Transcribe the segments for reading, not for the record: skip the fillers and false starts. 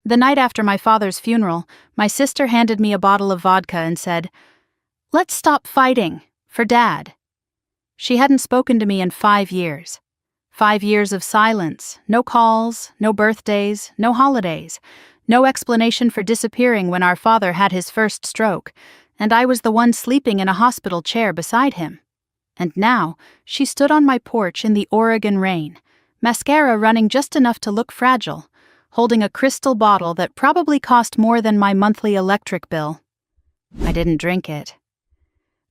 The night after my father's funeral, my sister handed me a bottle of vodka and said, "Let's stop fighting, for Dad." She hadn't spoken to me in 5 years. 5 years of silence, no calls, no birthdays, no holidays, no explanation for disappearing when our father had his first stroke, and I was the one sleeping in a hospital chair beside him. And now, she stood on my porch in the Oregon rain, mascara running just enough to look fragile, holding a crystal bottle that probably cost more than my monthly electric bill. I didn't drink it.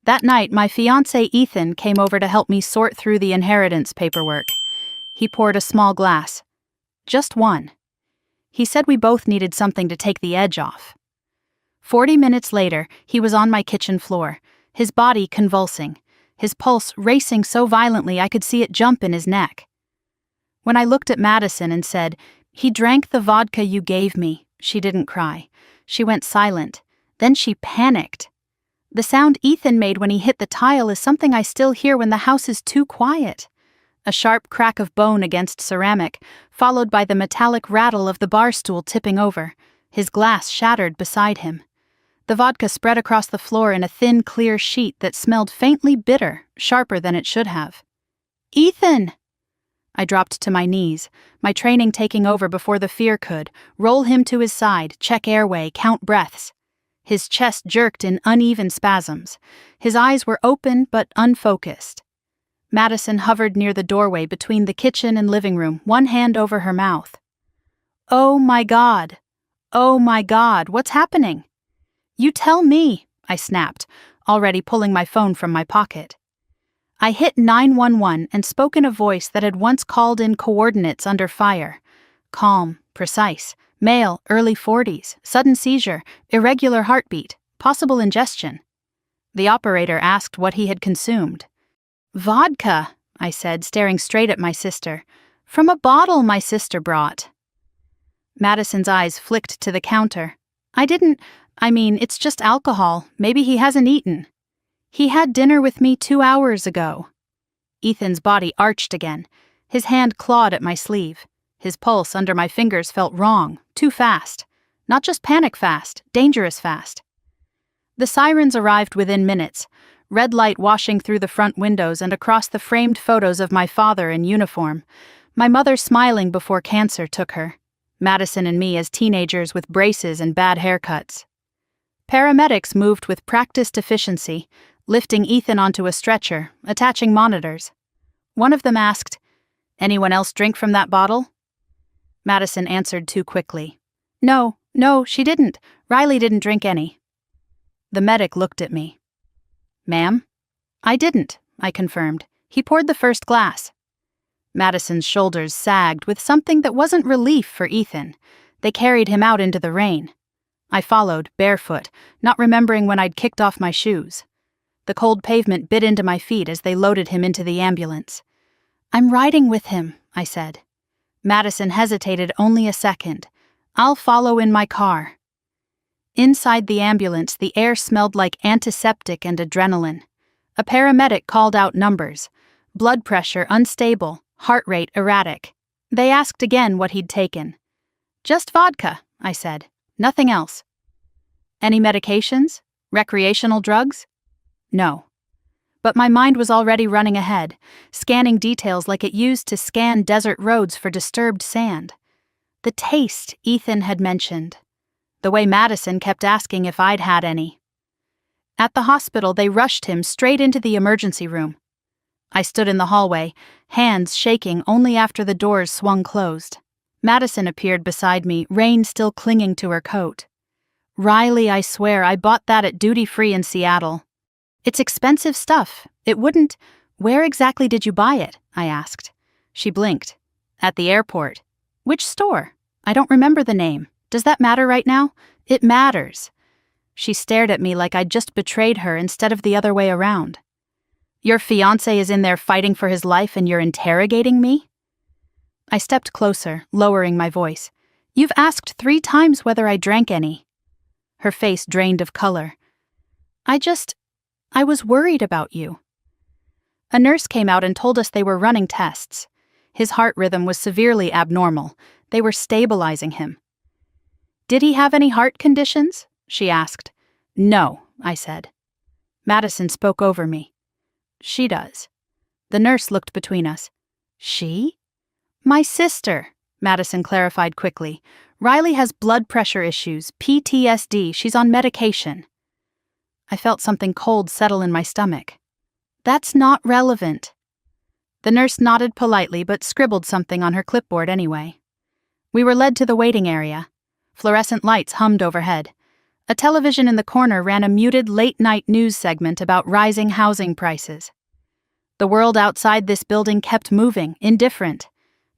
That night, my fiancé Ethan came over to help me sort through the inheritance paperwork. He poured a small glass. Just one. He said we both needed something to take the edge off. 40 minutes later, he was on my kitchen floor, his body convulsing, his pulse racing so violently I could see it jump in his neck. When I looked at Madison and said, "He drank the vodka you gave me," she didn't cry. She went silent. Then she panicked. The sound Ethan made when he hit the tile is something I still hear when the house is too quiet. A sharp crack of bone against ceramic, followed by the metallic rattle of the bar stool tipping over, his glass shattered beside him. The vodka spread across the floor in a thin, clear sheet that smelled faintly bitter, sharper than it should have. "Ethan!" I dropped to my knees, my training taking over before the fear could, roll him to his side, check airway, count breaths. His chest jerked in uneven spasms. His eyes were open but unfocused. Madison hovered near the doorway between the kitchen and living room, one hand over her mouth. "Oh my God! Oh my God, what's happening?" "You tell me," I snapped, already pulling my phone from my pocket. I hit 911 and spoke in a voice that had once called in coordinates under fire. Calm, precise, male, early 40s, sudden seizure, irregular heartbeat, possible ingestion. The operator asked what he had consumed. "Vodka," I said, staring straight at my sister. "From a bottle my sister brought." Madison's eyes flicked to the counter. It's just alcohol. Maybe he hasn't eaten." "He had dinner with me 2 hours ago." Ethan's body arched again. His hand clawed at my sleeve. His pulse under my fingers felt wrong, too fast. Not just panic fast, dangerous fast. The sirens arrived within minutes, red light washing through the front windows and across the framed photos of my father in uniform, my mother smiling before cancer took her, Madison and me as teenagers with braces and bad haircuts. Paramedics moved with practiced efficiency, lifting Ethan onto a stretcher, attaching monitors. One of them asked, "Anyone else drink from that bottle?" Madison answered too quickly. No, she didn't. Riley didn't drink any." The medic looked at me. "Ma'am?" "I didn't," I confirmed. "He poured the first glass." Madison's shoulders sagged with something that wasn't relief for Ethan. They carried him out into the rain. I followed, barefoot, not remembering when I'd kicked off my shoes. The cold pavement bit into my feet as they loaded him into the ambulance. "I'm riding with him," I said. Madison hesitated only a second. "I'll follow in my car." Inside the ambulance, the air smelled like antiseptic and adrenaline. A paramedic called out numbers. Blood pressure unstable, heart rate erratic. They asked again what he'd taken. "Just vodka," I said. "Nothing else." "Any medications? Recreational drugs?" "No." But my mind was already running ahead, scanning details like it used to scan desert roads for disturbed sand. The taste Ethan had mentioned. The way Madison kept asking if I'd had any. At the hospital, they rushed him straight into the emergency room. I stood in the hallway, hands shaking only after the doors swung closed. Madison appeared beside me, rain still clinging to her coat. "Riley, I swear, I bought that at duty-free in Seattle." "It's expensive stuff. It wouldn't—" "Where exactly did you buy it?" I asked. She blinked. "At the airport." "Which store?" "I don't remember the name. Does that matter right now?" "It matters." She stared at me like I'd just betrayed her instead of the other way around. "Your fiancé is in there fighting for his life and you're interrogating me?" I stepped closer, lowering my voice. "You've asked 3 times whether I drank any." Her face drained of color. I was worried about you." A nurse came out and told us they were running tests. His heart rhythm was severely abnormal. They were stabilizing him. Did he have any heart conditions? She asked. No, I said. Madison spoke over me. She does. The nurse looked between us. She? My sister, Madison clarified quickly. Riley has blood pressure issues, PTSD, she's on medication. I felt something cold settle in my stomach. That's not relevant. The nurse nodded politely but scribbled something on her clipboard anyway. We were led to the waiting area. Fluorescent lights hummed overhead. A television in the corner ran a muted late-night news segment about rising housing prices. The world outside this building kept moving, indifferent.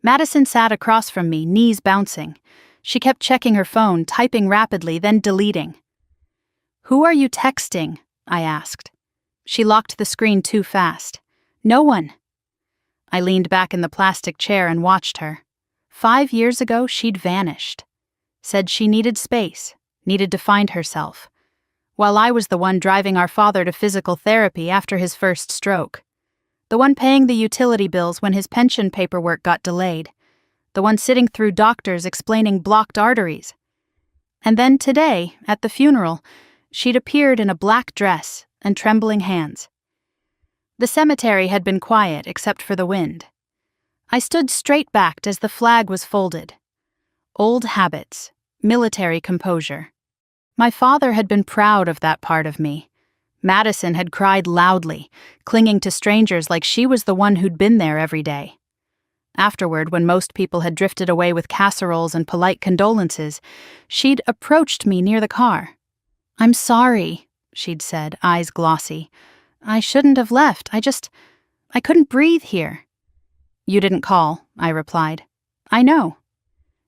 Madison sat across from me, knees bouncing. She kept checking her phone, typing rapidly, then deleting. Who are you texting? I asked. She locked the screen too fast. No one. I leaned back in the plastic chair and watched her. 5 years ago, she'd vanished. Said she needed space, needed to find herself. While I was the one driving our father to physical therapy after his first stroke. The one paying the utility bills when his pension paperwork got delayed. The one sitting through doctors explaining blocked arteries. And then today, at the funeral, she'd appeared in a black dress and trembling hands. The cemetery had been quiet except for the wind. I stood straight-backed as the flag was folded. Old habits, military composure. My father had been proud of that part of me. Madison had cried loudly, clinging to strangers like she was the one who'd been there every day. Afterward, when most people had drifted away with casseroles and polite condolences, she'd approached me near the car. I'm sorry, she'd said, eyes glossy. I shouldn't have left. I couldn't breathe here. You didn't call, I replied. I know.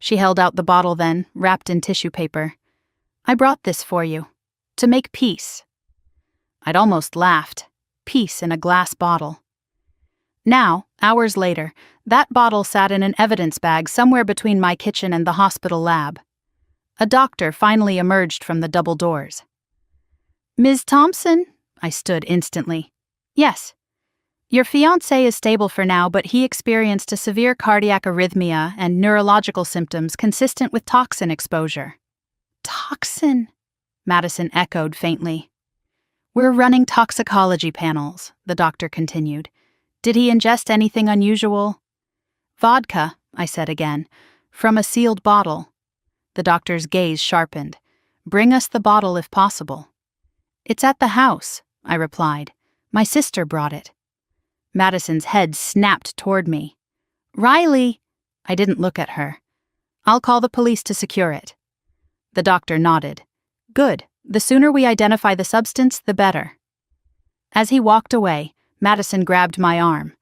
She held out the bottle then, wrapped in tissue paper. I brought this for you. To make peace. I'd almost laughed. Peace in a glass bottle. Now, hours later, that bottle sat in an evidence bag somewhere between my kitchen and the hospital lab. A doctor finally emerged from the double doors. Ms. Thompson? I stood instantly. Yes. Your fiancé is stable for now, but he experienced a severe cardiac arrhythmia and neurological symptoms consistent with toxin exposure. Toxin? Madison echoed faintly. We're running toxicology panels, the doctor continued. Did he ingest anything unusual? Vodka, I said again, from a sealed bottle. The doctor's gaze sharpened. Bring us the bottle if possible. It's at the house, I replied. My sister brought it. Madison's head snapped toward me. Riley! I didn't look at her. I'll call the police to secure it. The doctor nodded. Good. The sooner we identify the substance, the better. As he walked away, Madison grabbed my arm.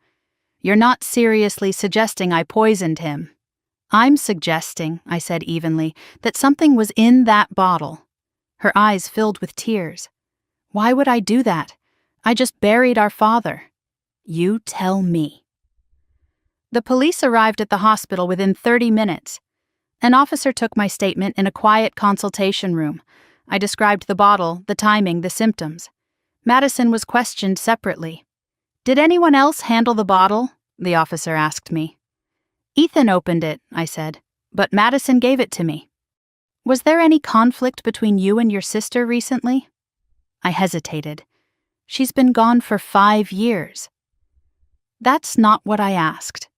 You're not seriously suggesting I poisoned him. I'm suggesting, I said evenly, that something was in that bottle. Her eyes filled with tears. Why would I do that? I just buried our father. You tell me. The police arrived at the hospital within 30 minutes. An officer took my statement in a quiet consultation room. I described the bottle, the timing, the symptoms. Madison was questioned separately. Did anyone else handle the bottle? The officer asked me. Ethan opened it, I said, but Madison gave it to me. Was there any conflict between you and your sister recently? I hesitated. She's been gone for 5 years. That's not what I asked.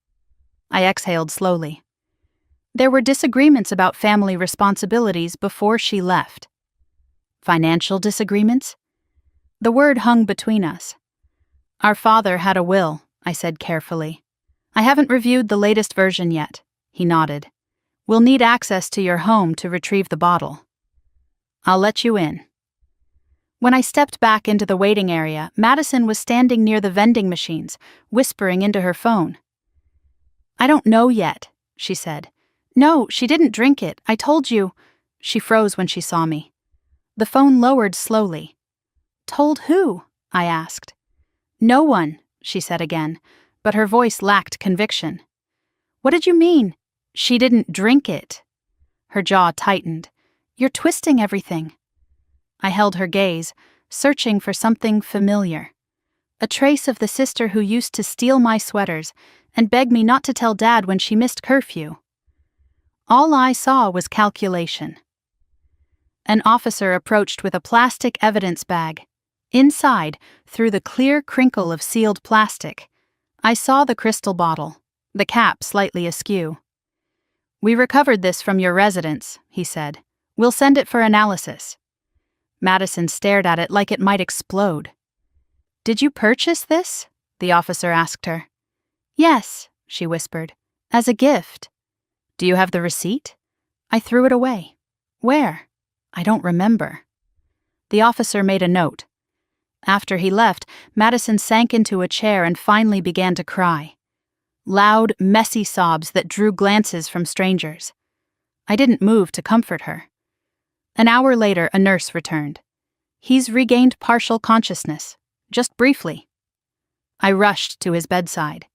I exhaled slowly. There were disagreements about family responsibilities before she left. Financial disagreements? The word hung between us. Our father had a will, I said carefully. I haven't reviewed the latest version yet, he nodded. We'll need access to your home to retrieve the bottle. I'll let you in. When I stepped back into the waiting area, Madison was standing near the vending machines, whispering into her phone. I don't know yet, she said. No, she didn't drink it. I told you. She froze when she saw me. The phone lowered slowly. Told who? I asked. No one, she said again, but her voice lacked conviction. What did you mean? She didn't drink it. Her jaw tightened. You're twisting everything. I held her gaze, searching for something familiar. A trace of the sister who used to steal my sweaters and beg me not to tell Dad when she missed curfew. All I saw was calculation. An officer approached with a plastic evidence bag. Inside, through the clear crinkle of sealed plastic, I saw the crystal bottle, the cap slightly askew. "We recovered this from your residence," he said. "We'll send it for analysis." Madison stared at it like it might explode. "Did you purchase this?" the officer asked her. "Yes," she whispered, "as a gift." "Do you have the receipt?" "I threw it away." "Where?" "I don't remember." The officer made a note. After he left, Madison sank into a chair and finally began to cry. Loud, messy sobs that drew glances from strangers. I didn't move to comfort her. An hour later, a nurse returned. "He's regained partial consciousness, just briefly." I rushed to his bedside.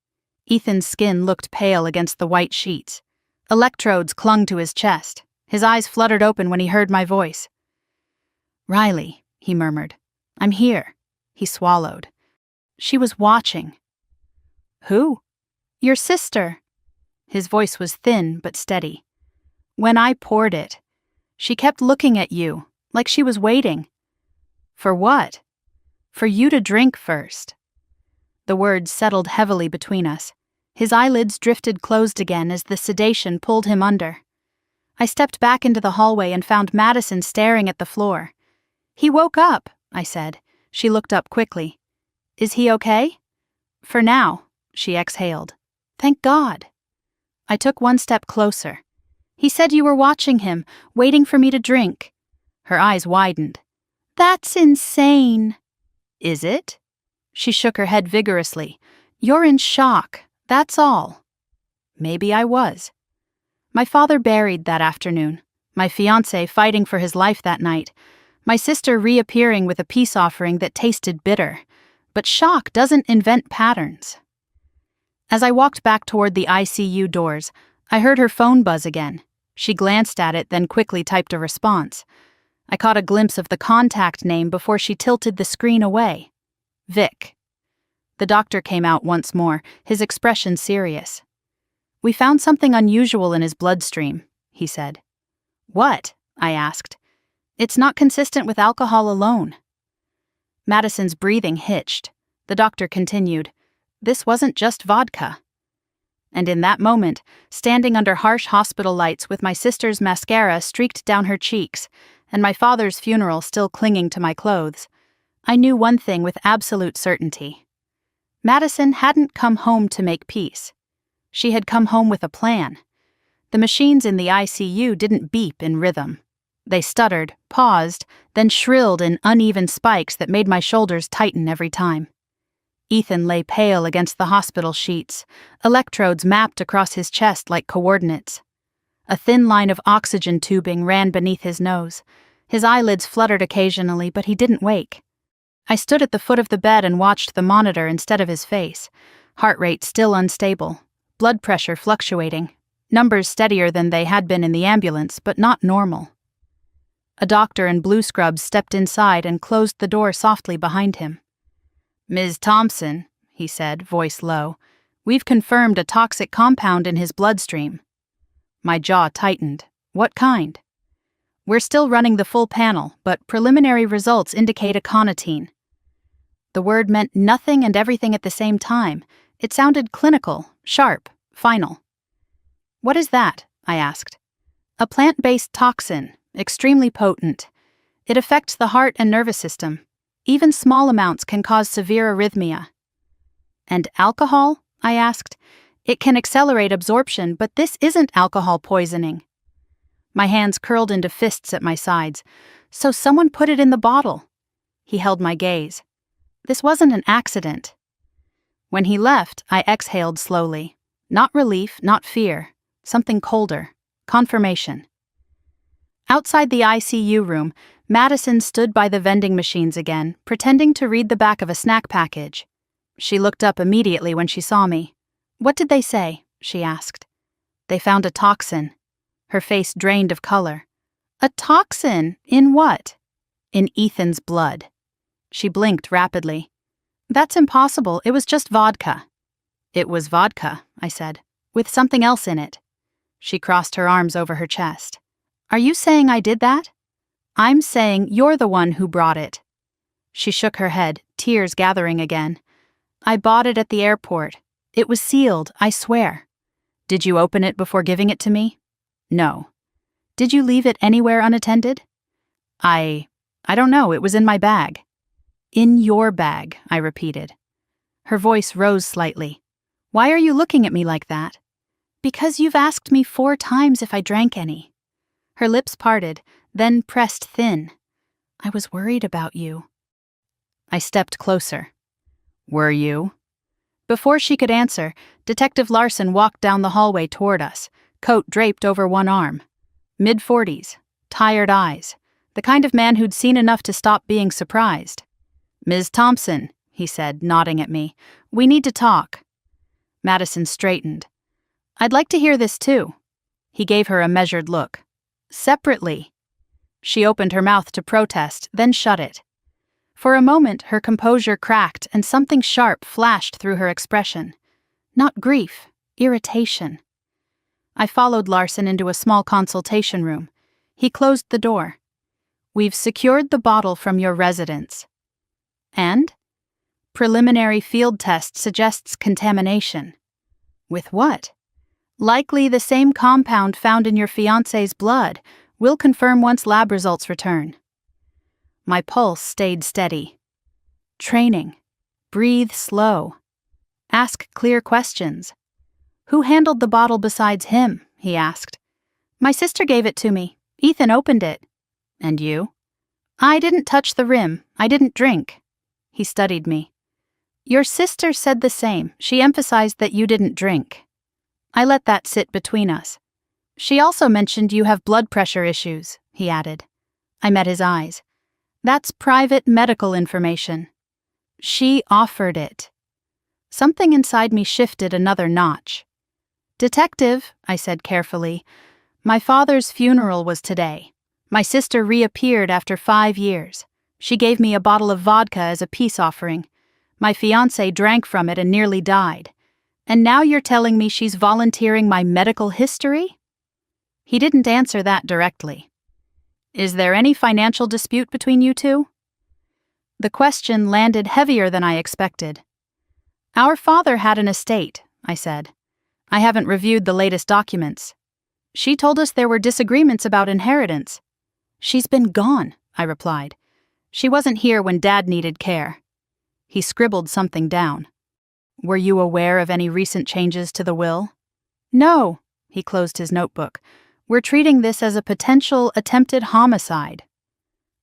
Ethan's skin looked pale against the white sheets. Electrodes clung to his chest. His eyes fluttered open when he heard my voice. "Riley," he murmured. "I'm here." He swallowed. "She was watching." "Who?" "Your sister." His voice was thin but steady. "When I poured it, she kept looking at you, like she was waiting." "For what?" "For you to drink first." The words settled heavily between us. His eyelids drifted closed again as the sedation pulled him under. I stepped back into the hallway and found Madison staring at the floor. "He woke up," I said. She looked up quickly. "Is he okay?" "For now," she exhaled. "Thank God." I took one step closer. "He said you were watching him, waiting for me to drink." Her eyes widened. "That's insane." "Is it?" She shook her head vigorously. "You're in shock, that's all." Maybe I was. My father buried that afternoon, my fiancé fighting for his life that night, my sister reappearing with a peace offering that tasted bitter. But shock doesn't invent patterns. As I walked back toward the ICU doors, I heard her phone buzz again. She glanced at it, then quickly typed a response. I caught a glimpse of the contact name before she tilted the screen away. Vic. The doctor came out once more, his expression serious. "We found something unusual in his bloodstream," he said. "What?" I asked. "It's not consistent with alcohol alone." Madison's breathing hitched. The doctor continued, "This wasn't just vodka." And in that moment, standing under harsh hospital lights with my sister's mascara streaked down her cheeks and my father's funeral still clinging to my clothes, I knew one thing with absolute certainty. Madison hadn't come home to make peace. She had come home with a plan. The machines in the ICU didn't beep in rhythm. They stuttered, paused, then shrilled in uneven spikes that made my shoulders tighten every time. Ethan lay pale against the hospital sheets, electrodes mapped across his chest like coordinates. A thin line of oxygen tubing ran beneath his nose. His eyelids fluttered occasionally, but he didn't wake. I stood at the foot of the bed and watched the monitor instead of his face, heart rate still unstable, blood pressure fluctuating, numbers steadier than they had been in the ambulance, but not normal. A doctor in blue scrubs stepped inside and closed the door softly behind him. "Ms. Thompson," he said, voice low, "we've confirmed a toxic compound in his bloodstream." My jaw tightened. "What kind?" "We're still running the full panel, but preliminary results indicate aconitine." The word meant nothing and everything at the same time. It sounded clinical, sharp, final. "What is that?" I asked. "A plant-based toxin, extremely potent. It affects the heart and nervous system. Even small amounts can cause severe arrhythmia." "And alcohol?" I asked. "It can accelerate absorption, but this isn't alcohol poisoning." My hands curled into fists at my sides. "So someone put it in the bottle." He held my gaze. "This wasn't an accident." When he left, I exhaled slowly. Not relief, not fear. Something colder. Confirmation. Outside the ICU room, Madison stood by the vending machines again, pretending to read the back of a snack package. She looked up immediately when she saw me. "What did they say?" she asked. "They found a toxin." Her face drained of color. "A toxin? In what?" "In Ethan's blood." She blinked rapidly. "That's impossible. It was just vodka." "It was vodka," I said, "with something else in it." She crossed her arms over her chest. "Are you saying I did that?" I'm saying you're the one who brought it. She shook her head, tears gathering again. I bought it at the airport. It was sealed, I swear. Did you open it before giving it to me? No. Did you leave it anywhere unattended? I don't know, it was in my bag. In your bag, I repeated. Her voice rose slightly. Why are you looking at me like that? Because you've asked me 4 times if I drank any. Her lips parted, then pressed thin. I was worried about you. I stepped closer. Were you? Before she could answer, Detective Larson walked down the hallway toward us, coat draped over one arm. Mid-40s, tired eyes, the kind of man who'd seen enough to stop being surprised. Ms. Thompson, he said, nodding at me, we need to talk. Madison straightened. I'd like to hear this too. He gave her a measured look. Separately. She opened her mouth to protest, then shut it. For a moment, her composure cracked and something sharp flashed through her expression. Not grief, irritation. I followed Larson into a small consultation room. He closed the door. We've secured the bottle from your residence. And? Preliminary field test suggests contamination. With what? Likely the same compound found in your fiancé's blood. We'll confirm once lab results return. My pulse stayed steady. Training. Breathe slow. Ask clear questions. Who handled the bottle besides him? He asked. My sister gave it to me. Ethan opened it. And you? I didn't touch the rim. I didn't drink. He studied me. Your sister said the same. She emphasized that you didn't drink. I let that sit between us. She also mentioned you have blood pressure issues, he added. I met his eyes. That's private medical information. She offered it. Something inside me shifted another notch. Detective, I said carefully, my father's funeral was today. My sister reappeared after 5 years. She gave me a bottle of vodka as a peace offering. My fiancé drank from it and nearly died. And now you're telling me she's volunteering my medical history? He didn't answer that directly. Is there any financial dispute between you two? The question landed heavier than I expected. Our father had an estate, I said. I haven't reviewed the latest documents. She told us there were disagreements about inheritance. She's been gone, I replied. She wasn't here when Dad needed care. He scribbled something down. Were you aware of any recent changes to the will? No, he closed his notebook. We're treating this as a potential attempted homicide.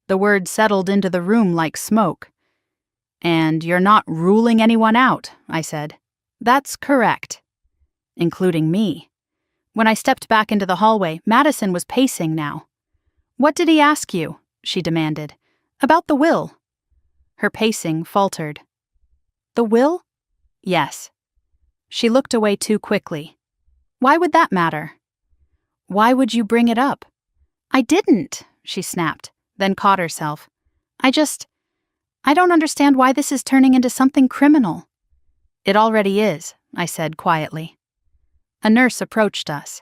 The word settled into the room like smoke. And you're not ruling anyone out, I said. That's correct. Including me. When I stepped back into the hallway, Madison was pacing now. What did he ask you? She demanded. About the will. Her pacing faltered. The will? Yes. She looked away too quickly. Why would that matter? Why would you bring it up? I didn't, she snapped, then caught herself. I don't understand why this is turning into something criminal. It already is, I said quietly. A nurse approached us.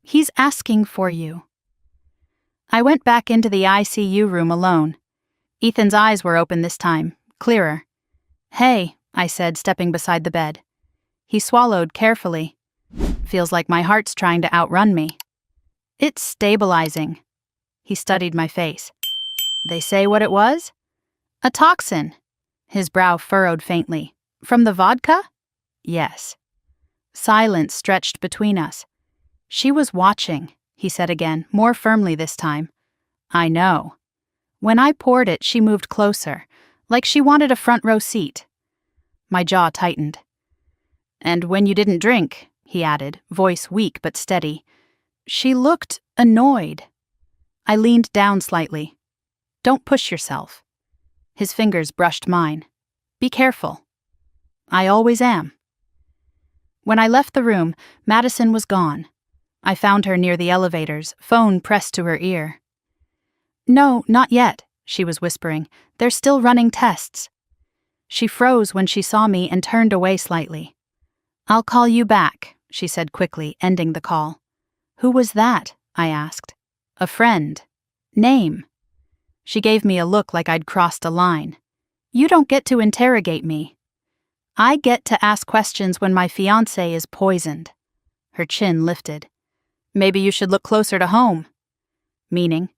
He's asking for you. I went back into the ICU room alone. Ethan's eyes were open this time, clearer. Hey, I said, stepping beside the bed. He swallowed carefully. Feels like my heart's trying to outrun me. It's stabilizing. He studied my face. They say what it was? A toxin. His brow furrowed faintly. From the vodka? Yes. Silence stretched between us. She was watching, he said again, more firmly this time. I know. When I poured it, she moved closer, like she wanted a front row seat. My jaw tightened. And when you didn't drink, he added, voice weak but steady. She looked annoyed. I leaned down slightly. Don't push yourself. His fingers brushed mine. Be careful. I always am. When I left the room, Madison was gone. I found her near the elevators, phone pressed to her ear. No, not yet, she was whispering. They're still running tests. She froze when she saw me and turned away slightly. I'll call you back, she said quickly, ending the call. Who was that? I asked. A friend. Name. She gave me a look like I'd crossed a line. You don't get to interrogate me. I get to ask questions when my fiancé is poisoned. Her chin lifted. Maybe you should look closer to home. Meaning?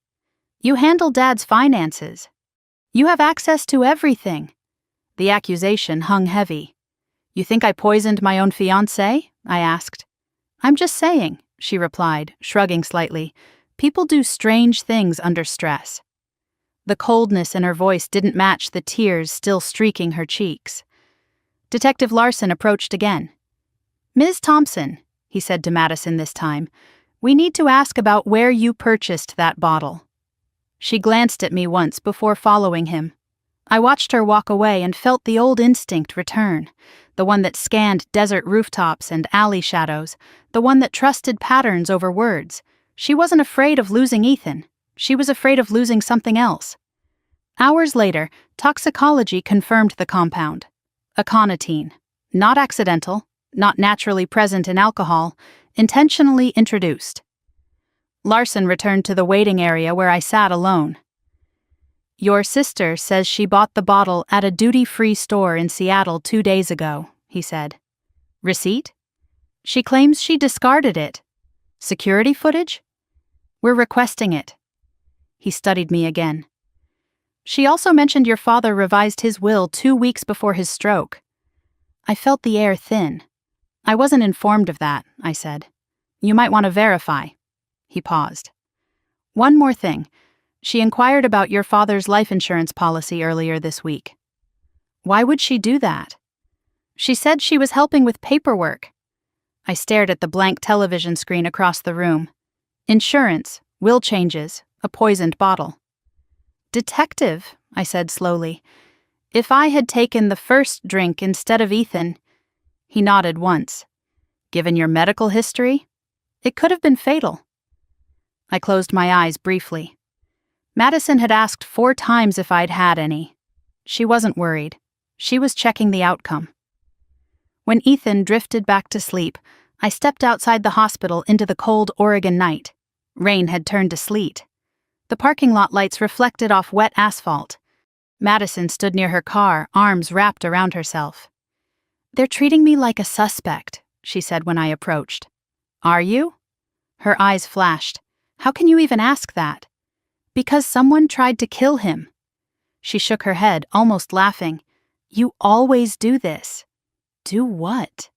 You handle Dad's finances. You have access to everything. The accusation hung heavy. You think I poisoned my own fiancé? I asked. I'm just saying, she replied, shrugging slightly. People do strange things under stress. The coldness in her voice didn't match the tears still streaking her cheeks. Detective Larson approached again. Ms. Thompson, he said to Madison this time, we need to ask about where you purchased that bottle. She glanced at me once before following him. I watched her walk away and felt the old instinct return, the one that scanned desert rooftops and alley shadows, the one that trusted patterns over words. She wasn't afraid of losing Ethan. She was afraid of losing something else. Hours later, toxicology confirmed the compound. Aconitine. Not accidental, not naturally present in alcohol, intentionally introduced. Larson returned to the waiting area where I sat alone. Your sister says she bought the bottle at a duty-free store in Seattle 2 days ago, he said. Receipt? She claims she discarded it. Security footage? We're requesting it. He studied me again. She also mentioned your father revised his will 2 weeks before his stroke. I felt the air thin. I wasn't informed of that, I said. You might want to verify. He paused. One more thing. She inquired about your father's life insurance policy earlier this week. Why would she do that? She said she was helping with paperwork. I stared at the blank television screen across the room. Insurance, will changes, a poisoned bottle. Detective, I said slowly, if I had taken the first drink instead of Ethan. He nodded once. Given your medical history, it could have been fatal. I closed my eyes briefly. Madison had asked 4 times if I'd had any. She wasn't worried. She was checking the outcome. When Ethan drifted back to sleep, I stepped outside the hospital into the cold Oregon night. Rain had turned to sleet. The parking lot lights reflected off wet asphalt. Madison stood near her car, arms wrapped around herself. They're treating me like a suspect, she said when I approached. Are you? Her eyes flashed. How can you even ask that? Because someone tried to kill him. She shook her head, almost laughing. You always do this. Do what?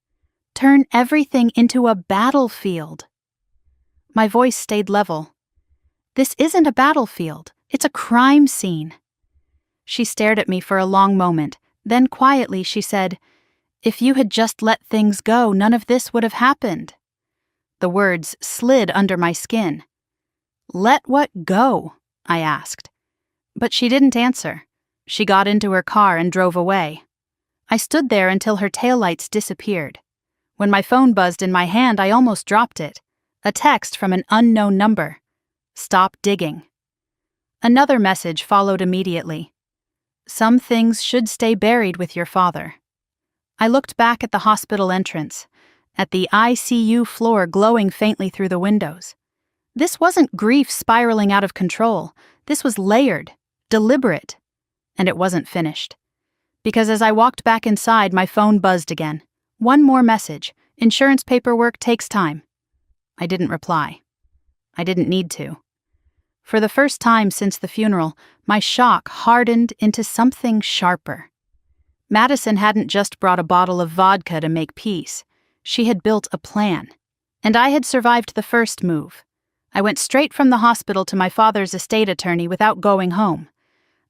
Turn everything into a battlefield. My voice stayed level. This isn't a battlefield. It's a crime scene. She stared at me for a long moment. Then quietly she said, if you had just let things go, none of this would have happened. The words slid under my skin. Let what go? I asked. But she didn't answer. She got into her car and drove away. I stood there until her taillights disappeared. When my phone buzzed in my hand, I almost dropped it. A text from an unknown number. Stop digging. Another message followed immediately. Some things should stay buried with your father. I looked back at the hospital entrance, at the ICU floor glowing faintly through the windows. This wasn't grief spiraling out of control. This was layered, deliberate, and it wasn't finished. Because as I walked back inside, my phone buzzed again. One more message. Insurance paperwork takes time. I didn't reply. I didn't need to. For the first time since the funeral, my shock hardened into something sharper. Madison hadn't just brought a bottle of vodka to make peace. She had built a plan. And I had survived the first move. I went straight from the hospital to my father's estate attorney without going home.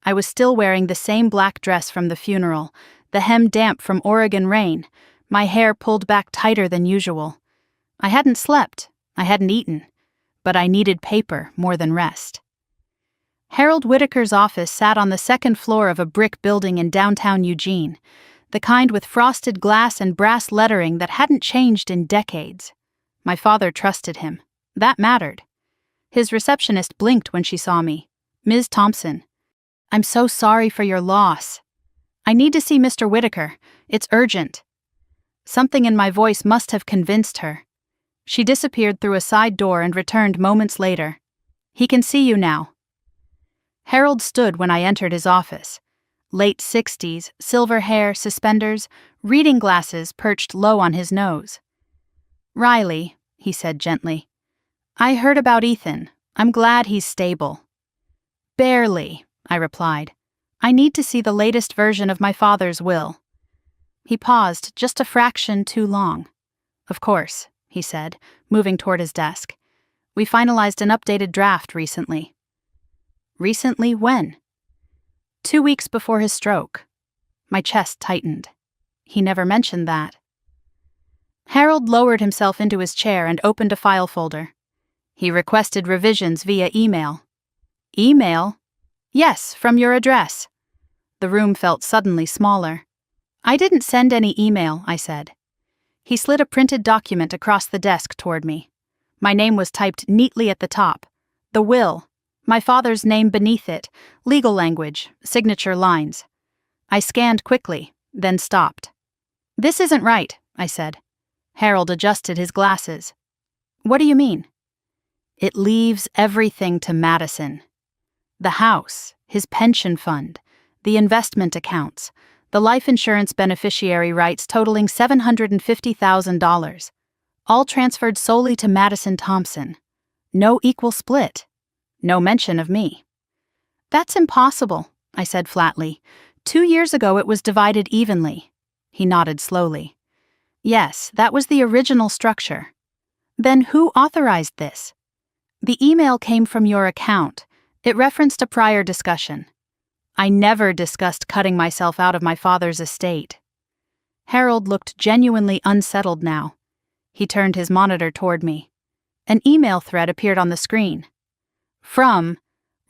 I was still wearing the same black dress from the funeral, the hem damp from Oregon rain, my hair pulled back tighter than usual. I hadn't slept, I hadn't eaten, but I needed paper more than rest. Harold Whitaker's office sat on the 2nd floor of a brick building in downtown Eugene, the kind with frosted glass and brass lettering that hadn't changed in decades. My father trusted him. That mattered. His receptionist blinked when she saw me. Ms. Thompson. I'm so sorry for your loss. I need to see Mr. Whitaker. It's urgent. Something in my voice must have convinced her. She disappeared through a side door and returned moments later. He can see you now. Harold stood when I entered his office. Late 60s, silver hair, suspenders, reading glasses perched low on his nose. "Riley," he said gently, "I heard about Ethan. I'm glad he's stable." "Barely," I replied. "I need to see the latest version of my father's will." He paused just a fraction too long. "Of course," he said, moving toward his desk. "We finalized an updated draft recently." "Recently when?" 2 weeks before his stroke. My chest tightened. He never mentioned that. Harold lowered himself into his chair and opened a file folder. He requested revisions via email. "Email?" "Yes, from your address." The room felt suddenly smaller. "I didn't send any email," I said. He slid a printed document across the desk toward me. My name was typed neatly at the top. The will. My father's name beneath it. Legal language. Signature lines. I scanned quickly, then stopped. "This isn't right," I said. Harold adjusted his glasses. "What do you mean?" "It leaves everything to Madison. The house, his pension fund, the investment accounts, the life insurance beneficiary rights totaling $750,000, all transferred solely to Madison Thompson. No equal split. No mention of me." "That's impossible," I said flatly. 2 years ago it was divided evenly." He nodded slowly. "Yes, that was the original structure." "Then who authorized this?" "The email came from your account. It referenced a prior discussion." "I never discussed cutting myself out of my father's estate." Harold looked genuinely unsettled now. He turned his monitor toward me. An email thread appeared on the screen. From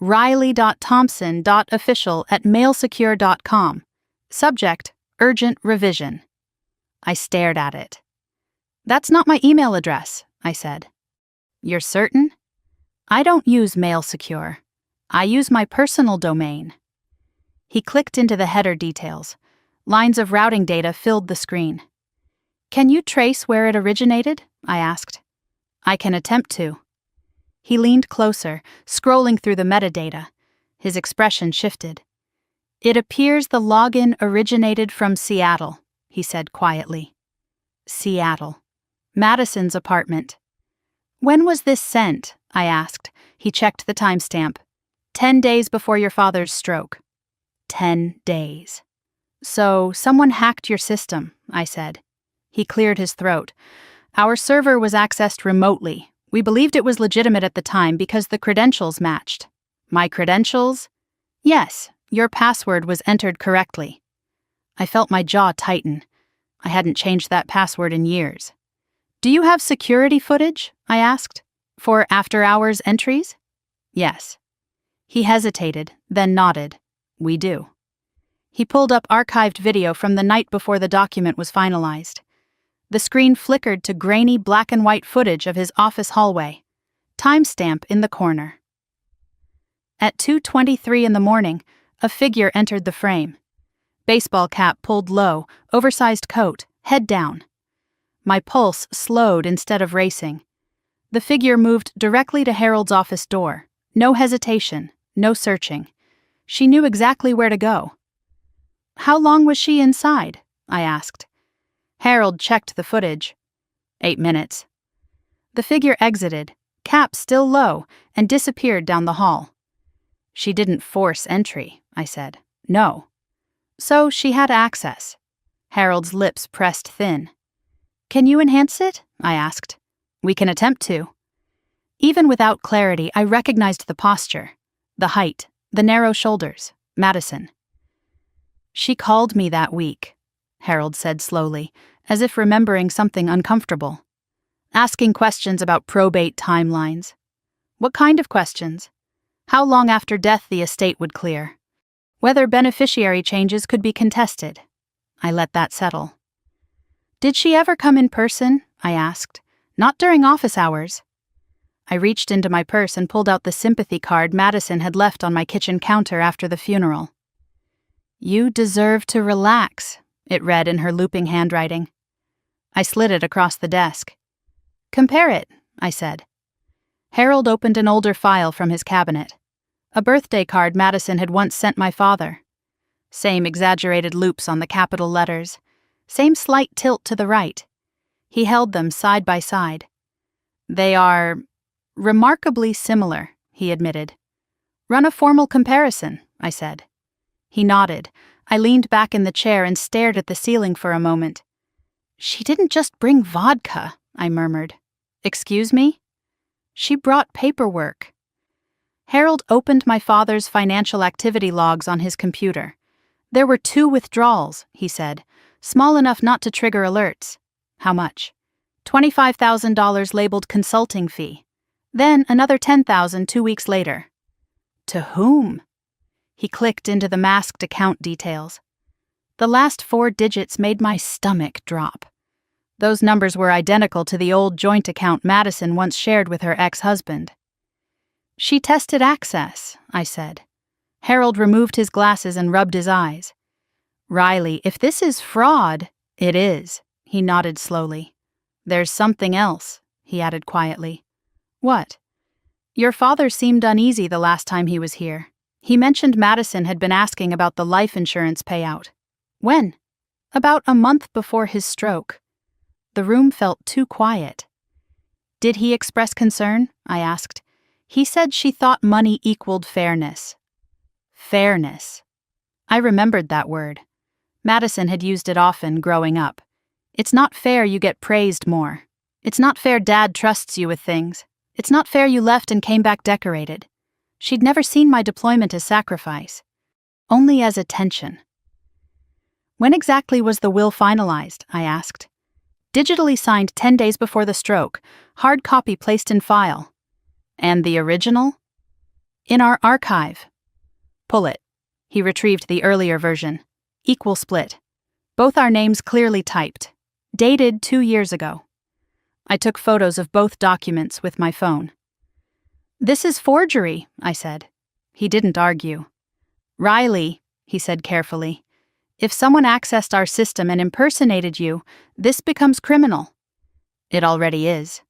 riley.thompson.official@mailsecure.com. Subject, urgent revision. I stared at it. "That's not my email address," I said. "You're certain?" "I don't use MailSecure. I use my personal domain." He clicked into the header details. Lines of routing data filled the screen. "Can you trace where it originated?" I asked. "I can attempt to." He leaned closer, scrolling through the metadata. His expression shifted. "It appears the login originated from Seattle," he said quietly. Seattle. Madison's apartment. "When was this sent?" I asked. He checked the timestamp. 10 days before your father's stroke." 10 days. "So, someone hacked your system," I said. He cleared his throat. "Our server was accessed remotely. We believed it was legitimate at the time because the credentials matched." "My credentials?" "Yes, your password was entered correctly." I felt my jaw tighten. I hadn't changed that password in years. "Do you have security footage?" I asked. "For after-hours entries?" "Yes." He hesitated, then nodded. "We do." He pulled up archived video from the night before the document was finalized. The screen flickered to grainy black and white footage of his office hallway. Timestamp in the corner. At 2:23 in the morning, a figure entered the frame. Baseball cap pulled low, oversized coat, head down. My pulse slowed instead of racing. The figure moved directly to Harold's office door. No hesitation, no searching. She knew exactly where to go. "How long was she inside?" I asked. Harold checked the footage. 8 minutes. The figure exited, cap still low, and disappeared down the hall. "She didn't force entry," I said. "No." "So she had access." Harold's lips pressed thin. "Can you enhance it?" I asked. "We can attempt to." Even without clarity, I recognized the posture, the height, the narrow shoulders. Madison. "She called me that week," Harold said slowly, as if remembering something uncomfortable. "Asking questions about probate timelines." "What kind of questions?" "How long after death the estate would clear. Whether beneficiary changes could be contested." I let that settle. "Did she ever come in person?" I asked. "Not during office hours." I reached into my purse and pulled out the sympathy card Madison had left on my kitchen counter after the funeral. "You deserve to relax," it read in her looping handwriting. I slid it across the desk. "Compare it," I said. Harold opened an older file from his cabinet. A birthday card Madison had once sent my father. Same exaggerated loops on the capital letters. Same slight tilt to the right. He held them side by side. They are remarkably similar, he admitted. Run a formal comparison, I said. He nodded. I leaned back in the chair and stared at the ceiling for a moment. She didn't just bring vodka, I murmured. Excuse me? She brought paperwork. Harold opened my father's financial activity logs on his computer. There were 2 withdrawals, he said, small enough not to trigger alerts. How much? $25,000 labeled consulting fee. Then another $10,000 2 weeks later. To whom? He clicked into the masked account details. The last 4 digits made my stomach drop. Those numbers were identical to the old joint account Madison once shared with her ex-husband. She tested access, I said. Harold removed his glasses and rubbed his eyes. Riley, if this is fraud, it is, he nodded slowly. There's something else, he added quietly. What? Your father seemed uneasy the last time he was here. He mentioned Madison had been asking about the life insurance payout. When? About a month before his stroke. The room felt too quiet. Did he express concern? I asked. He said she thought money equaled fairness. Fairness. I remembered that word. Madison had used it often growing up. It's not fair you get praised more. It's not fair Dad trusts you with things. It's not fair you left and came back decorated. She'd never seen my deployment as sacrifice. Only as attention. When exactly was the will finalized? I asked. Digitally signed 10 days before the stroke, hard copy placed in file. And the original? In our archive. Pull it. He retrieved the earlier version. Equal split. Both our names clearly typed. Dated 2 years ago. I took photos of both documents with my phone. This is forgery, I said. He didn't argue. Riley, he said carefully, if someone accessed our system and impersonated you, this becomes criminal. It already is.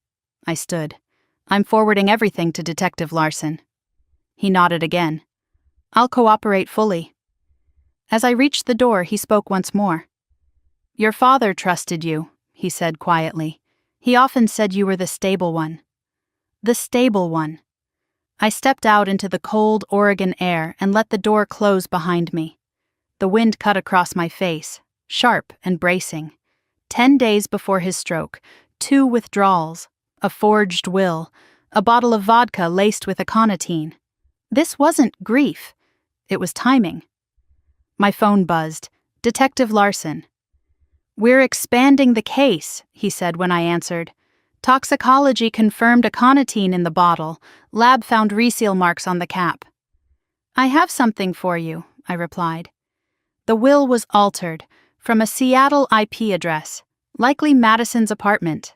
I stood. I'm forwarding everything to Detective Larson. He nodded again. I'll cooperate fully. As I reached the door, he spoke once more. Your father trusted you, he said quietly. He often said you were the stable one. The stable one. I stepped out into the cold Oregon air and let the door close behind me. The wind cut across my face, sharp and bracing. 10 days before his stroke, 2 withdrawals, a forged will, a bottle of vodka laced with aconitine. This wasn't grief. It was timing. My phone buzzed. Detective Larson. We're expanding the case, he said when I answered. Toxicology confirmed aconitine in the bottle. Lab found reseal marks on the cap. I have something for you, I replied. The will was altered from a Seattle IP address, likely Madison's apartment.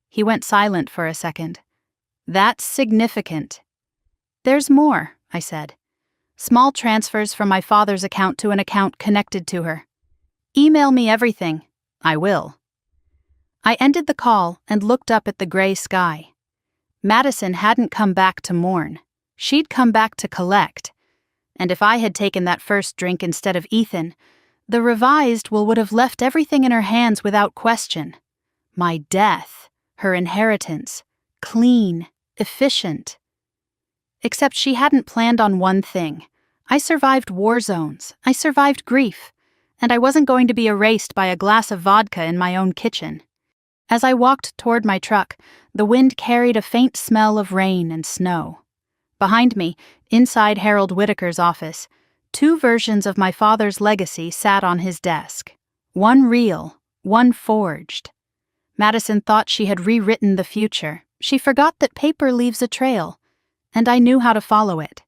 He went silent for a second. That's significant. There's more, I said. Small transfers from my father's account to an account connected to her. Email me everything. I will. I ended the call and looked up at the gray sky. Madison hadn't come back to mourn. She'd come back to collect. And if I had taken that first drink instead of Ethan, the revised will would have left everything in her hands without question. My death, her inheritance, clean, efficient. Except she hadn't planned on one thing. I survived war zones. I survived grief. And I wasn't going to be erased by a glass of vodka in my own kitchen. As I walked toward my truck, the wind carried a faint smell of rain and snow. Behind me, inside Harold Whitaker's office, 2 versions of my father's legacy sat on his desk. One real, one forged. Madison thought she had rewritten the future. She forgot that paper leaves a trail, and I knew how to follow it.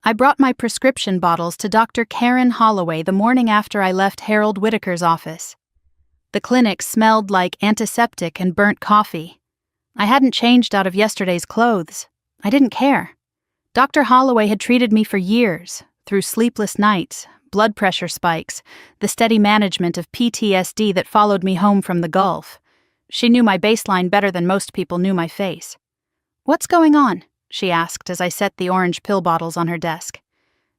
I brought my prescription bottles to Dr. Karen Holloway the morning after I left Harold Whitaker's office. The clinic smelled like antiseptic and burnt coffee. I hadn't changed out of yesterday's clothes. I didn't care. Dr. Holloway had treated me for years, through sleepless nights, blood pressure spikes, the steady management of PTSD that followed me home from the Gulf. She knew my baseline better than most people knew my face. What's going on? she asked as I set the orange pill bottles on her desk.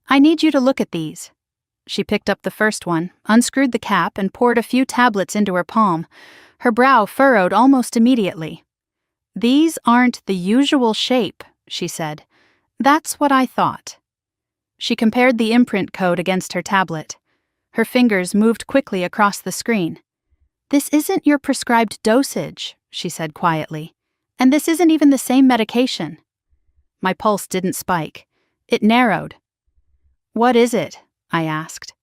I need you to look at these. She picked up the first one, unscrewed the cap, and poured a few tablets into her palm. Her brow furrowed almost immediately. These aren't the usual shape, she said. That's what I thought. She compared the imprint code against her tablet. Her fingers moved quickly across the screen. This isn't your prescribed dosage, she said quietly. And this isn't even the same medication. My pulse didn't spike. It narrowed. What is it? I asked.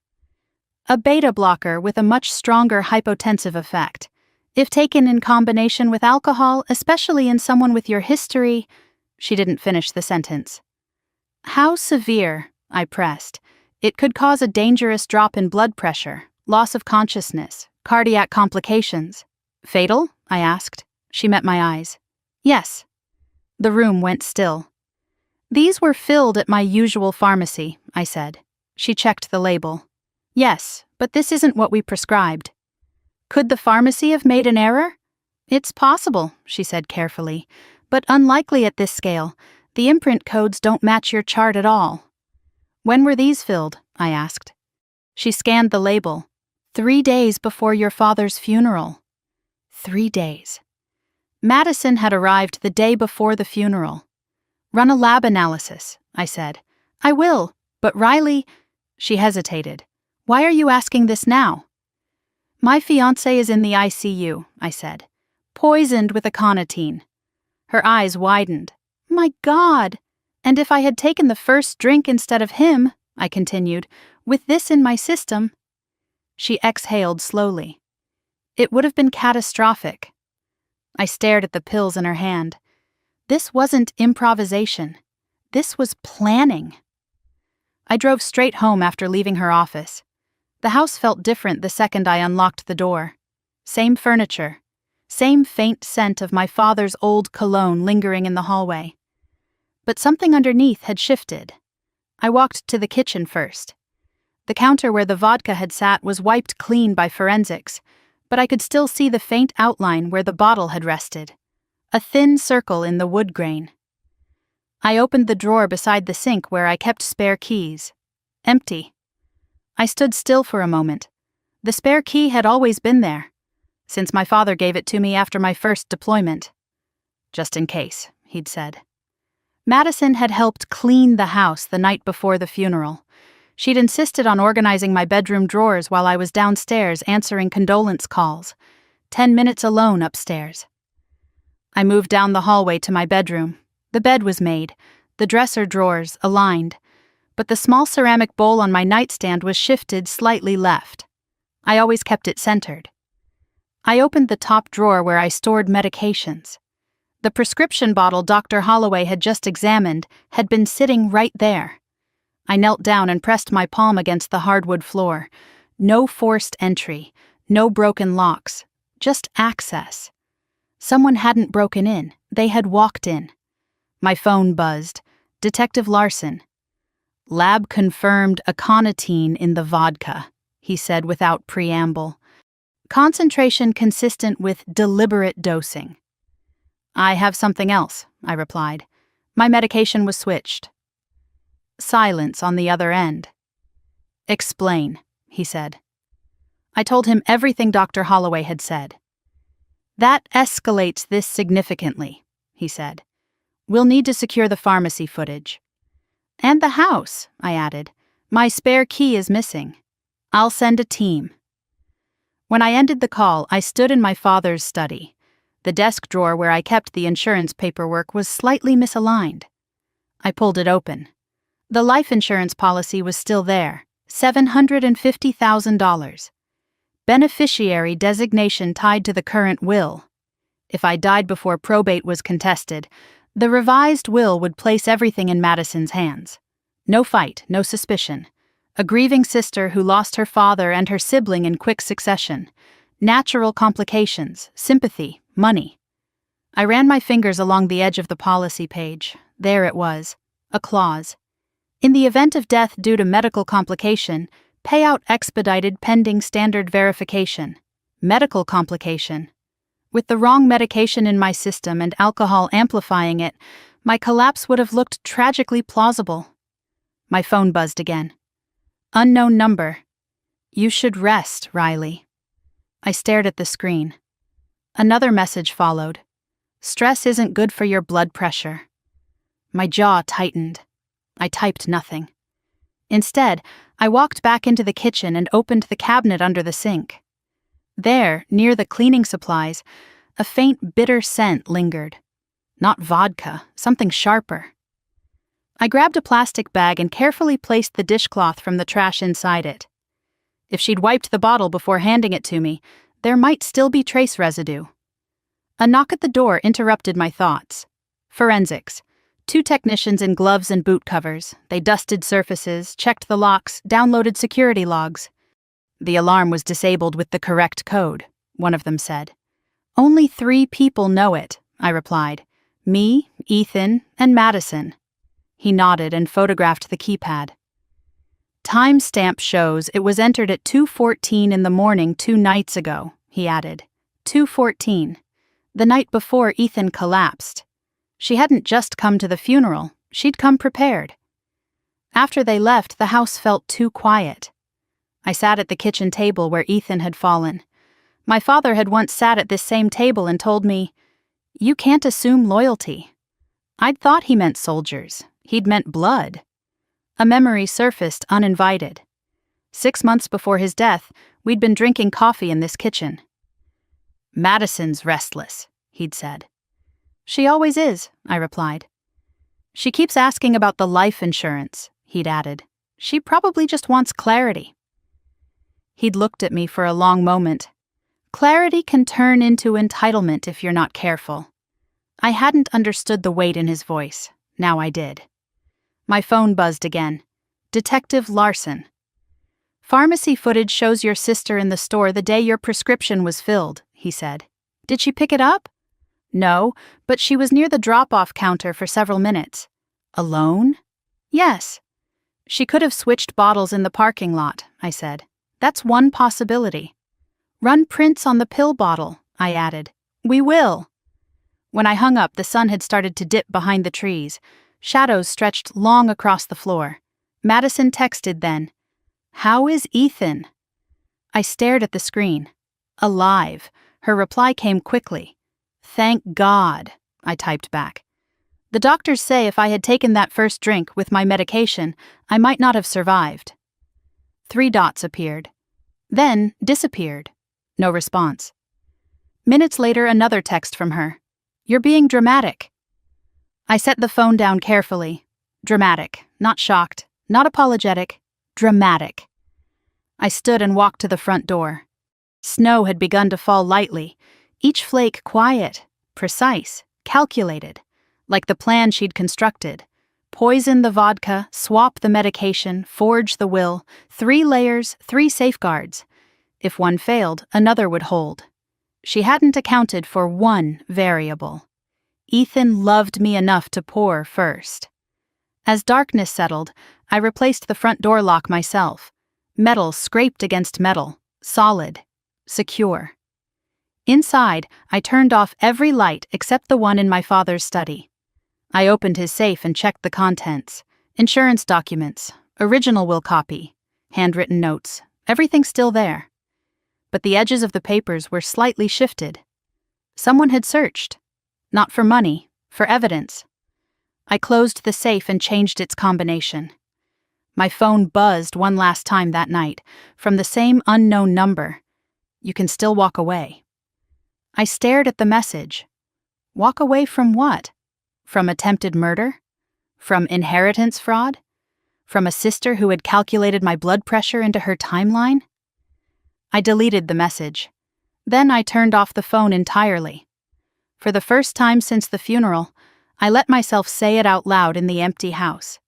A beta blocker with a much stronger hypotensive effect. If taken in combination with alcohol, especially in someone with your history... She didn't finish the sentence. How severe? I pressed. It could cause a dangerous drop in blood pressure, loss of consciousness, cardiac complications. Fatal? I asked. She met my eyes. Yes. The room went still. These were filled at my usual pharmacy, I said. She checked the label. Yes, but this isn't what we prescribed. Could the pharmacy have made an error? It's possible, she said carefully, but unlikely at this scale. The imprint codes don't match your chart at all. When were these filled? I asked. She scanned the label. 3 days before your father's funeral. 3 days. Madison had arrived the day before the funeral. Run a lab analysis, I said. I will, but Riley... She hesitated. Why are you asking this now? My fiancé is in the ICU, I said. Poisoned with aconitine. Her eyes widened. My God! And if I had taken the first drink instead of him, I continued, with this in my system... She exhaled slowly. It would have been catastrophic. I stared at the pills in her hand. This wasn't improvisation. This was planning. I drove straight home after leaving her office. The house felt different the second I unlocked the door. Same furniture. Same faint scent of my father's old cologne lingering in the hallway. But something underneath had shifted. I walked to the kitchen first. The counter where the vodka had sat was wiped clean by forensics, but I could still see the faint outline where the bottle had rested. A thin circle in the wood grain. I opened the drawer beside the sink where I kept spare keys. Empty. I stood still for a moment. The spare key had always been there, since my father gave it to me after my first deployment. Just in case, he'd said. Madison had helped clean the house the night before the funeral. She'd insisted on organizing my bedroom drawers while I was downstairs answering condolence calls. 10 minutes alone upstairs. I moved down the hallway to my bedroom. The bed was made, the dresser drawers aligned, but the small ceramic bowl on my nightstand was shifted slightly left. I always kept it centered. I opened the top drawer where I stored medications. The prescription bottle Dr. Holloway had just examined had been sitting right there. I knelt down and pressed my palm against the hardwood floor. No forced entry, no broken locks, just access. Someone hadn't broken in, they had walked in. My phone buzzed. Detective Larson. Lab confirmed aconitine in the vodka, he said without preamble. Concentration consistent with deliberate dosing. I have something else, I replied. My medication was switched. Silence on the other end. Explain, he said. I told him everything Dr. Holloway had said. That escalates this significantly, he said. We'll need to secure the pharmacy footage. And the house, I added. My spare key is missing. I'll send a team. When I ended the call, I stood in my father's study. The desk drawer where I kept the insurance paperwork was slightly misaligned. I pulled it open. The life insurance policy was still there, $750,000. Beneficiary designation tied to the current will. If I died before probate was contested, the revised will would place everything in Madison's hands. No fight, no suspicion. A grieving sister who lost her father and her sibling in quick succession. Natural complications, sympathy, money. I ran my fingers along the edge of the policy page. There it was, a clause. In the event of death due to medical complication, payout expedited pending standard verification. Medical complication. With the wrong medication in my system and alcohol amplifying it, My collapse would have looked tragically plausible. My phone buzzed again. Unknown number. You should rest, Riley. I stared at the screen. Another message followed. Stress isn't good for your blood pressure. My jaw tightened. I typed nothing. Instead, I walked back into the kitchen and opened the cabinet under the sink. There, near the cleaning supplies, a faint bitter scent lingered. Not vodka, something sharper. I grabbed a plastic bag and carefully placed the dishcloth from the trash inside it. If she'd wiped the bottle before handing it to me, there might still be trace residue. A knock at the door interrupted my thoughts. Forensics. 2 technicians in gloves and boot covers. They dusted surfaces, checked the locks, downloaded security logs. The alarm was disabled with the correct code, one of them said. Only 3 people know it, I replied. Me, Ethan, and Madison. He nodded and photographed the keypad. Timestamp shows it was entered at 2:14 in the morning 2 nights ago, he added. 2:14. The night before Ethan collapsed. She hadn't just come to the funeral, she'd come prepared. After they left, the house felt too quiet. I sat at the kitchen table where Ethan had fallen. My father had once sat at this same table and told me, "You can't assume loyalty." I'd thought he meant soldiers. He'd meant blood. A memory surfaced uninvited. 6 months before his death, we'd been drinking coffee in this kitchen. "Madison's restless," he'd said. "She always is," I replied. "She keeps asking about the life insurance," he'd added. "She probably just wants clarity." He'd looked at me for a long moment. Clarity can turn into entitlement if you're not careful. I hadn't understood the weight in his voice. Now I did. My phone buzzed again. Detective Larson. "Pharmacy footage shows your sister in the store the day your prescription was filled," he said. "Did she pick it up?" "No, but she was near the drop-off counter for several minutes." "Alone?" "Yes." "She could have switched bottles in the parking lot," I said. "That's one possibility." "Run prints on the pill bottle," I added. "We will." When I hung up, the sun had started to dip behind the trees. Shadows stretched long across the floor. Madison texted then, "How is Ethan?" I stared at the screen. "Alive." Her reply came quickly. "Thank God," I typed back. "The doctors say if I had taken that first drink with my medication, I might not have survived." 3 dots appeared. Then disappeared. No response. Minutes later, another text from her. "You're being dramatic." I set the phone down carefully. Dramatic, not shocked, not apologetic, dramatic. I stood and walked to the front door. Snow had begun to fall lightly, each flake quiet, precise, calculated, like the plan she'd constructed. Poison the vodka, swap the medication, forge the will, 3 layers, 3 safeguards. If one failed, another would hold. She hadn't accounted for one variable. Ethan loved me enough to pour first. As darkness settled, I replaced the front door lock myself. Metal scraped against metal, solid, secure. Inside, I turned off every light except the one in my father's study. I opened his safe and checked the contents. Insurance documents, original will copy, handwritten notes, everything still there. But the edges of the papers were slightly shifted. Someone had searched. Not for money, for evidence. I closed the safe and changed its combination. My phone buzzed one last time that night, from the same unknown number. "You can still walk away." I stared at the message. Walk away from what? From attempted murder? From inheritance fraud? From a sister who had calculated my blood pressure into her timeline? I deleted the message. Then I turned off the phone entirely. For the first time since the funeral, I let myself say it out loud in the empty house.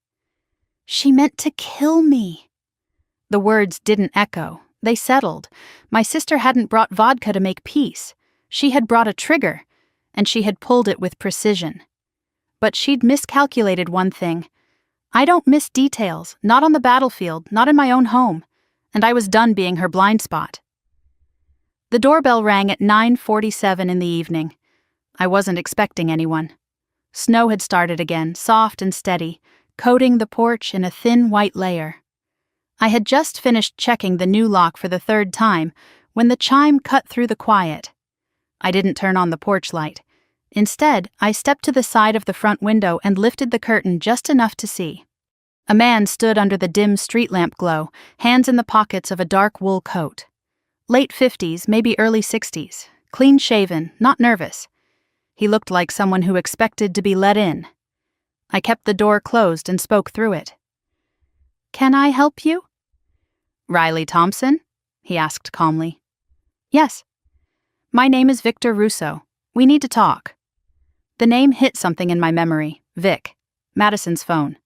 "She meant to kill me." The words didn't echo. They settled. My sister hadn't brought vodka to make peace. She had brought a trigger, and she had pulled it with precision. But she'd miscalculated one thing. I don't miss details, not on the battlefield, not in my own home, and I was done being her blind spot. The doorbell rang at 9:47 in the evening. I wasn't expecting anyone. Snow had started again, soft and steady, coating the porch in a thin white layer. I had just finished checking the new lock for the third time when the chime cut through the quiet. I didn't turn on the porch light. Instead, I stepped to the side of the front window and lifted the curtain just enough to see. A man stood under the dim street lamp glow, hands in the pockets of a dark wool coat. Late 50s, maybe early 60s, clean-shaven, not nervous. He looked like someone who expected to be let in. I kept the door closed and spoke through it. "Can I help you?" "Riley Thompson?" he asked calmly. "Yes." "My name is Victor Russo. We need to talk." The name hit something in my memory. Vic. Madison's phone.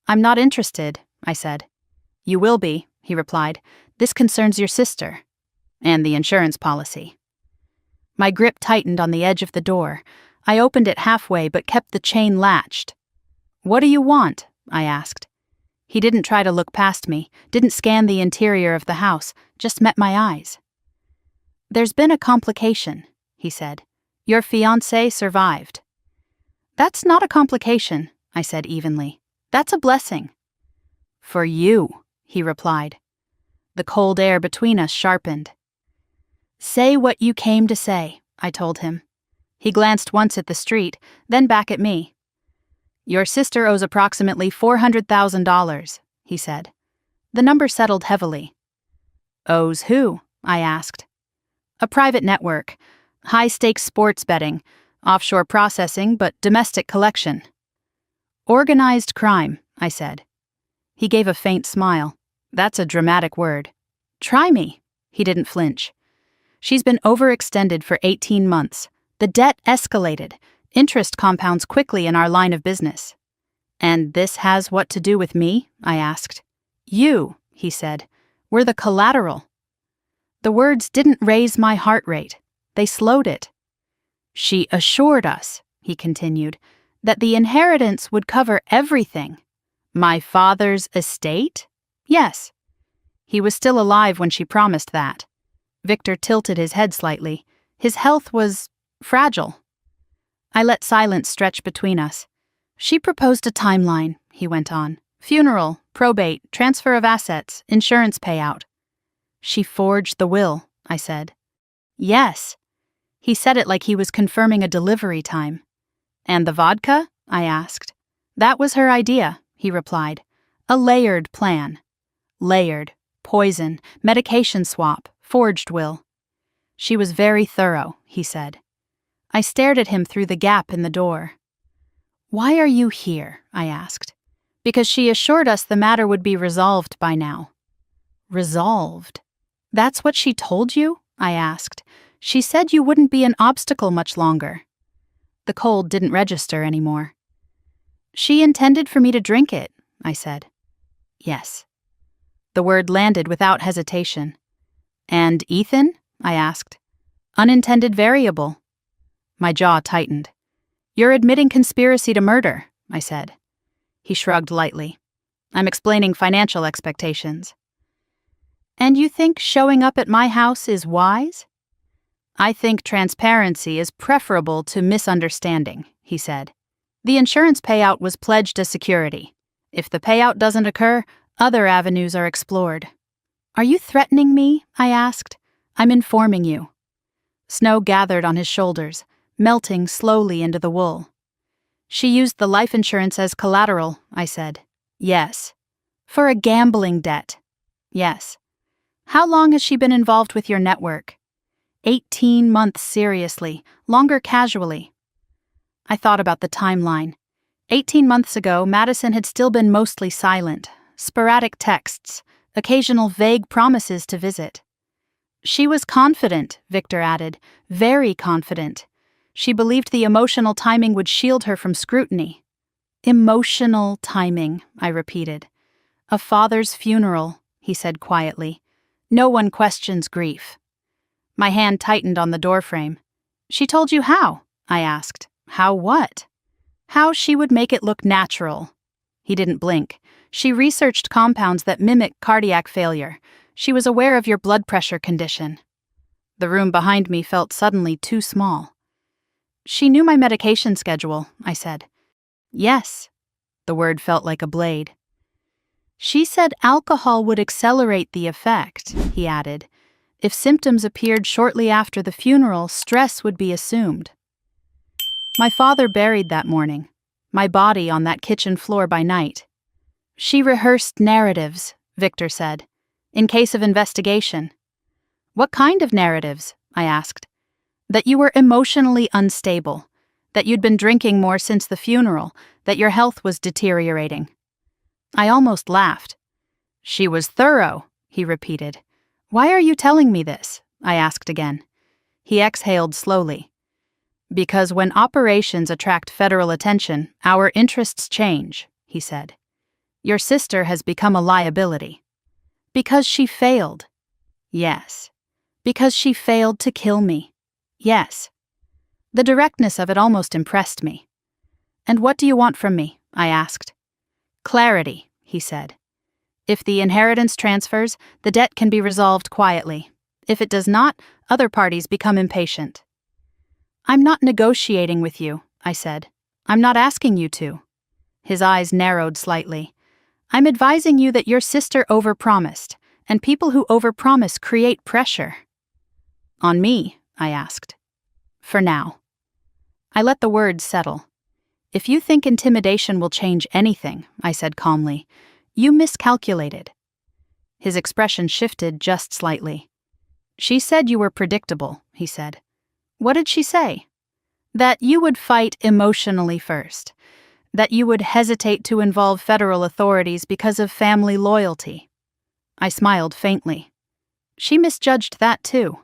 "I'm not interested," I said. "You will be," he replied. "This concerns your sister. And the insurance policy." My grip tightened on the edge of the door. I opened it halfway but kept the chain latched. "What do you want?" I asked. He didn't try to look past me, didn't scan the interior of the house, just met my eyes. "There's been a complication," he said. "Your fiancé survived." "That's not a complication," I said evenly. "That's a blessing." "For you," he replied. The cold air between us sharpened. "Say what you came to say," I told him. He glanced once at the street, then back at me. "Your sister owes approximately $400,000, he said. The number settled heavily. "Owes who?" I asked. "A private network. High-stakes sports betting. Offshore processing, but domestic collection." "Organized crime," I said. He gave a faint smile. "That's a dramatic word." "Try me." He didn't flinch. "She's been overextended for 18 months. The debt escalated. Interest compounds quickly in our line of business." "And this has what to do with me?" I asked. "You," he said. "We're the collateral." The words didn't raise my heart rate. They slowed it. "She assured us," he continued, "that the inheritance would cover everything." "My father's estate?" "Yes." He was still alive when she promised that. Victor tilted his head slightly. His health was fragile. I let silence stretch between us. "She proposed a timeline," he went on. "Funeral, probate, transfer of assets, insurance payout." "She forged the will," I said. "Yes." He said it like he was confirming a delivery time. "And the vodka?" I asked. "That was her idea," he replied. "A layered plan." Layered, poison, medication swap, forged will. "She was very thorough," he said. I stared at him through the gap in the door. "Why are you here?" I asked. "Because she assured us the matter would be resolved by now." "Resolved? That's what she told you?" I asked. "She said you wouldn't be an obstacle much longer." The cold didn't register anymore. "She intended for me to drink it," I said. "Yes." The word landed without hesitation. "And Ethan?" I asked. "Unintended variable." My jaw tightened. "You're admitting conspiracy to murder," I said. He shrugged lightly. "I'm explaining financial expectations." "And you think showing up at my house is wise?" "I think transparency is preferable to misunderstanding," he said. "The insurance payout was pledged as security. If the payout doesn't occur, other avenues are explored." "Are you threatening me?" I asked. "I'm informing you." Snow gathered on his shoulders, melting slowly into the wool. "She used the life insurance as collateral," I said. "Yes." "For a gambling debt?" "Yes." "How long has she been involved with your network?" 18 months seriously, longer casually. I thought about the timeline. 18 months ago, Madison had still been mostly silent, sporadic texts, occasional vague promises to visit. "She was confident," Victor added, "very confident. She believed the emotional timing would shield her from scrutiny." "Emotional timing," I repeated. "A father's funeral," he said quietly. "No one questions grief." My hand tightened on the doorframe. "She told you how?" I asked. "How what?" "How she would make it look natural." He didn't blink. "She researched compounds that mimic cardiac failure. She was aware of your blood pressure condition." The room behind me felt suddenly too small. She knew my medication schedule, I said. Yes. The word felt like a blade. She said alcohol would accelerate the effect, he added. If symptoms appeared shortly after the funeral, stress would be assumed. My father buried that morning, my body on that kitchen floor by night. She rehearsed narratives, Victor said, in case of investigation. What kind of narratives? I asked. That you were emotionally unstable, that you'd been drinking more since the funeral, that your health was deteriorating. I almost laughed. She was thorough, he repeated. Why are you telling me this? I asked again. He exhaled slowly. Because when operations attract federal attention, our interests change, he said. Your sister has become a liability. Because she failed. Yes. Because she failed to kill me. Yes. The directness of it almost impressed me. And what do you want from me? I asked. Clarity, he said. If the inheritance transfers, the debt can be resolved quietly. If it does not, other parties become impatient. I'm not negotiating with you, I said. I'm not asking you to. His eyes narrowed slightly. I'm advising you that your sister overpromised, and people who overpromise create pressure. On me, I asked. For now. I let the words settle. If you think intimidation will change anything, I said calmly, you miscalculated. His expression shifted just slightly. She said you were predictable, he said. What did she say? That you would fight emotionally first. That you would hesitate to involve federal authorities because of family loyalty. I smiled faintly. She misjudged that too.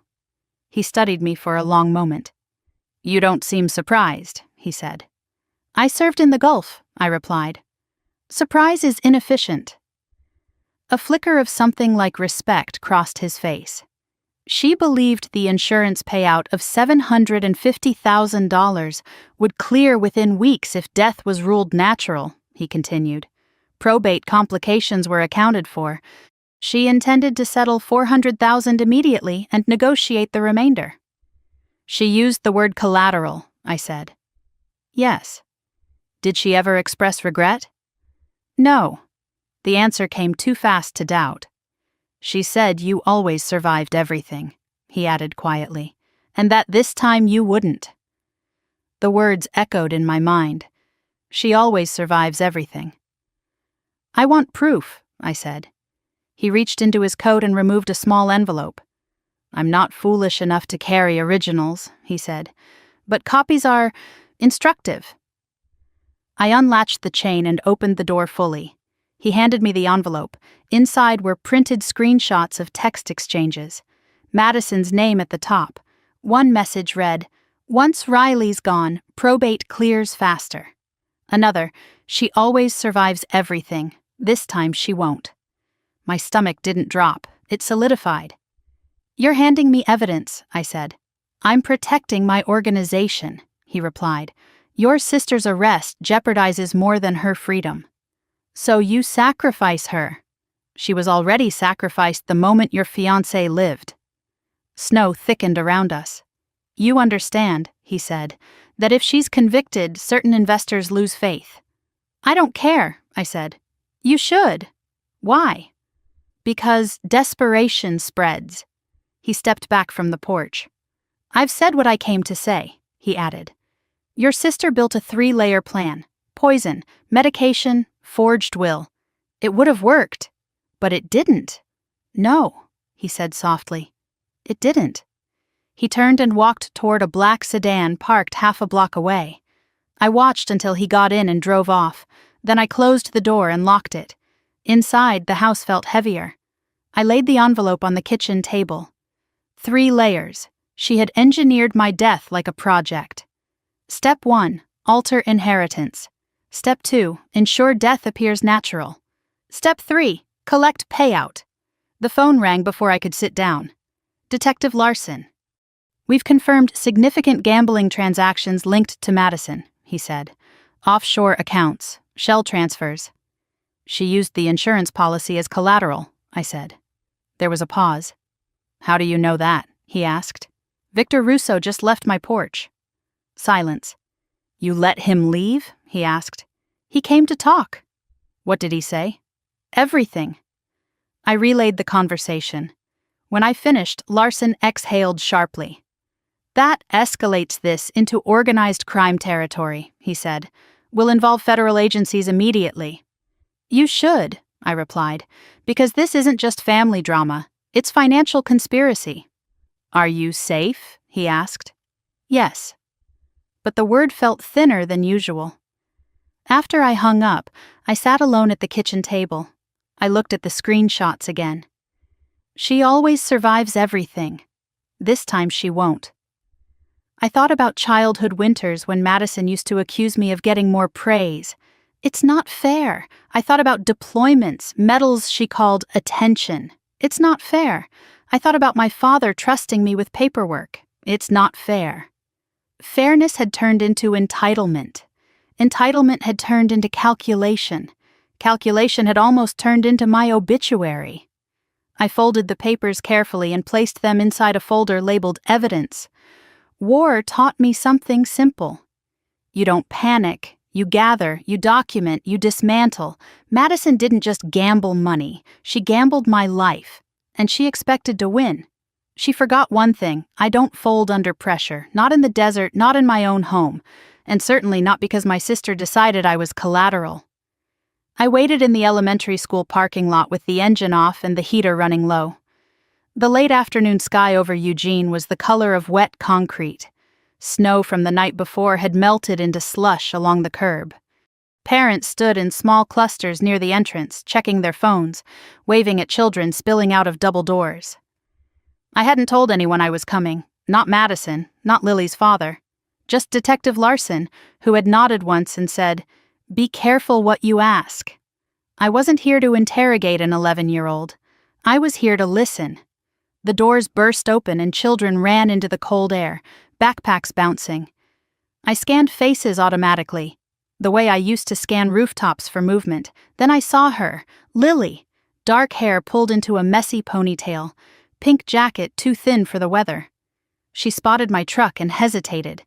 He studied me for a long moment. You don't seem surprised, he said. I served in the Gulf, I replied. Surprise is inefficient. A flicker of something like respect crossed his face. She believed the insurance payout of $750,000 would clear within weeks if death was ruled natural, he continued. Probate complications were accounted for. She intended to settle $400,000 immediately and negotiate the remainder. She used the word collateral, I said. Yes. Did she ever express regret? No. The answer came too fast to doubt. She said you always survived everything, he added quietly, and that this time you wouldn't. The words echoed in my mind. She always survives everything. I want proof, I said. He reached into his coat and removed a small envelope. I'm not foolish enough to carry originals, he said, but copies are instructive. I unlatched the chain and opened the door fully. He handed me the envelope. Inside were printed screenshots of text exchanges. Madison's name at the top. One message read, "Once Riley's gone, probate clears faster." Another, "She always survives everything. This time she won't." My stomach didn't drop. It solidified. You're handing me evidence, I said. I'm protecting my organization, he replied. Your sister's arrest jeopardizes more than her freedom. So you sacrifice her. She was already sacrificed the moment your fiancé lived. Snow thickened around us. You understand, he said, that if she's convicted, certain investors lose faith. I don't care, I said. You should. Why? Because desperation spreads. He stepped back from the porch. I've said what I came to say, he added. Your sister built a 3-layer plan. Poison, medication, forged will. It would have worked. But it didn't. No, he said softly. It didn't. He turned and walked toward a black sedan parked half a block away. I watched until he got in and drove off. Then I closed the door and locked it. Inside, the house felt heavier. I laid the envelope on the kitchen table. 3 layers. She had engineered my death like a project. Step 1, alter inheritance. Step 2, ensure death appears natural. Step 3, collect payout. The phone rang before I could sit down. Detective Larson. We've confirmed significant gambling transactions linked to Madison, he said. Offshore accounts, shell transfers. She used the insurance policy as collateral, I said. There was a pause. How do you know that? He asked. Victor Russo just left my porch. Silence. You let him leave? He asked. He came to talk. What did he say? Everything. I relayed the conversation. When I finished, Larson exhaled sharply. That escalates this into organized crime territory, he said. We'll involve federal agencies immediately. You should, I replied, because this isn't just family drama, it's financial conspiracy. Are you safe? He asked. Yes. But the word felt thinner than usual. After I hung up, I sat alone at the kitchen table. I looked at the screenshots again. She always survives everything. This time she won't. I thought about childhood winters when Madison used to accuse me of getting more praise. It's not fair. I thought about deployments, medals she called attention. It's not fair. I thought about my father trusting me with paperwork. It's not fair. Fairness had turned into entitlement. Entitlement had turned into calculation. Calculation had almost turned into my obituary. I folded the papers carefully and placed them inside a folder labeled evidence. War taught me something simple. You don't panic. You gather, you document, you dismantle. Madison didn't just gamble money. She gambled my life. And she expected to win. She forgot one thing. I don't fold under pressure. Not in the desert, not in my own home. And certainly not because my sister decided I was collateral. I waited in the elementary school parking lot with the engine off and the heater running low. The late afternoon sky over Eugene was the color of wet concrete. Snow from the night before had melted into slush along the curb. Parents stood in small clusters near the entrance, checking their phones, waving at children spilling out of double doors. I hadn't told anyone I was coming, not Madison, not Lily's father, just Detective Larson, who had nodded once and said, "Be careful what you ask." I wasn't here to interrogate an 11-year-old. I was here to listen. The doors burst open and children ran into the cold air, backpacks bouncing. I scanned faces automatically, the way I used to scan rooftops for movement. Then I saw her, Lily, dark hair pulled into a messy ponytail, pink jacket too thin for the weather. She spotted my truck and hesitated.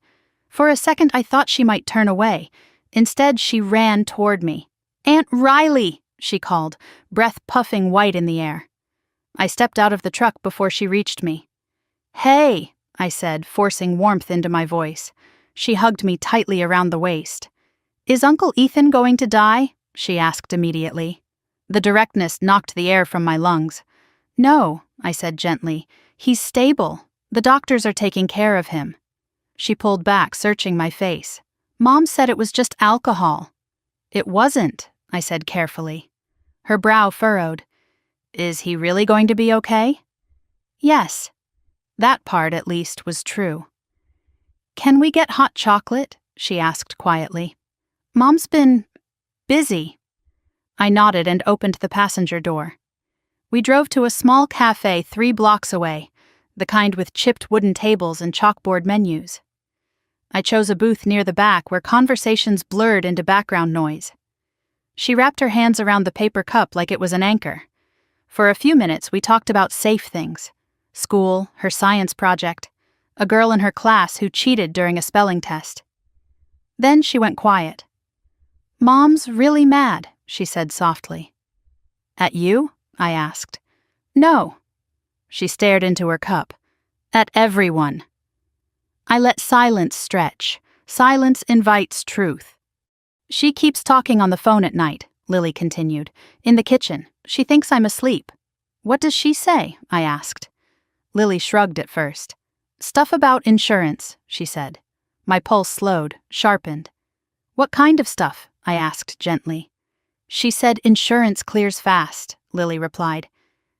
For a second I thought she might turn away. Instead, she ran toward me. "Aunt Riley," she called, breath puffing white in the air. I stepped out of the truck before she reached me. "Hey," I said, forcing warmth into my voice. She hugged me tightly around the waist. "Is Uncle Ethan going to die?" she asked immediately. The directness knocked the air from my lungs. "No," I said gently. "He's stable. The doctors are taking care of him." She pulled back, searching my face. "Mom said it was just alcohol." "It wasn't," I said carefully. Her brow furrowed. "Is he really going to be okay?" "Yes." That part, at least, was true. "Can we get hot chocolate?" she asked quietly. "Mom's been busy." I nodded and opened the passenger door. We drove to a small cafe 3 blocks away, the kind with chipped wooden tables and chalkboard menus. I chose a booth near the back where conversations blurred into background noise. She wrapped her hands around the paper cup like it was an anchor. For a few minutes, we talked about safe things. School, her science project, a girl in her class who cheated during a spelling test. Then she went quiet. "Mom's really mad," she said softly. "At you?" I asked. "No." She stared into her cup. "At everyone." I let silence stretch. Silence invites truth. "She keeps talking on the phone at night," Lily continued. "In the kitchen. She thinks I'm asleep." "What does she say?" I asked. Lily shrugged at first. "Stuff about insurance," she said. My pulse slowed, sharpened. "What kind of stuff?" I asked gently. "She said insurance clears fast," Lily replied.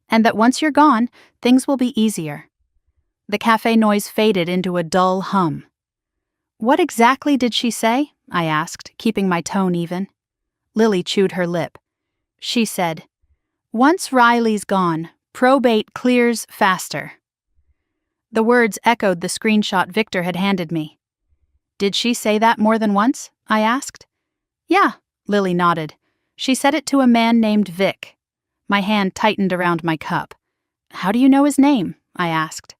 "And that once you're gone, things will be easier." The cafe noise faded into a dull hum. "What exactly did she say?" I asked, keeping my tone even. Lily chewed her lip. She said, "Once Riley's gone, probate clears faster." The words echoed the screenshot Victor had handed me. "Did she say that more than once?" I asked. "Yeah," Lily nodded. "She said it to a man named Vic." My hand tightened around my cup. "How do you know his name?" I asked.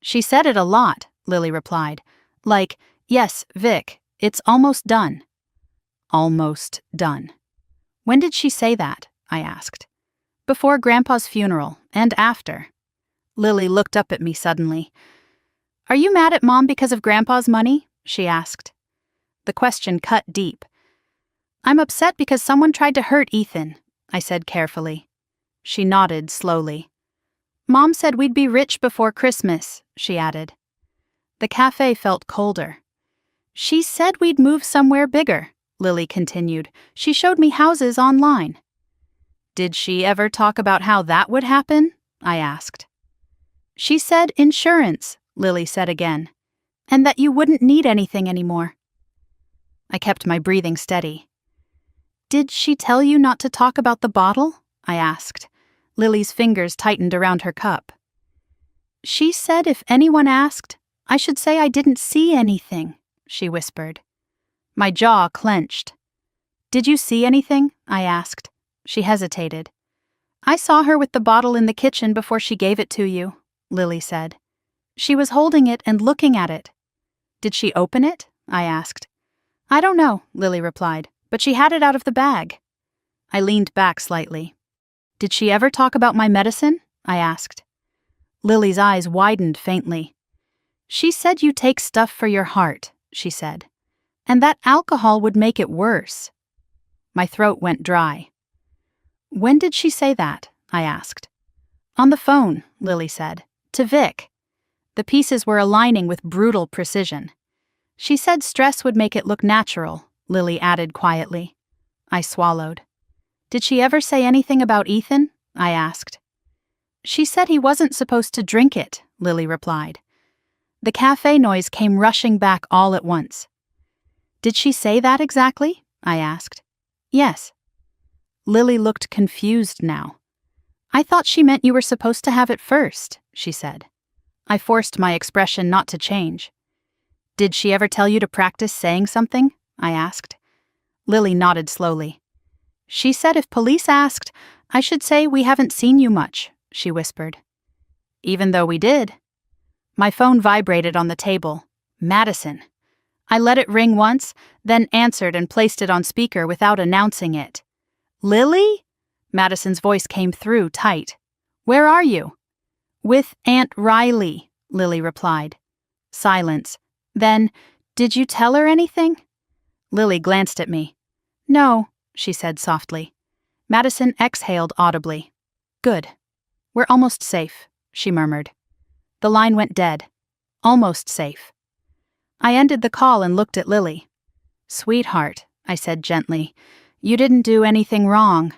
"She said it a lot," Lily replied. "Like, Yes, Vic, it's almost done. Almost done. When did she say that? I asked. Before Grandpa's funeral, and after. Lily looked up at me suddenly. Are you mad at Mom because of Grandpa's money? She asked. The question cut deep. I'm upset because someone tried to hurt Ethan, I said carefully. She nodded slowly. Mom said we'd be rich before Christmas, she added. The cafe felt colder. She said we'd move somewhere bigger, Lily continued. She showed me houses online. Did she ever talk about how that would happen? I asked. She said insurance, Lily said again, and that you wouldn't need anything anymore. I kept my breathing steady. Did she tell you not to talk about the bottle? I asked. Lily's fingers tightened around her cup. She said if anyone asked, I should say I didn't see anything, she whispered. My jaw clenched. Did you see anything? I asked. She hesitated. I saw her with the bottle in the kitchen before she gave it to you, Lily said. She was holding it and looking at it. Did she open it? I asked. I don't know, Lily replied, but she had it out of the bag. I leaned back slightly. Did she ever talk about my medicine? I asked. Lily's eyes widened faintly. She said you take stuff for your heart, she said, and that alcohol would make it worse. My throat went dry. When did she say that? I asked. On the phone, Lily said, to Vic. The pieces were aligning with brutal precision. She said stress would make it look natural, Lily added quietly. I swallowed. Did she ever say anything about Ethan? I asked. She said he wasn't supposed to drink it, Lily replied. The cafe noise came rushing back all at once. Did she say that exactly? I asked. Yes. Lily looked confused now. I thought she meant you were supposed to have it first, she said. I forced my expression not to change. Did she ever tell you to practice saying something? I asked. Lily nodded slowly. She said if police asked, I should say we haven't seen you much, she whispered. Even though we did. My phone vibrated on the table. Madison. I let it ring once, then answered and placed it on speaker without announcing it. Lily? Madison's voice came through tight. Where are you? With Aunt Riley, Lily replied. Silence. Then, did you tell her anything? Lily glanced at me. No, she said softly. Madison exhaled audibly. Good. We're almost safe, she murmured. The line went dead. Almost safe. I ended the call and looked at Lily. Sweetheart, I said gently, you didn't do anything wrong.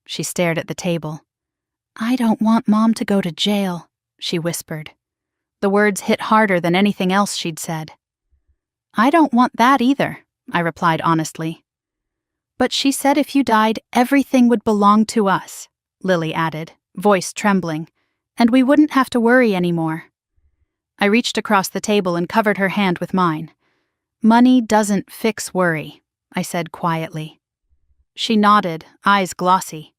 She stared at the table. I don't want Mom to go to jail, she whispered. The words hit harder than anything else she'd said. I don't want that either, I replied honestly. But she said if you died, everything would belong to us, Lily added, voice trembling, and we wouldn't have to worry anymore. I reached across the table and covered her hand with mine. Money doesn't fix worry, I said quietly. She nodded, eyes glossy.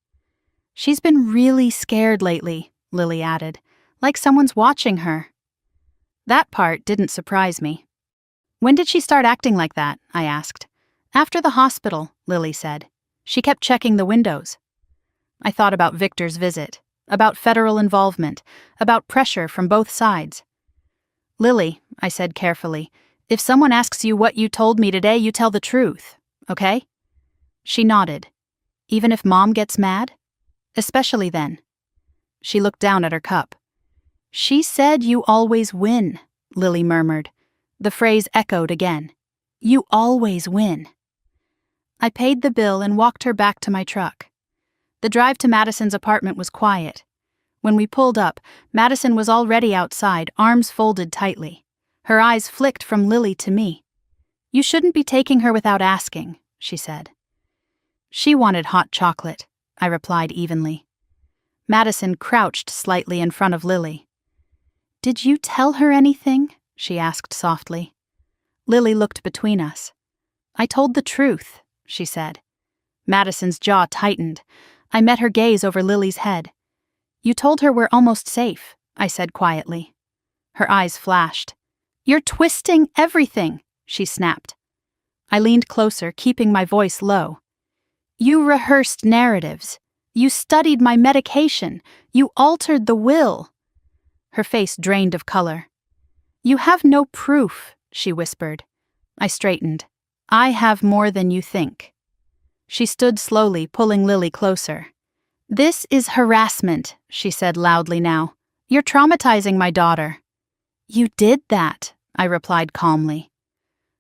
She's been really scared lately, Lily added, like someone's watching her. That part didn't surprise me. When did she start acting like that? I asked. After the hospital, Lily said. She kept checking the windows. I thought about Victor's visit, about federal involvement, about pressure from both sides. Lily, I said carefully, if someone asks you what you told me today, you tell the truth, okay? She nodded. Even if Mom gets mad? Especially then. She looked down at her cup. She said you always win, Lily murmured. The phrase echoed again. You always win. I paid the bill and walked her back to my truck. The drive to Madison's apartment was quiet. When we pulled up, Madison was already outside, arms folded tightly. Her eyes flicked from Lily to me. You shouldn't be taking her without asking, she said. She wanted hot chocolate, I replied evenly. Madison crouched slightly in front of Lily. Did you tell her anything? She asked softly. Lily looked between us. I told the truth, she said. Madison's jaw tightened. I met her gaze over Lily's head. You told her we're almost safe, I said quietly. Her eyes flashed. You're twisting everything, she snapped. I leaned closer, keeping my voice low. You rehearsed narratives. You studied my medication. You altered the will. Her face drained of color. You have no proof, she whispered. I straightened. I have more than you think. She stood slowly, pulling Lily closer. This is harassment, she said loudly now. You're traumatizing my daughter. You did that, I replied calmly.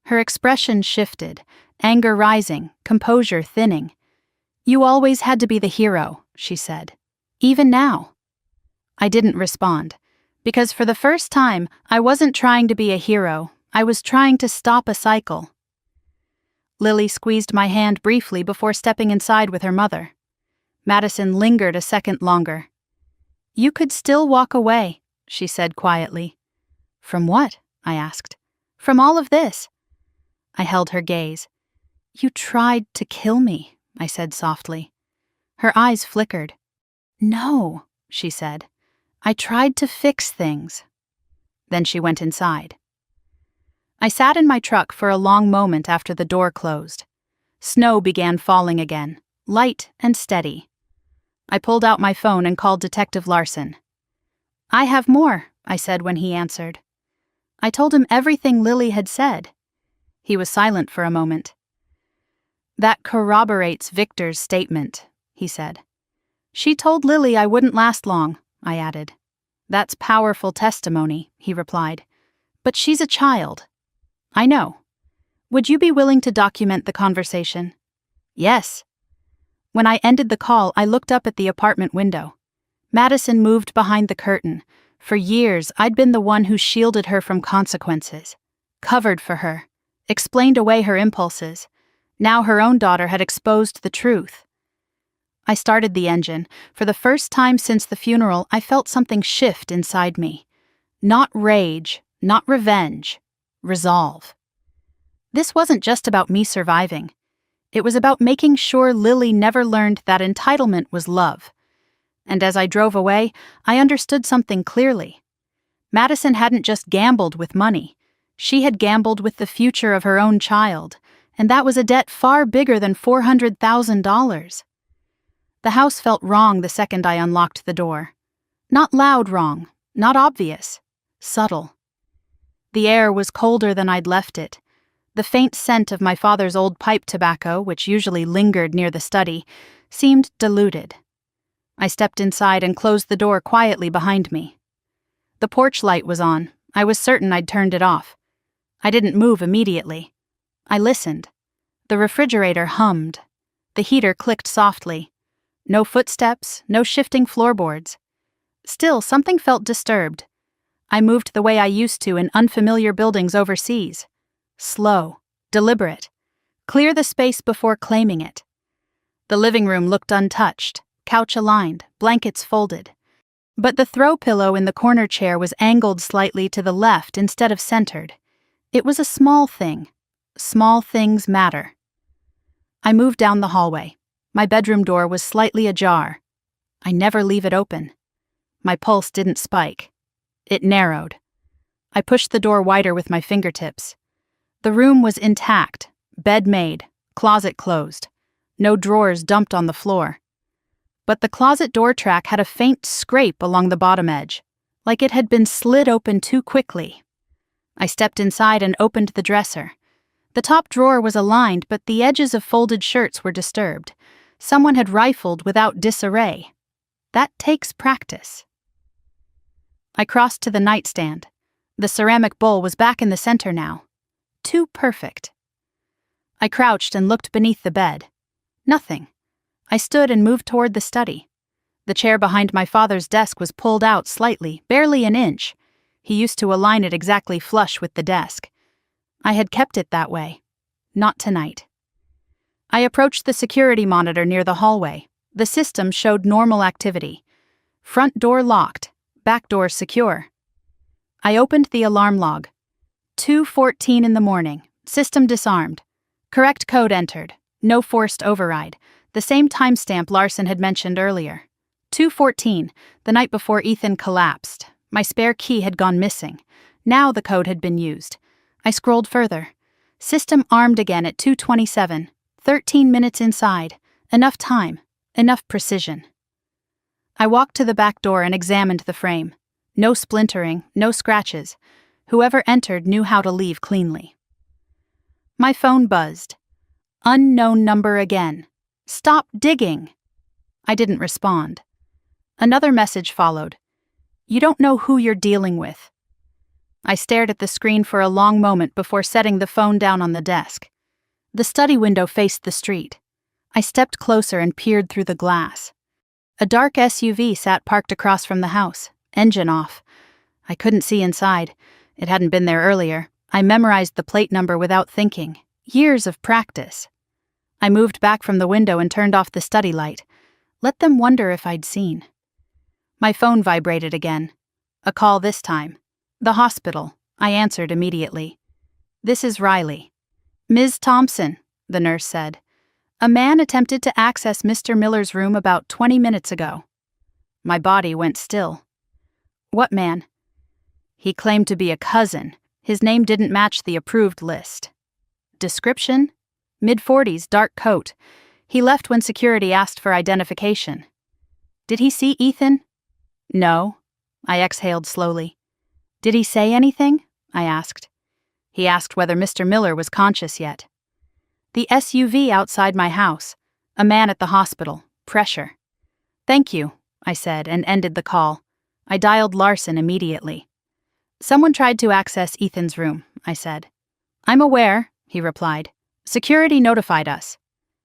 Her expression shifted, anger rising, composure thinning. You always had to be the hero, she said. Even now. I didn't respond, because for the first time, I wasn't trying to be a hero. I was trying to stop a cycle. Lily squeezed my hand briefly before stepping inside with her mother. Madison lingered a second longer. You could still walk away, she said quietly. From what? I asked. From all of this. I held her gaze. You tried to kill me, I said softly. Her eyes flickered. No, she said. I tried to fix things. Then she went inside. I sat in my truck for a long moment after the door closed. Snow began falling again, light and steady. I pulled out my phone and called Detective Larson. I have more, I said when he answered. I told him everything Lily had said. He was silent for a moment. That corroborates Victor's statement, he said. She told Lily I wouldn't last long, I added. That's powerful testimony, he replied. But she's a child. I know. Would you be willing to document the conversation? Yes. When I ended the call, I looked up at the apartment window. Madison moved behind the curtain. For years, I'd been the one who shielded her from consequences, covered for her, explained away her impulses. Now her own daughter had exposed the truth. I started the engine. For the first time since the funeral, I felt something shift inside me. Not rage, not revenge, resolve. This wasn't just about me surviving. It was about making sure Lily never learned that entitlement was love. And as I drove away, I understood something clearly. Madison hadn't just gambled with money. She had gambled with the future of her own child, and that was a debt far bigger than $400,000. The house felt wrong the second I unlocked the door. Not loud wrong, not obvious, subtle. The air was colder than I'd left it. The faint scent of my father's old pipe tobacco, which usually lingered near the study, seemed diluted. I stepped inside and closed the door quietly behind me. The porch light was on. I was certain I'd turned it off. I didn't move immediately. I listened. The refrigerator hummed. The heater clicked softly. No footsteps, no shifting floorboards. Still, something felt disturbed. I moved the way I used to in unfamiliar buildings overseas. Slow, deliberate. Clear the space before claiming it. The living room looked untouched, couch aligned, blankets folded. But the throw pillow in the corner chair was angled slightly to the left instead of centered. It was a small thing. Small things matter. I moved down the hallway. My bedroom door was slightly ajar. I never leave it open. My pulse didn't spike. It narrowed. I pushed the door wider with my fingertips. The room was intact, bed made, closet closed. No drawers dumped on the floor. But the closet door track had a faint scrape along the bottom edge, like it had been slid open too quickly. I stepped inside and opened the dresser. The top drawer was aligned, but the edges of folded shirts were disturbed. Someone had rifled without disarray. That takes practice. I crossed to the nightstand. The ceramic bowl was back in the center now. Too perfect. I crouched and looked beneath the bed. Nothing. I stood and moved toward the study. The chair behind my father's desk was pulled out slightly, barely an inch. He used to align it exactly flush with the desk. I had kept it that way. Not tonight. I approached the security monitor near the hallway. The system showed normal activity. Front door locked, back door secure. I opened the alarm log. 2:14 in the morning. System disarmed. Correct code entered. No forced override. The same timestamp Larson had mentioned earlier. 2:14, the night before Ethan collapsed. My spare key had gone missing. Now the code had been used. I scrolled further. System armed again at 2:27. 13 minutes inside. Enough time. Enough precision. I walked to the back door and examined the frame. No splintering, no scratches. Whoever entered knew how to leave cleanly. My phone buzzed. Unknown number again. Stop digging. I didn't respond. Another message followed. You don't know who you're dealing with. I stared at the screen for a long moment before setting the phone down on the desk. The study window faced the street. I stepped closer and peered through the glass. A dark SUV sat parked across from the house, engine off. I couldn't see inside. It hadn't been there earlier. I memorized the plate number without thinking. Years of practice. I moved back from the window and turned off the study light. Let them wonder if I'd seen. My phone vibrated again. A call this time. The hospital. I answered immediately. This is Riley. Ms. Thompson, the nurse said. A man attempted to access Mr. Miller's room about 20 minutes ago. My body went still. What man? He claimed to be a cousin. His name didn't match the approved list. Description? Mid-40s, dark coat. He left when security asked for identification. Did he see Ethan? No. I exhaled slowly. Did he say anything? I asked. He asked whether Mr. Miller was conscious yet. The SUV outside my house. A man at the hospital. Pressure. Thank you, I said and ended the call. I dialed Larson immediately. Someone tried to access Ethan's room, I said. I'm aware, he replied. Security notified us.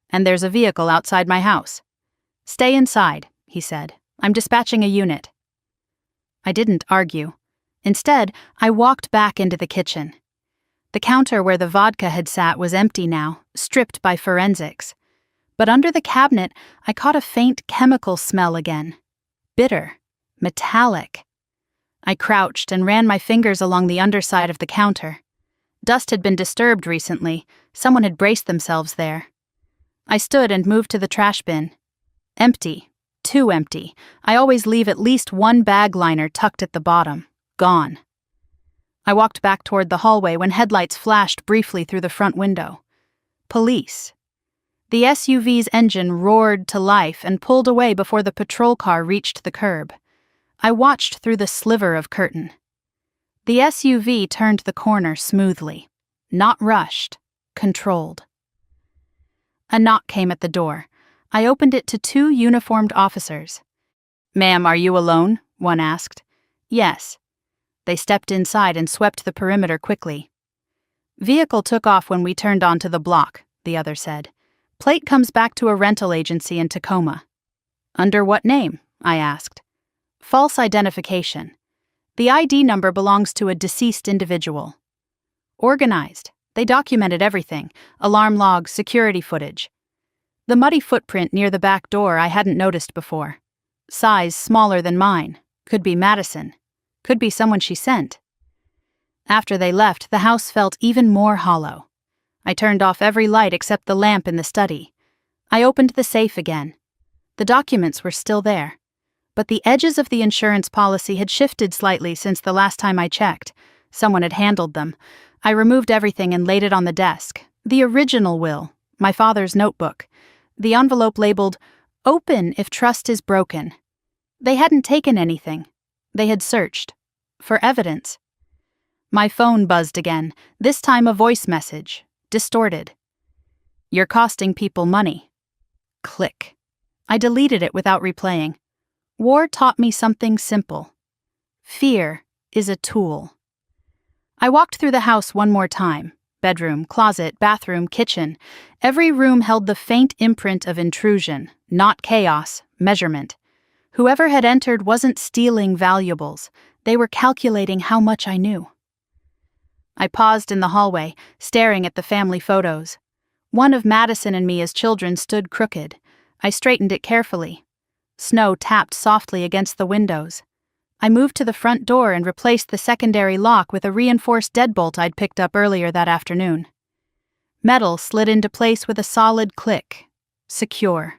And there's a vehicle outside my house. Stay inside, he said. I'm dispatching a unit. I didn't argue. Instead, I walked back into the kitchen. The counter where the vodka had sat was empty now, stripped by forensics. But under the cabinet, I caught a faint chemical smell again. Bitter. Metallic. I crouched and ran my fingers along the underside of the counter. Dust had been disturbed recently. Someone had braced themselves there. I stood and moved to the trash bin. Empty. Too empty. I always leave at least one bag liner tucked at the bottom. Gone. I walked back toward the hallway when headlights flashed briefly through the front window. Police. The SUV's engine roared to life and pulled away before the patrol car reached the curb. I watched through the sliver of curtain. The SUV turned the corner smoothly. Not rushed. Controlled. A knock came at the door. I opened it to two uniformed officers. Ma'am, are you alone? One asked. Yes. They stepped inside and swept the perimeter quickly. Vehicle took off when we turned onto the block, the other said. Plate comes back to a rental agency in Tacoma. Under what name? I asked. False identification. The ID number belongs to a deceased individual. Organized. They documented everything. Alarm logs, security footage. The muddy footprint near the back door I hadn't noticed before. Size smaller than mine. Could be Madison. Could be someone she sent. After they left, the house felt even more hollow. I turned off every light except the lamp in the study. I opened the safe again. The documents were still there. But the edges of the insurance policy had shifted slightly since the last time I checked. Someone had handled them. I removed everything and laid it on the desk. The original will, my father's notebook. The envelope labeled, "Open if trust is broken." They hadn't taken anything. They had searched. For evidence. My phone buzzed again, this time a voice message, distorted. You're costing people money. Click. I deleted it without replaying. War taught me something simple. Fear is a tool. I walked through the house one more time. Bedroom, closet, bathroom, kitchen. Every room held the faint imprint of intrusion, not chaos, measurement. Whoever had entered wasn't stealing valuables. They were calculating how much I knew. I paused in the hallway, staring at the family photos. One of Madison and me as children stood crooked. I straightened it carefully. Snow tapped softly against the windows. I moved to the front door and replaced the secondary lock with a reinforced deadbolt I'd picked up earlier that afternoon. Metal slid into place with a solid click. Secure.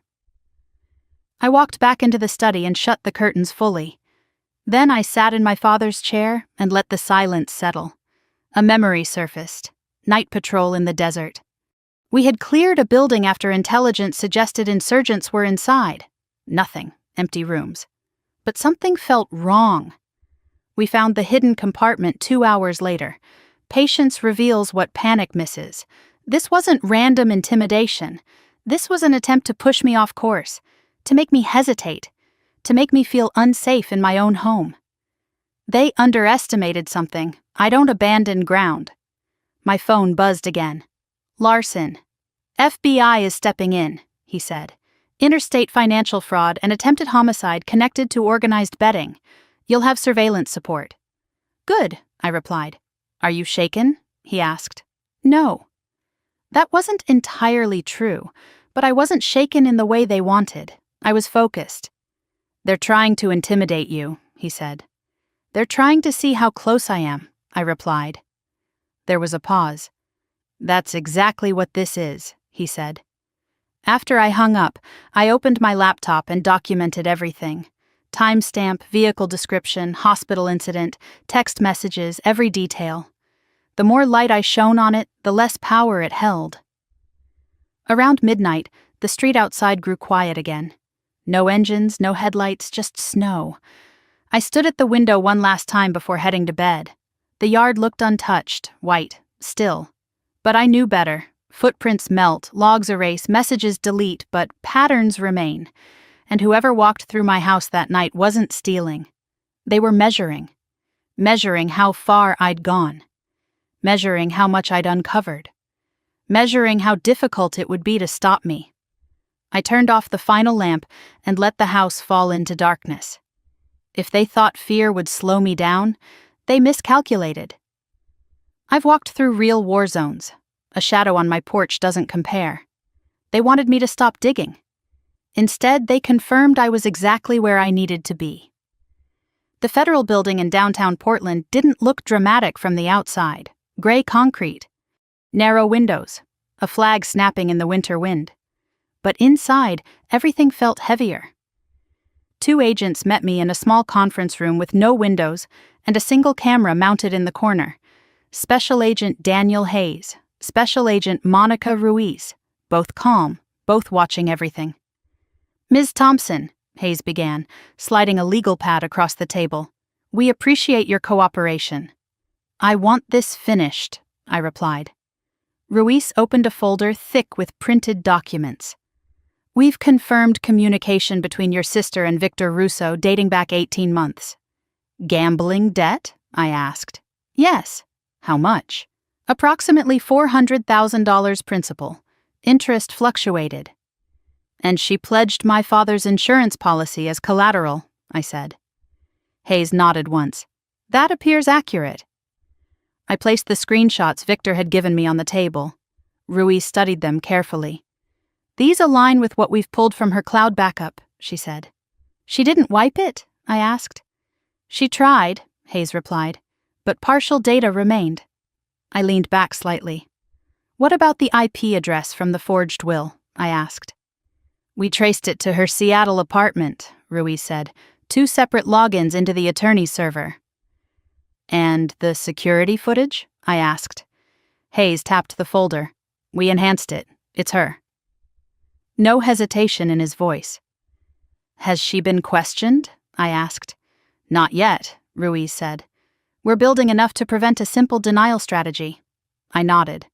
I walked back into the study and shut the curtains fully. Then I sat in my father's chair and let the silence settle. A memory surfaced. Night patrol in the desert. We had cleared a building after intelligence suggested insurgents were inside. Nothing, empty rooms. But something felt wrong. We found the hidden compartment 2 hours later. Patience reveals what panic misses. This wasn't random intimidation. This was an attempt to push me off course, to make me hesitate, to make me feel unsafe in my own home. They underestimated something. I don't abandon ground. My phone buzzed again. Larson. FBI is stepping in, he said. Interstate financial fraud and attempted homicide connected to organized betting. You'll have surveillance support. Good, I replied. Are you shaken? He asked. No. That wasn't entirely true, but I wasn't shaken in the way they wanted. I was focused. They're trying to intimidate you, he said. They're trying to see how close I am, I replied. There was a pause. That's exactly what this is, he said. After I hung up, I opened my laptop and documented everything. Timestamp, vehicle description, hospital incident, text messages, every detail. The more light I shone on it, the less power it held. Around midnight, the street outside grew quiet again. No engines, no headlights, just snow. I stood at the window one last time before heading to bed. The yard looked untouched, white, still. But I knew better. Footprints melt, logs erase, messages delete, but patterns remain. And whoever walked through my house that night wasn't stealing. They were measuring. Measuring how far I'd gone. Measuring how much I'd uncovered. Measuring how difficult it would be to stop me. I turned off the final lamp and let the house fall into darkness. If they thought fear would slow me down, they miscalculated. I've walked through real war zones. A shadow on my porch doesn't compare. They wanted me to stop digging. Instead, they confirmed I was exactly where I needed to be. The federal building in downtown Portland didn't look dramatic from the outside. Gray concrete. Narrow windows. A flag snapping in the winter wind. But inside, everything felt heavier. 2 agents met me in a small conference room with no windows and a single camera mounted in the corner. Special Agent Daniel Hayes, Special Agent Monica Ruiz, both calm, both watching everything. Ms. Thompson, Hayes began, sliding a legal pad across the table. We appreciate your cooperation. I want this finished, I replied. Ruiz opened a folder thick with printed documents. We've confirmed communication between your sister and Victor Russo dating back 18 months. Gambling debt? I asked. Yes. How much? Approximately $400,000 principal. Interest fluctuated. And she pledged my father's insurance policy as collateral, I said. Hayes nodded once. That appears accurate. I placed the screenshots Victor had given me on the table. Ruiz studied them carefully. These align with what we've pulled from her cloud backup, she said. She didn't wipe it? I asked. She tried, Hayes replied, but partial data remained. I leaned back slightly. What about the IP address from the forged will? I asked. We traced it to her Seattle apartment, Ruiz said. 2 separate logins into the attorney's server. And the security footage? I asked. Hayes tapped the folder. We enhanced it. It's her. No hesitation in his voice. Has she been questioned? I asked. Not yet, Ruiz said. We're building enough to prevent a simple denial strategy. I nodded.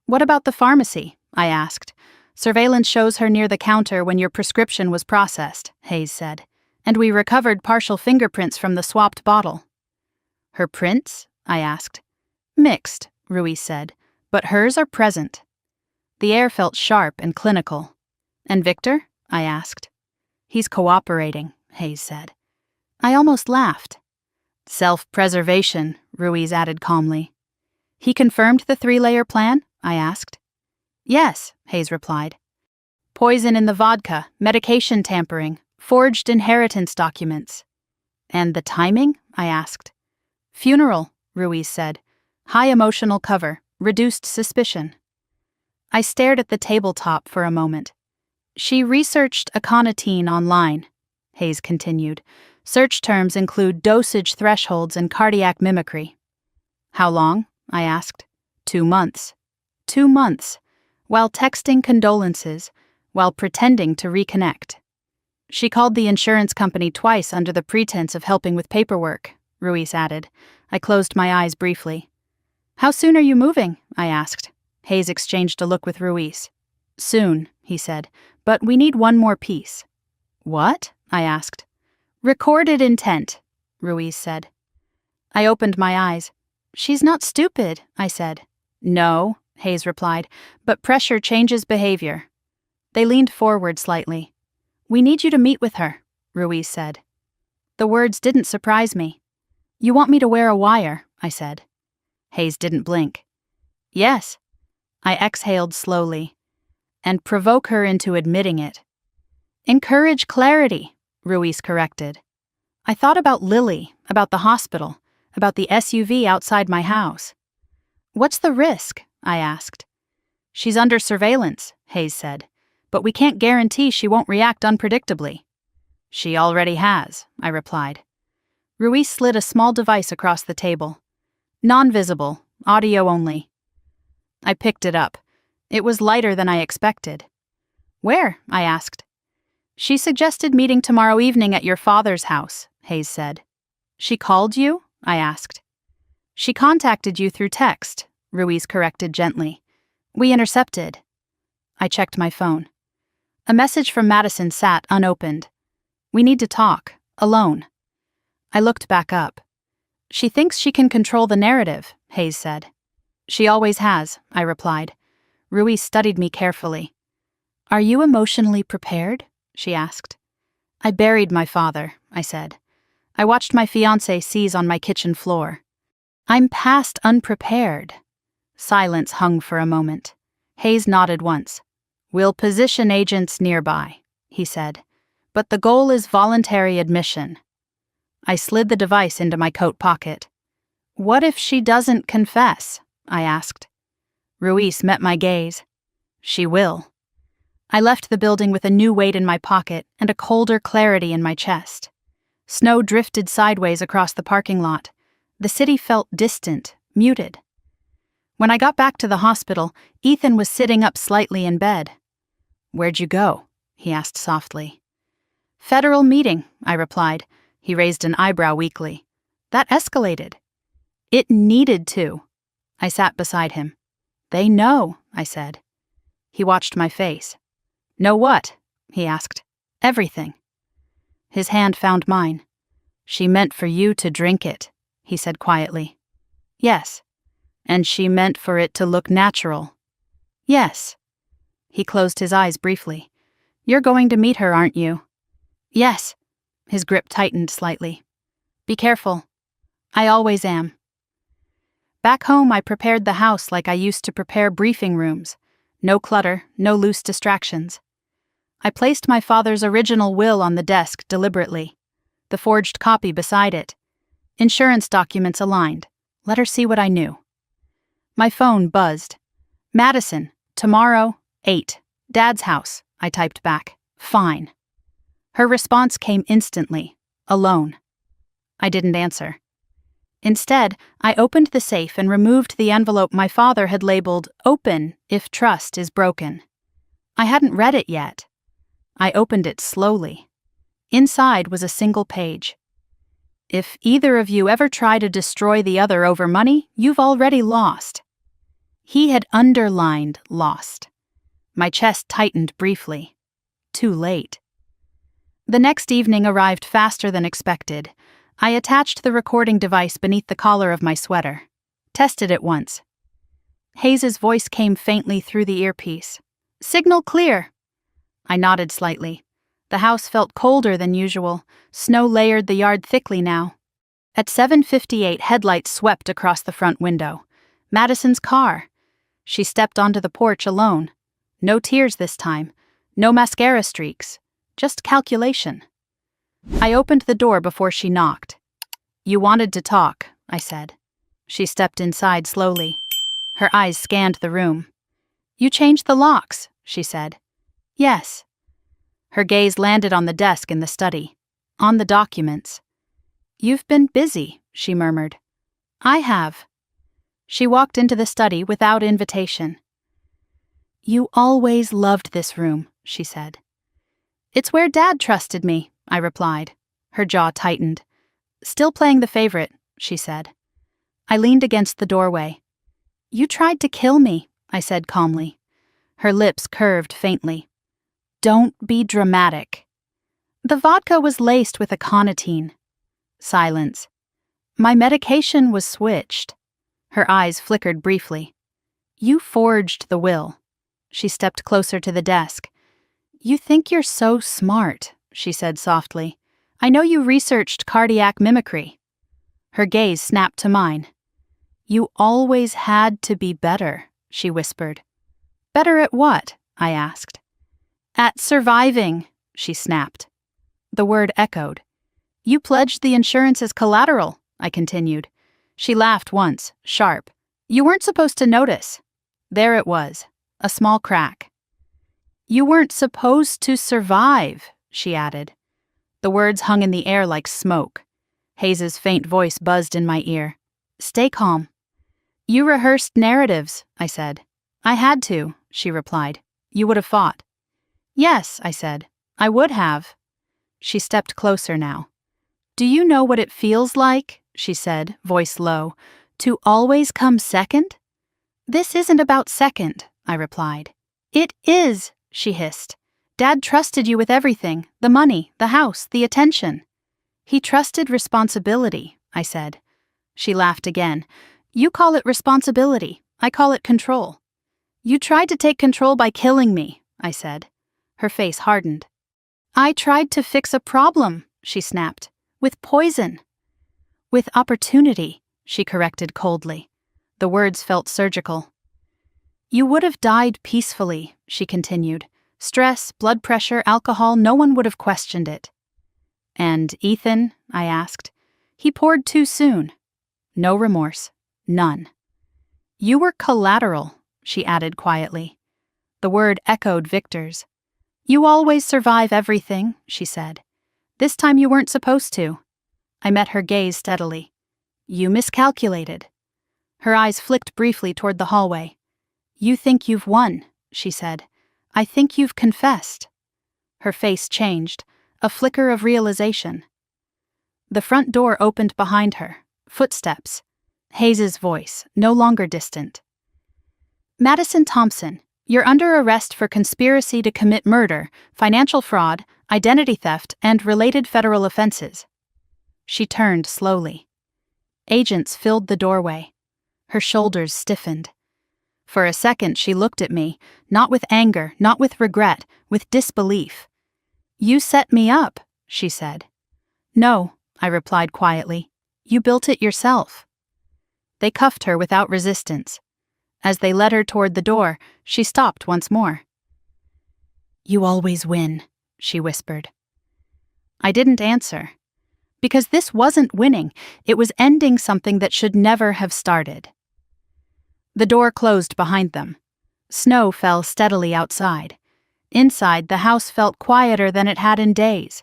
What about the pharmacy? I asked. Surveillance shows her near the counter when your prescription was processed, Hayes said. And we recovered partial fingerprints from the swapped bottle. Her prints? I asked. Mixed, Ruiz said, but hers are present. The air felt sharp and clinical. And Victor? I asked. He's cooperating, Hayes said. I almost laughed. Self-preservation, Ruiz added calmly. He confirmed the 3-layer plan? I asked. Yes, Hayes replied. Poison in the vodka, medication tampering, forged inheritance documents. And the timing? I asked. Funeral, Ruiz said. High emotional cover, reduced suspicion. I stared at the tabletop for a moment. She researched aconitine online, Hayes continued. Search terms include dosage thresholds and cardiac mimicry. How long? I asked. 2 months. 2 months, while texting condolences, while pretending to reconnect. She called the insurance company twice under the pretense of helping with paperwork, Ruiz added. I closed my eyes briefly. How soon are you moving? I asked. Hayes exchanged a look with Ruiz. Soon, he said, but we need one more piece. What? I asked. Recorded intent, Ruiz said. I opened my eyes. She's not stupid, I said. No, Hayes replied, but pressure changes behavior. They leaned forward slightly. We need you to meet with her, Ruiz said. The words didn't surprise me. You want me to wear a wire, I said. Hayes didn't blink. Yes. I exhaled slowly. And provoke her into admitting it. Encourage clarity, Ruiz corrected. I thought about Lily, about the hospital, about the SUV outside my house. What's the risk? I asked. She's under surveillance, Hayes said, but we can't guarantee she won't react unpredictably. She already has, I replied. Ruiz slid a small device across the table. Non-visible, audio only. I picked it up. It was lighter than I expected. Where? I asked. She suggested meeting tomorrow evening at your father's house, Hayes said. She called you? I asked. She contacted you through text, Ruiz corrected gently. We intercepted. I checked my phone. A message from Madison sat unopened. We need to talk, alone. I looked back up. She thinks she can control the narrative, Hayes said. She always has, I replied. Ruiz studied me carefully. Are you emotionally prepared? She asked. I buried my father, I said. I watched my fiancé seize on my kitchen floor. I'm past unprepared. Silence hung for a moment. Hayes nodded once. We'll position agents nearby, he said. But the goal is voluntary admission. I slid the device into my coat pocket. What if she doesn't confess? I asked. Ruiz met my gaze. She will. I left the building with a new weight in my pocket and a colder clarity in my chest. Snow drifted sideways across the parking lot. The city felt distant, muted. When I got back to the hospital, Ethan was sitting up slightly in bed. Where'd you go? He asked softly. Federal meeting, I replied. He raised an eyebrow weakly. That escalated. It needed to. I sat beside him. They know, I said. He watched my face. Know what? He asked. Everything. His hand found mine. She meant for you to drink it, he said quietly. Yes. And she meant for it to look natural. Yes. He closed his eyes briefly. You're going to meet her, aren't you? Yes. His grip tightened slightly. Be careful. I always am. Back home, I prepared the house like I used to prepare briefing rooms. No clutter, no loose distractions. I placed my father's original will on the desk deliberately. The forged copy beside it. Insurance documents aligned. Let her see what I knew. My phone buzzed. Madison, tomorrow, 8. Dad's house, I typed back. Fine. Her response came instantly. Alone. I didn't answer. Instead, I opened the safe and removed the envelope my father had labeled "Open if trust is broken." I hadn't read it yet. I opened it slowly. Inside was a single page. If either of you ever try to destroy the other over money, you've already lost. He had underlined lost. My chest tightened briefly. Too late. The next evening arrived faster than expected. I attached the recording device beneath the collar of my sweater. Tested it once. Hayes's voice came faintly through the earpiece. Signal clear. I nodded slightly. The house felt colder than usual. Snow layered the yard thickly now. At 7:58, headlights swept across the front window. Madison's car. She stepped onto the porch alone. No tears this time. No mascara streaks. Just calculation. I opened the door before she knocked. You wanted to talk, I said. She stepped inside slowly. Her eyes scanned the room. You changed the locks, she said. Yes. Her gaze landed on the desk in the study. On the documents. You've been busy, she murmured. I have. She walked into the study without invitation. "You always loved this room," she said. "It's where Dad trusted me," I replied. Her jaw tightened. "Still playing the favorite," she said. I leaned against the doorway. "You tried to kill me," I said calmly. Her lips curved faintly. "Don't be dramatic." "The vodka was laced with aconitine." Silence. "My medication was switched." Her eyes flickered briefly. "You forged the will." She stepped closer to the desk. "You think you're so smart," she said softly. "I know you researched cardiac mimicry." Her gaze snapped to mine. "You always had to be better," she whispered. "Better at what?" I asked. "At surviving," she snapped. The word echoed. "You pledged the insurance as collateral," I continued. She laughed once, sharp. "You weren't supposed to notice." There it was, a small crack. "You weren't supposed to survive," she added. The words hung in the air like smoke. Hayes's faint voice buzzed in my ear. "Stay calm." "You rehearsed narratives," I said. "I had to," she replied. "You would have fought." "Yes," I said. "I would have." She stepped closer now. "Do you know what it feels like," she said, voice low, "to always come second?" "This isn't about second," I replied. "It is," she hissed. "Dad trusted you with everything, the money, the house, the attention." "He trusted responsibility," I said. She laughed again. "You call it responsibility. I call it control." "You tried to take control by killing me," I said. Her face hardened. "I tried to fix a problem," she snapped. "With poison." "With opportunity," she corrected coldly. The words felt surgical. "You would have died peacefully," she continued. "Stress, blood pressure, alcohol, no one would have questioned it." "And Ethan?" I asked. "He poured too soon." No remorse. None. "You were collateral," she added quietly. The word echoed Victor's. "You always survive everything," she said. "This time you weren't supposed to." I met her gaze steadily. "You miscalculated." Her eyes flicked briefly toward the hallway. "You think you've won," she said. "I think you've confessed." Her face changed, a flicker of realization. The front door opened behind her. Footsteps. Hayes's voice, no longer distant. "Madison Thompson, you're under arrest for conspiracy to commit murder, financial fraud, identity theft, and related federal offenses." She turned slowly. Agents filled the doorway. Her shoulders stiffened. For a second she looked at me, not with anger, not with regret, with disbelief. "You set me up," she said. "No," I replied quietly. "You built it yourself." They cuffed her without resistance. As they led her toward the door, she stopped once more. "You always win," she whispered. I didn't answer. Because this wasn't winning, it was ending something that should never have started. The door closed behind them. Snow fell steadily outside. Inside, the house felt quieter than it had in days.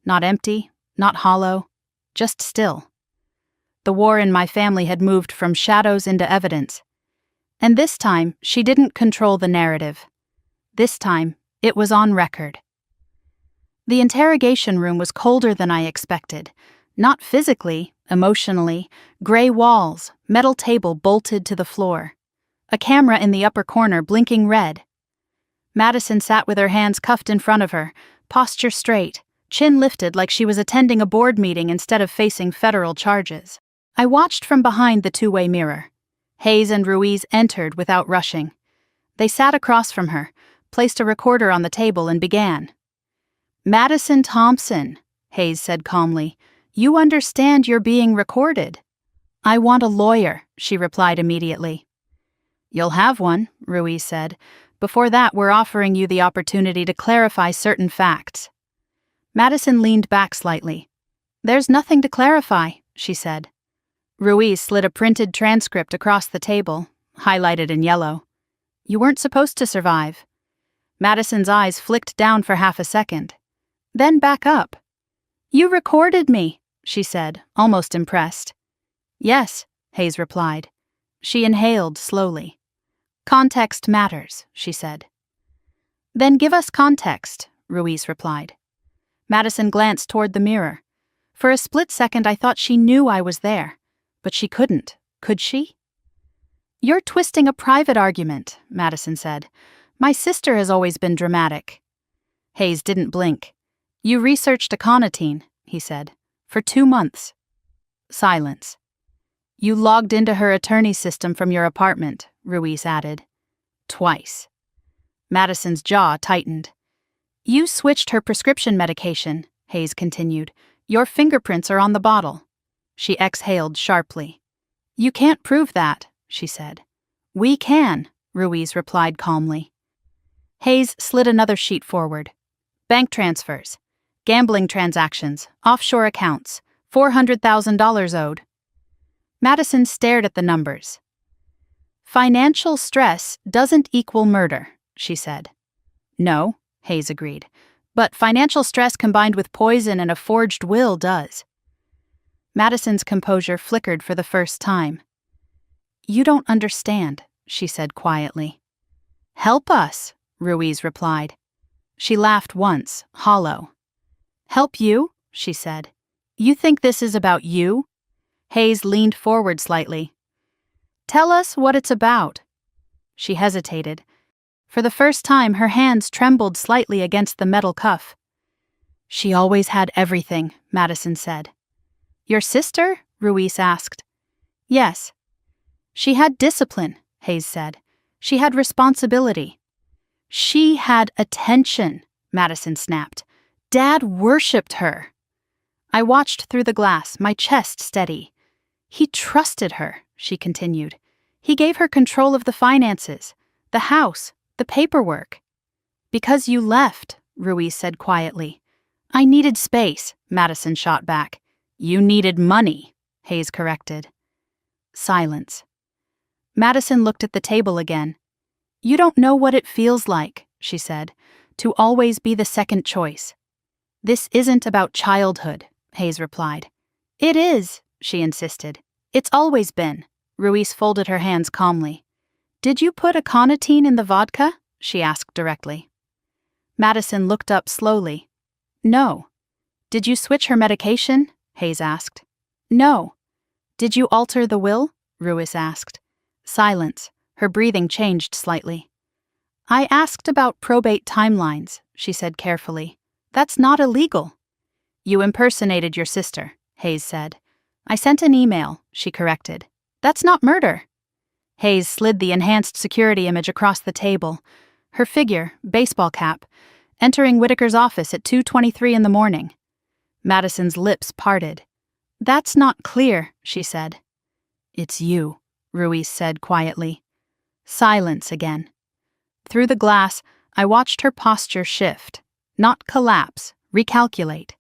Not empty, not hollow, just still. The war in my family had moved from shadows into evidence. And this time, she didn't control the narrative. This time, it was on record. The interrogation room was colder than I expected. Not physically, emotionally. Gray walls, metal table bolted to the floor. A camera in the upper corner blinking red. Madison sat with her hands cuffed in front of her, posture straight, chin lifted like she was attending a board meeting instead of facing federal charges. I watched from behind the two-way mirror. Hayes and Ruiz entered without rushing. They sat across from her, placed a recorder on the table, and began. "Madison Thompson," Hayes said calmly, "you understand you're being recorded." "I want a lawyer," she replied immediately. "You'll have one," Ruiz said. "Before that, we're offering you the opportunity to clarify certain facts." Madison leaned back slightly. "There's nothing to clarify," she said. Ruiz slid a printed transcript across the table, highlighted in yellow. "You weren't supposed to survive." Madison's eyes flicked down for half a second. Then back up. "You recorded me," she said, almost impressed. "Yes," Hayes replied. She inhaled slowly. Context matters, she said. Then give us context, Ruiz replied. Madison glanced toward the mirror. For a split second I thought she knew I was there, but she couldn't, could she? You're twisting a private argument, Madison said. My sister has always been dramatic. Hayes didn't blink. You researched aconitine, he said, for 2 months. Silence. You logged into her attorney system from your apartment, Ruiz added. Twice. Madison's jaw tightened. You switched her prescription medication, Hayes continued. Your fingerprints are on the bottle. She exhaled sharply. You can't prove that, she said. We can, Ruiz replied calmly. Hayes slid another sheet forward. Bank transfers, gambling transactions, offshore accounts, $400,000 owed. Madison stared at the numbers. Financial stress doesn't equal murder, she said. No, Hayes agreed, but financial stress combined with poison and a forged will does. Madison's composure flickered for the first time. You don't understand, she said quietly. Help us, Ruiz replied. She laughed once, hollow. Help you? She said. You think this is about you? Hayes leaned forward slightly. Tell us what it's about. She hesitated. For the first time, her hands trembled slightly against the metal cuff. She always had everything, Madison said. Your sister? Ruiz asked. Yes. She had discipline, Hayes said. She had responsibility. She had attention, Madison snapped. Dad worshipped her. I watched through the glass, my chest steady. He trusted her, she continued. He gave her control of the finances, the house, the paperwork. Because you left, Ruiz said quietly. I needed space, Madison shot back. You needed money, Hayes corrected. Silence. Madison looked at the table again. You don't know what it feels like, she said, to always be the second choice. This isn't about childhood, Hayes replied. It is, she insisted. It's always been. Ruiz folded her hands calmly. Did you put aconitine in the vodka? She asked directly. Madison looked up slowly. No. Did you switch her medication? Hayes asked. No. Did you alter the will? Ruiz asked. Silence. Her breathing changed slightly. I asked about probate timelines, she said carefully. That's not illegal. You impersonated your sister, Hayes said. I sent an email, she corrected. That's not murder. Hayes slid the enhanced security image across the table. Her figure, baseball cap, entering Whitaker's office at 2:23 in the morning. Madison's lips parted. That's not clear, she said. It's you, Ruiz said quietly. Silence again. Through the glass, I watched her posture shift, not collapse, recalculate.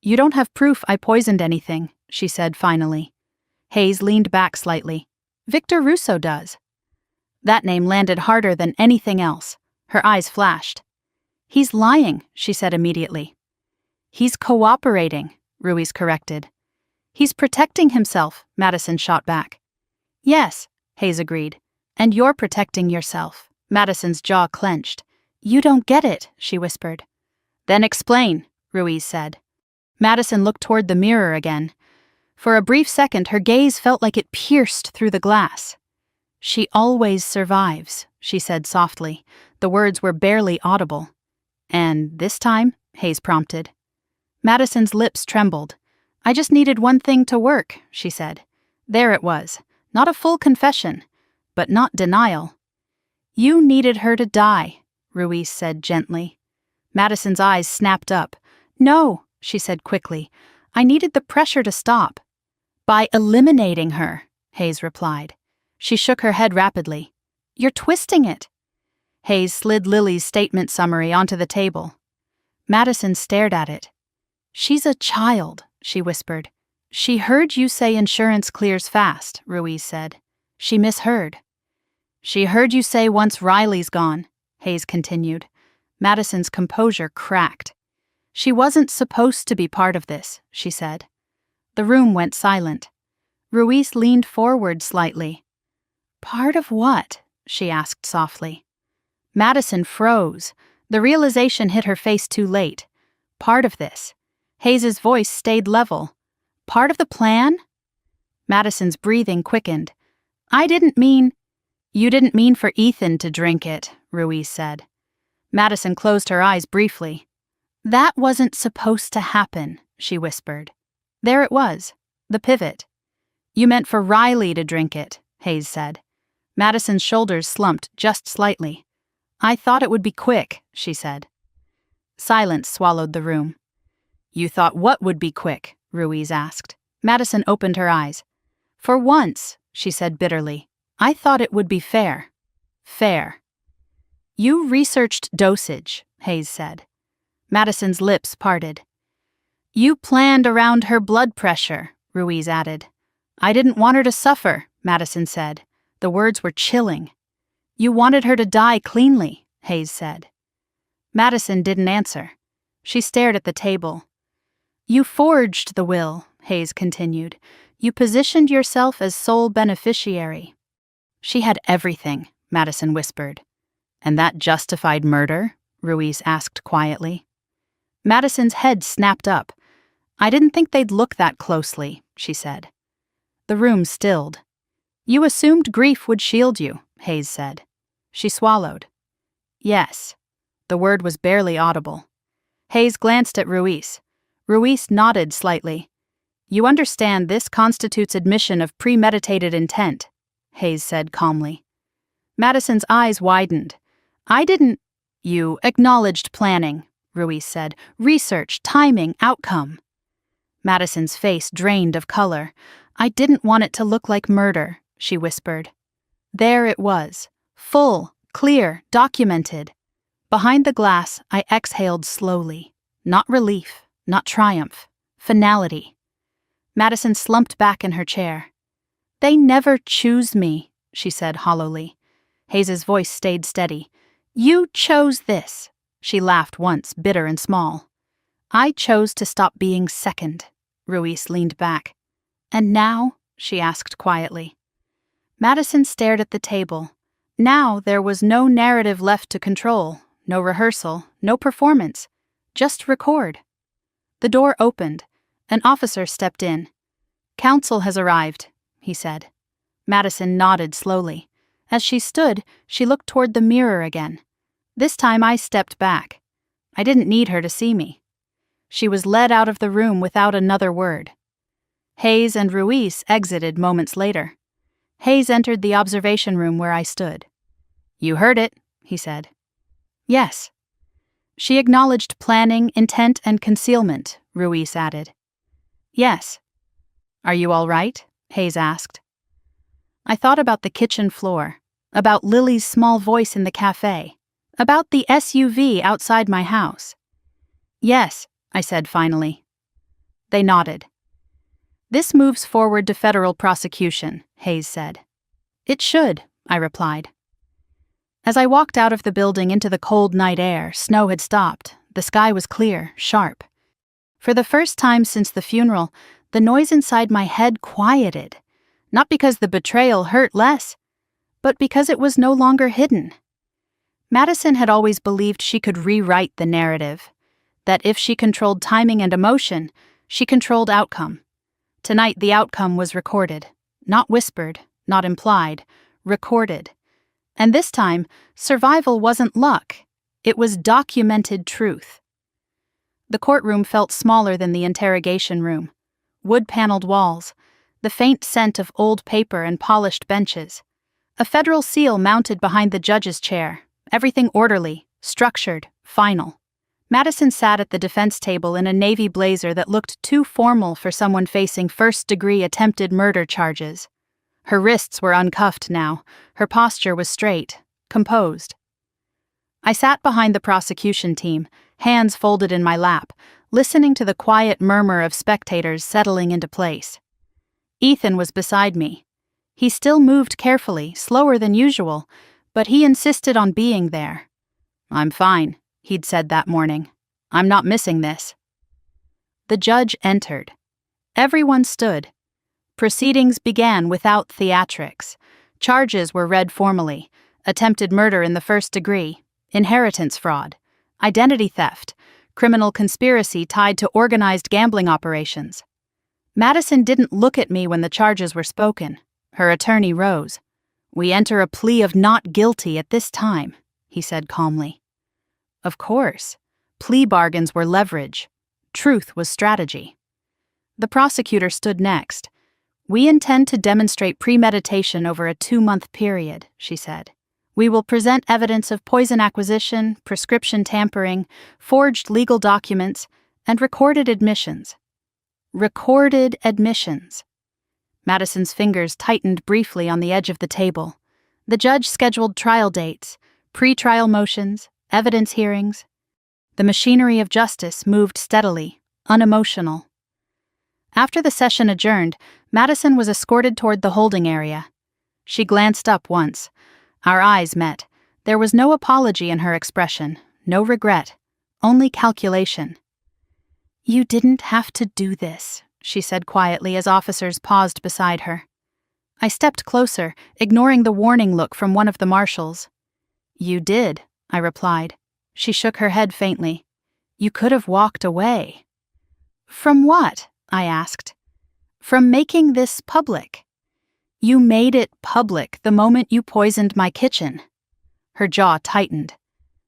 You don't have proof I poisoned anything, she said finally. Hayes leaned back slightly. Victor Russo does. That name landed harder than anything else. Her eyes flashed. He's lying, she said immediately. He's cooperating, Ruiz corrected. He's protecting himself, Madison shot back. Yes, Hayes agreed. And you're protecting yourself. Madison's jaw clenched. You don't get it, she whispered. Then explain, Ruiz said. Madison looked toward the mirror again. For a brief second, her gaze felt like it pierced through the glass. She always survives, she said softly. The words were barely audible. And this time? Hayes prompted. Madison's lips trembled. I just needed one thing to work, she said. There it was. Not a full confession, but not denial. You needed her to die, Ruiz said gently. Madison's eyes snapped up. No, she said quickly. I needed the pressure to stop. By eliminating her, Hayes replied. She shook her head rapidly. You're twisting it. Hayes slid Lily's statement summary onto the table. Madison stared at it. She's a child, she whispered. She heard you say insurance clears fast, Ruiz said. She misheard. She heard you say once Riley's gone, Hayes continued. Madison's composure cracked. She wasn't supposed to be part of this, she said. The room went silent. Ruiz leaned forward slightly. Part of what? She asked softly. Madison froze. The realization hit her face too late. Part of this. Hayes's voice stayed level. Part of the plan? Madison's breathing quickened. I didn't mean... You didn't mean for Ethan to drink it, Ruiz said. Madison closed her eyes briefly. That wasn't supposed to happen, she whispered. There it was, the pivot. You meant for Riley to drink it, Hayes said. Madison's shoulders slumped just slightly. I thought it would be quick, she said. Silence swallowed the room. You thought what would be quick? Ruiz asked. Madison opened her eyes. For once, she said bitterly, I thought it would be fair. Fair. You researched dosage, Hayes said. Madison's lips parted. You planned around her blood pressure, Ruiz added. I didn't want her to suffer, Madison said. The words were chilling. You wanted her to die cleanly, Hayes said. Madison didn't answer. She stared at the table. You forged the will, Hayes continued. You positioned yourself as sole beneficiary. She had everything, Madison whispered. And that justified murder? Ruiz asked quietly. Madison's head snapped up. I didn't think they'd look that closely, she said. The room stilled. You assumed grief would shield you, Hayes said. She swallowed. Yes. The word was barely audible. Hayes glanced at Ruiz. Ruiz nodded slightly. You understand this constitutes admission of premeditated intent, Hayes said calmly. Madison's eyes widened. I didn't... You acknowledged planning, Ruiz said. Research, timing, outcome. Madison's face drained of color. I didn't want it to look like murder, she whispered. There it was. Full, clear, documented. Behind the glass, I exhaled slowly. Not relief, not triumph. Finality. Madison slumped back in her chair. They never choose me, she said hollowly. Hayes's voice stayed steady. You chose this. She laughed once, bitter and small. I chose to stop being second. Ruiz leaned back. And now? She asked quietly. Madison stared at the table. Now there was no narrative left to control, no rehearsal, no performance. Just record. The door opened. An officer stepped in. Counsel has arrived, he said. Madison nodded slowly. As she stood, she looked toward the mirror again. This time I stepped back. I didn't need her to see me. She was led out of the room without another word. Hayes and Ruiz exited moments later. Hayes entered the observation room where I stood. You heard it, he said. Yes. She acknowledged planning, intent, and concealment, Ruiz added. Yes. Are you all right? Hayes asked. I thought about the kitchen floor, about Lily's small voice in the cafe, about the SUV outside my house. Yes, I said finally. They nodded. This moves forward to federal prosecution, Hayes said. It should, I replied. As I walked out of the building into the cold night air, snow had stopped. The sky was clear, sharp. For the first time since the funeral, the noise inside my head quieted. Not because the betrayal hurt less, but because it was no longer hidden. Madison had always believed she could rewrite the narrative, that if she controlled timing and emotion, she controlled outcome. Tonight the outcome was recorded, not whispered, not implied, recorded. And this time, survival wasn't luck, it was documented truth. The courtroom felt smaller than the interrogation room. Wood-paneled walls, the faint scent of old paper and polished benches. A federal seal mounted behind the judge's chair, everything orderly, structured, final. Madison sat at the defense table in a navy blazer that looked too formal for someone facing first-degree attempted murder charges. Her wrists were uncuffed now, her posture was straight, composed. I sat behind the prosecution team, hands folded in my lap, listening to the quiet murmur of spectators settling into place. Ethan was beside me. He still moved carefully, slower than usual, but he insisted on being there. I'm fine, he'd said that morning. I'm not missing this. The judge entered. Everyone stood. Proceedings began without theatrics. Charges were read formally: attempted murder in the first degree, inheritance fraud, identity theft, criminal conspiracy tied to organized gambling operations. Madison didn't look at me when the charges were spoken. Her attorney rose. "We enter a plea of not guilty at this time," he said calmly. Of course. Plea bargains were leverage. Truth was strategy. The prosecutor stood next. "We intend to demonstrate premeditation over a 2-month period," she said. "We will present evidence of poison acquisition, prescription tampering, forged legal documents, and recorded admissions." Recorded admissions. Madison's fingers tightened briefly on the edge of the table. The judge scheduled trial dates, pre-trial motions, evidence hearings. The machinery of justice moved steadily, unemotional. After the session adjourned, Madison was escorted toward the holding area. She glanced up once. Our eyes met. There was no apology in her expression, no regret, only calculation. "You didn't have to do this," she said quietly as officers paused beside her. I stepped closer, ignoring the warning look from one of the marshals. "You did," I replied. She shook her head faintly. "You could have walked away." "From what?" I asked. "From making this public. You made it public the moment you poisoned my kitchen." Her jaw tightened.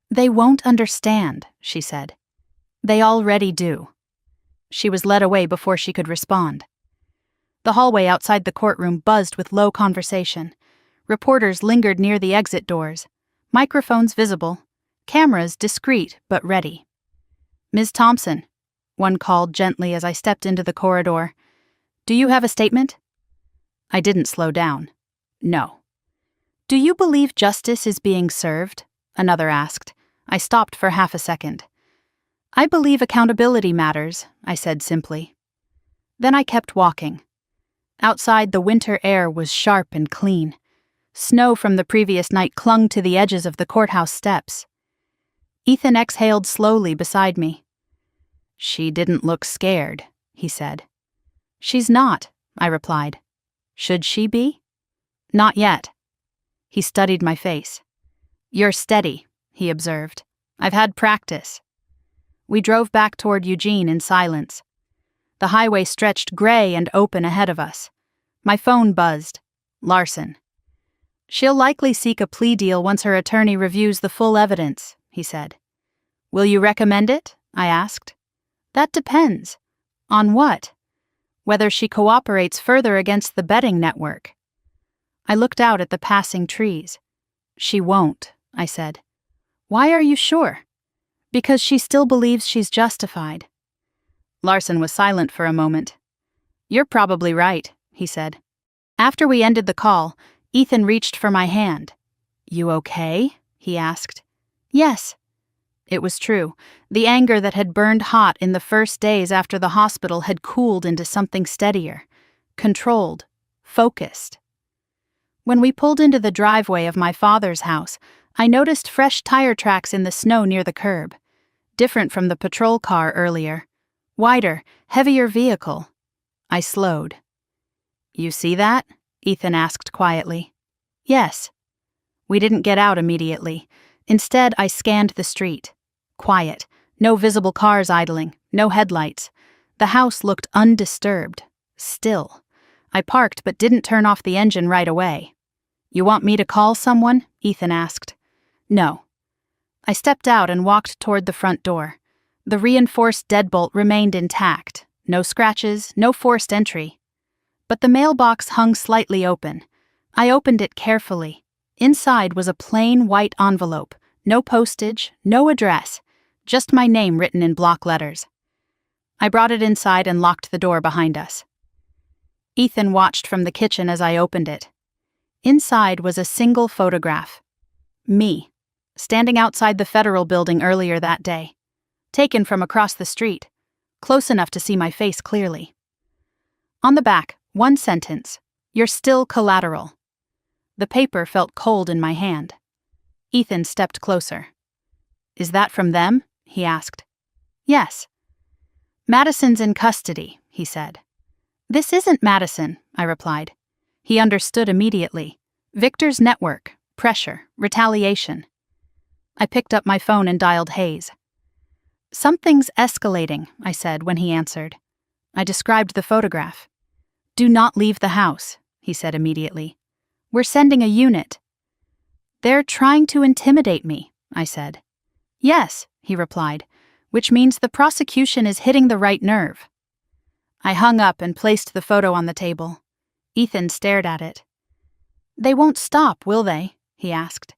"They won't understand," she said. "They already do." She was led away before she could respond. The hallway outside the courtroom buzzed with low conversation. Reporters lingered near the exit doors, microphones visible, cameras discreet but ready. "Ms. Thompson," one called gently as I stepped into the corridor, "do you have a statement?" I didn't slow down. "No." "Do you believe justice is being served?" another asked. I stopped for half a second. "I believe accountability matters," I said simply. Then I kept walking. Outside, the winter air was sharp and clean. Snow from the previous night clung to the edges of the courthouse steps. Ethan exhaled slowly beside me. "She didn't look scared," he said. "She's not," I replied. "Should she be?" "Not yet." He studied my face. "You're steady," he observed. "I've had practice." We drove back toward Eugene in silence. The highway stretched gray and open ahead of us. My phone buzzed. Larson. "She'll likely seek a plea deal once her attorney reviews the full evidence," he said. "Will you recommend it?" I asked. "That depends." "On what?" "Whether she cooperates further against the betting network." I looked out at the passing trees. "She won't," I said. "Why are you sure?" "Because she still believes she's justified." Larson was silent for a moment. "You're probably right," he said. After we ended the call, Ethan reached for my hand. "You okay?" he asked. "Yes." It was true. The anger that had burned hot in the first days after the hospital had cooled into something steadier, controlled, focused. When we pulled into the driveway of my father's house, I noticed fresh tire tracks in the snow near the curb, different from the patrol car earlier. Wider, heavier vehicle. I slowed. "You see that?" Ethan asked quietly. "Yes." We didn't get out immediately. Instead, I scanned the street. Quiet. No visible cars idling. No headlights. The house looked undisturbed. Still. I parked but didn't turn off the engine right away. "You want me to call someone?" Ethan asked. "No." I stepped out and walked toward the front door. The reinforced deadbolt remained intact. No scratches, no forced entry. But the mailbox hung slightly open. I opened it carefully. Inside was a plain white envelope. No postage, no address. Just my name written in block letters. I brought it inside and locked the door behind us. Ethan watched from the kitchen as I opened it. Inside was a single photograph. Me, standing outside the federal building earlier that day. Taken from across the street, close enough to see my face clearly. On the back, one sentence: "You're still collateral." The paper felt cold in my hand. Ethan stepped closer. "Is that from them?" he asked. "Yes." "Madison's in custody," he said. "This isn't Madison," I replied. He understood immediately. Victor's network, pressure, retaliation. I picked up my phone and dialed Hayes. "Something's escalating," I said when he answered. I described the photograph. "Do not leave the house," he said immediately. "We're sending a unit." "They're trying to intimidate me," I said. "Yes," he replied, "which means the prosecution is hitting the right nerve." I hung up and placed the photo on the table. Ethan stared at it. "They won't stop, will they?" he asked.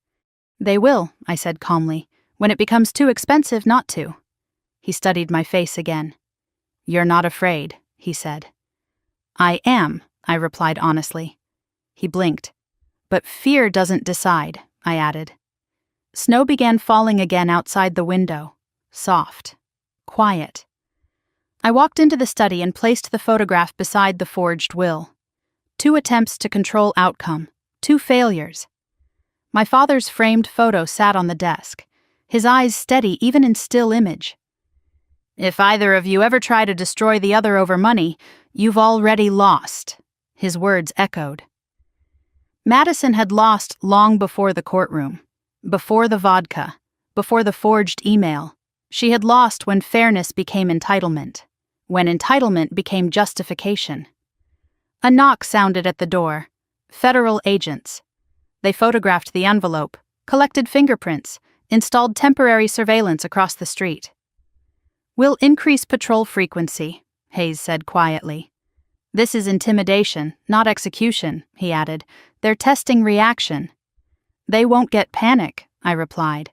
"They will," I said calmly, "when it becomes too expensive not to." He studied my face again. "You're not afraid," he said. "I am," I replied honestly. He blinked. "But fear doesn't decide," I added. Snow began falling again outside the window. Soft. Quiet. I walked into the study and placed the photograph beside the forged will. 2 attempts to control outcome. 2 failures. My father's framed photo sat on the desk, his eyes steady even in still image. "If either of you ever try to destroy the other over money, you've already lost," his words echoed. Madison had lost long before the courtroom, before the vodka, before the forged email. She had lost when fairness became entitlement, when entitlement became justification. A knock sounded at the door. Federal agents. They photographed the envelope, collected fingerprints, installed temporary surveillance across the street. "We'll increase patrol frequency," Hayes said quietly. "This is intimidation, not execution," he added. "They're testing reaction." "They won't get panic," I replied.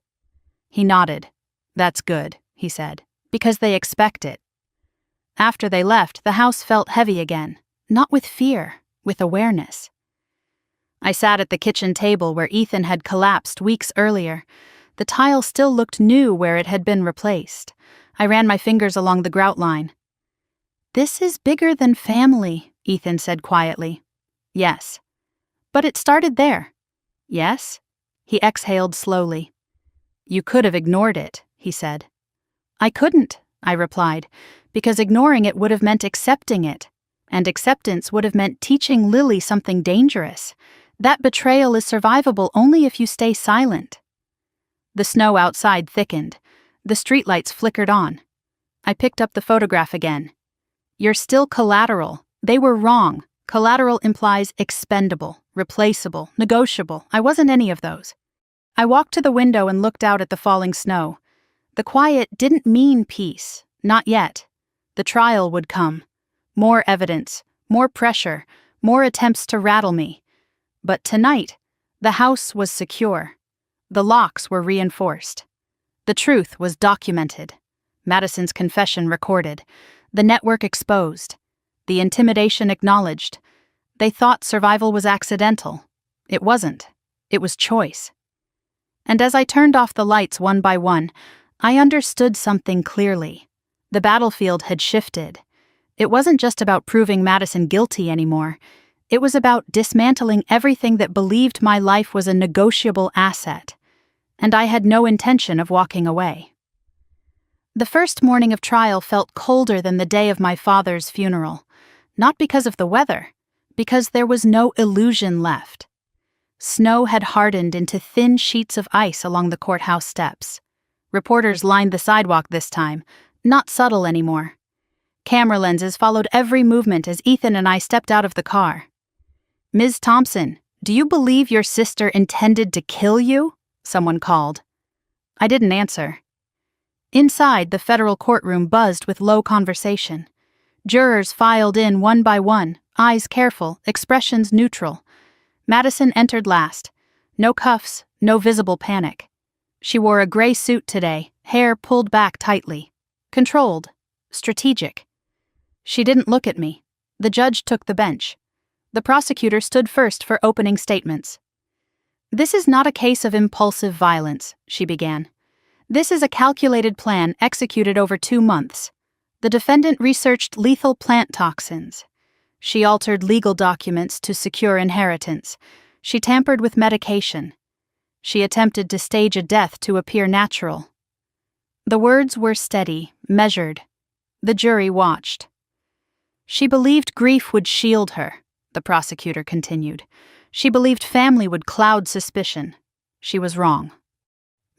He nodded. "That's good," he said, "because they expect it." After they left, the house felt heavy again, not with fear, with awareness. I sat at the kitchen table where Ethan had collapsed weeks earlier. The tile still looked new where it had been replaced. I ran my fingers along the grout line. "This is bigger than family," Ethan said quietly. "Yes." "But it started there." "Yes?" He exhaled slowly. "You could have ignored it," he said. "I couldn't," I replied, "because ignoring it would have meant accepting it, and acceptance would have meant teaching Lily something dangerous. That betrayal is survivable only if you stay silent." The snow outside thickened. The streetlights flickered on. I picked up the photograph again. "You're still collateral. They were wrong. Collateral implies expendable, replaceable, negotiable. I wasn't any of those." I walked to the window and looked out at the falling snow. The quiet didn't mean peace. Not yet. The trial would come. More evidence, more pressure, more attempts to rattle me. But tonight, the house was secure. The locks were reinforced. The truth was documented. Madison's confession recorded. The network exposed. The intimidation acknowledged. They thought survival was accidental. It wasn't. It was choice. And as I turned off the lights one by one, I understood something clearly. The battlefield had shifted. It wasn't just about proving Madison guilty anymore. It was about dismantling everything that believed my life was a negotiable asset. And I had no intention of walking away. The first morning of trial felt colder than the day of my father's funeral. Not because of the weather, because there was no illusion left. Snow had hardened into thin sheets of ice along the courthouse steps. Reporters lined the sidewalk this time, not subtle anymore. Camera lenses followed every movement as Ethan and I stepped out of the car. "Ms. Thompson, do you believe your sister intended to kill you?" someone called. I didn't answer. Inside, the federal courtroom buzzed with low conversation. Jurors filed in one by one, eyes careful, expressions neutral. Madison entered last. No cuffs, no visible panic. She wore a gray suit today, hair pulled back tightly. Controlled. Strategic. She didn't look at me. The judge took the bench. The prosecutor stood first for opening statements. "This is not a case of impulsive violence," she began. "This is a calculated plan executed over 2 months. The defendant researched lethal plant toxins. She altered legal documents to secure inheritance. She tampered with medication. She attempted to stage a death to appear natural." The words were steady, measured. The jury watched. "She believed grief would shield her," the prosecutor continued. She believed family would cloud suspicion. She was wrong.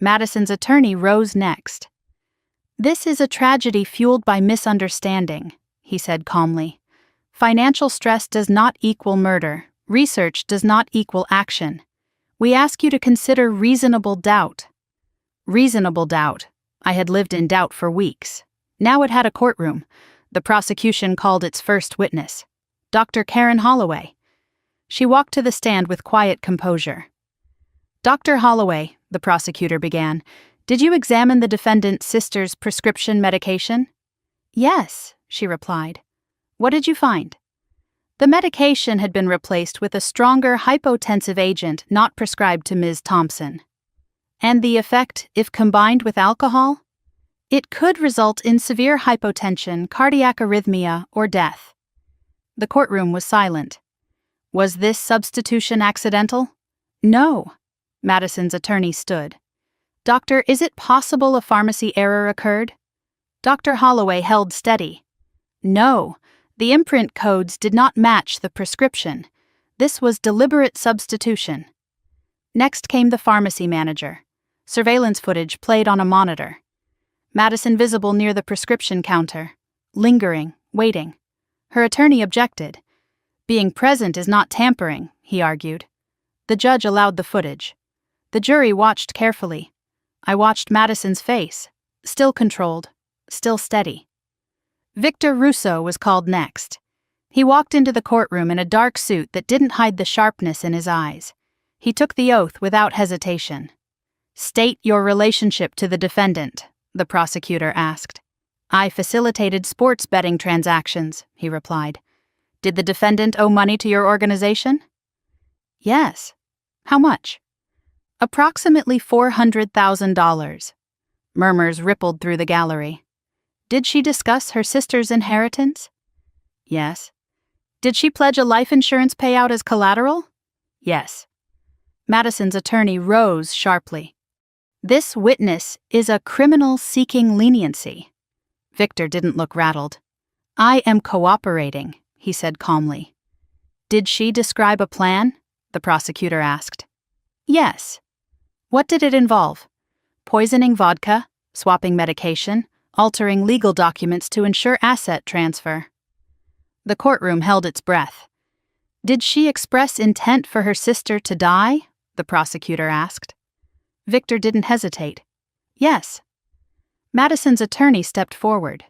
Madison's attorney rose next. "This is a tragedy fueled by misunderstanding," he said calmly. "Financial stress does not equal murder. Research does not equal action. We ask you to consider reasonable doubt." Reasonable doubt. I had lived in doubt for weeks. Now it had a courtroom. The prosecution called its first witness, Dr. Karen Holloway. She walked to the stand with quiet composure. "Dr. Holloway," the prosecutor began, "did you examine the defendant's sister's prescription medication?" "Yes," she replied. "What did you find?" "The medication had been replaced with a stronger hypotensive agent not prescribed to Ms. Thompson." "And the effect, if combined with alcohol?" "It could result in severe hypotension, cardiac arrhythmia, or death." The courtroom was silent. "Was this substitution accidental?" "No." Madison's attorney stood. "Doctor, is it possible a pharmacy error occurred?" Dr. Holloway held steady. "No. The imprint codes did not match the prescription. This was deliberate substitution." Next came the pharmacy manager. Surveillance footage played on a monitor. Madison visible near the prescription counter, lingering, waiting. Her attorney objected. "Being present is not tampering," he argued. The judge allowed the footage. The jury watched carefully. I watched Madison's face, still controlled, still steady. Victor Russo was called next. He walked into the courtroom in a dark suit that didn't hide the sharpness in his eyes. He took the oath without hesitation. "State your relationship to the defendant," the prosecutor asked. "I facilitated sports betting transactions," he replied. "Did the defendant owe money to your organization?" "Yes." "How much?" "Approximately $400,000. Murmurs rippled through the gallery. "Did she discuss her sister's inheritance?" "Yes." "Did she pledge a life insurance payout as collateral?" "Yes." Madison's attorney rose sharply. "This witness is a criminal seeking leniency." Victor didn't look rattled. "I am cooperating," he said calmly. "Did she describe a plan?" the prosecutor asked. "Yes." "What did it involve?" "Poisoning vodka, swapping medication, altering legal documents to ensure asset transfer." The courtroom held its breath. "Did she express intent for her sister to die?" the prosecutor asked. Victor didn't hesitate. "Yes." Madison's attorney stepped forward.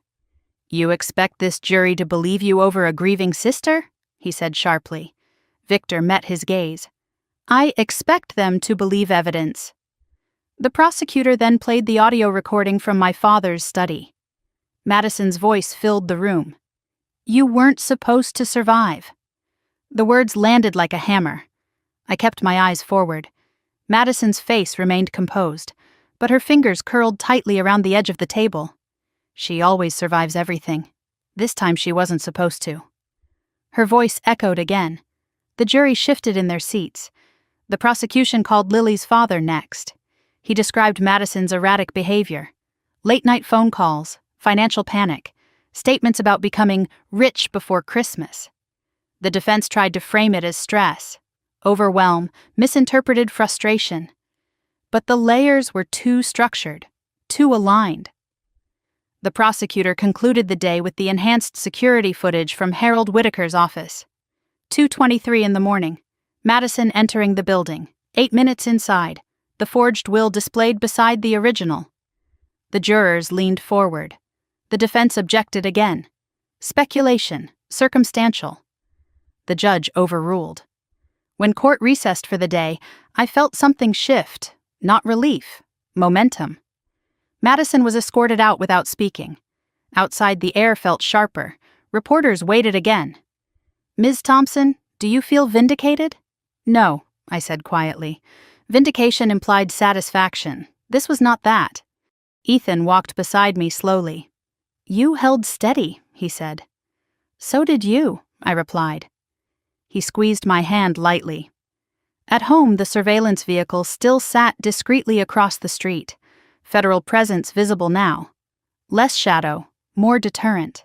"You expect this jury to believe you over a grieving sister?" he said sharply. Victor met his gaze. "I expect them to believe evidence." The prosecutor then played the audio recording from my father's study. Madison's voice filled the room. "You weren't supposed to survive." The words landed like a hammer. I kept my eyes forward. Madison's face remained composed, but her fingers curled tightly around the edge of the table. She always survives everything. This time she wasn't supposed to. Her voice echoed again. The jury shifted in their seats. The prosecution called Lily's father next. He described Madison's erratic behavior. Late-night phone calls, financial panic, statements about becoming rich before Christmas. The defense tried to frame it as stress, overwhelm, misinterpreted frustration. But the layers were too structured, too aligned. The prosecutor concluded the day with the enhanced security footage from Harold Whitaker's office. 2:23 in the morning. Madison entering the building, 8 minutes inside, the forged will displayed beside the original. The jurors leaned forward. The defense objected again. Speculation, circumstantial. The judge overruled. When court recessed for the day, I felt something shift, not relief, momentum. Madison was escorted out without speaking. Outside, the air felt sharper. Reporters waited again. "Ms. Thompson, do you feel vindicated?" "No," I said quietly. Vindication implied satisfaction. This was not that. Ethan walked beside me slowly. "You held steady," he said. "So did you," I replied. He squeezed my hand lightly. At home, the surveillance vehicle still sat discreetly across the street. Federal presence visible now. Less shadow, more deterrent.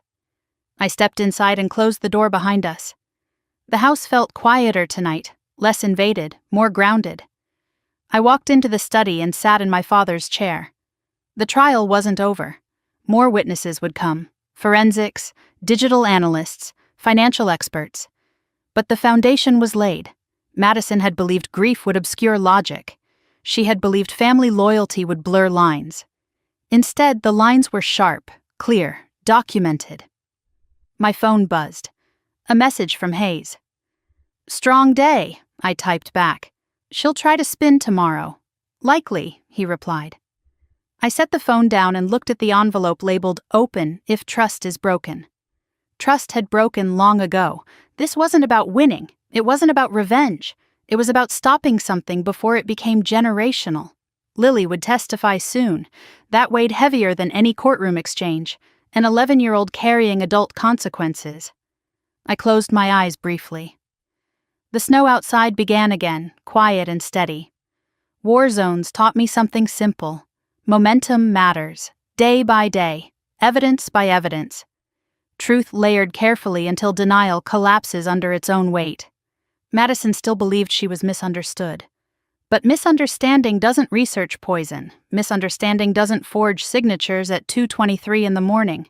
I stepped inside and closed the door behind us. The house felt quieter tonight, less invaded, more grounded. I walked into the study and sat in my father's chair. The trial wasn't over. More witnesses would come: forensics, digital analysts, financial experts. But the foundation was laid. Madison had believed grief would obscure logic. She had believed family loyalty would blur lines. Instead, the lines were sharp, clear, documented. My phone buzzed. A message from Hayes. "Strong day," I typed back. "She'll try to spin tomorrow." "Likely," he replied. I set the phone down and looked at the envelope labeled "Open if trust is broken." Trust had broken long ago. This wasn't about winning. It wasn't about revenge. It was about stopping something before it became generational. Lily would testify soon. That weighed heavier than any courtroom exchange, an 11-year-old carrying adult consequences. I closed my eyes briefly. The snow outside began again, quiet and steady. War zones taught me something simple. Momentum matters, day by day, evidence by evidence. Truth layered carefully until denial collapses under its own weight. Madison still believed she was misunderstood. But misunderstanding doesn't research poison. Misunderstanding doesn't forge signatures at 2:23 in the morning.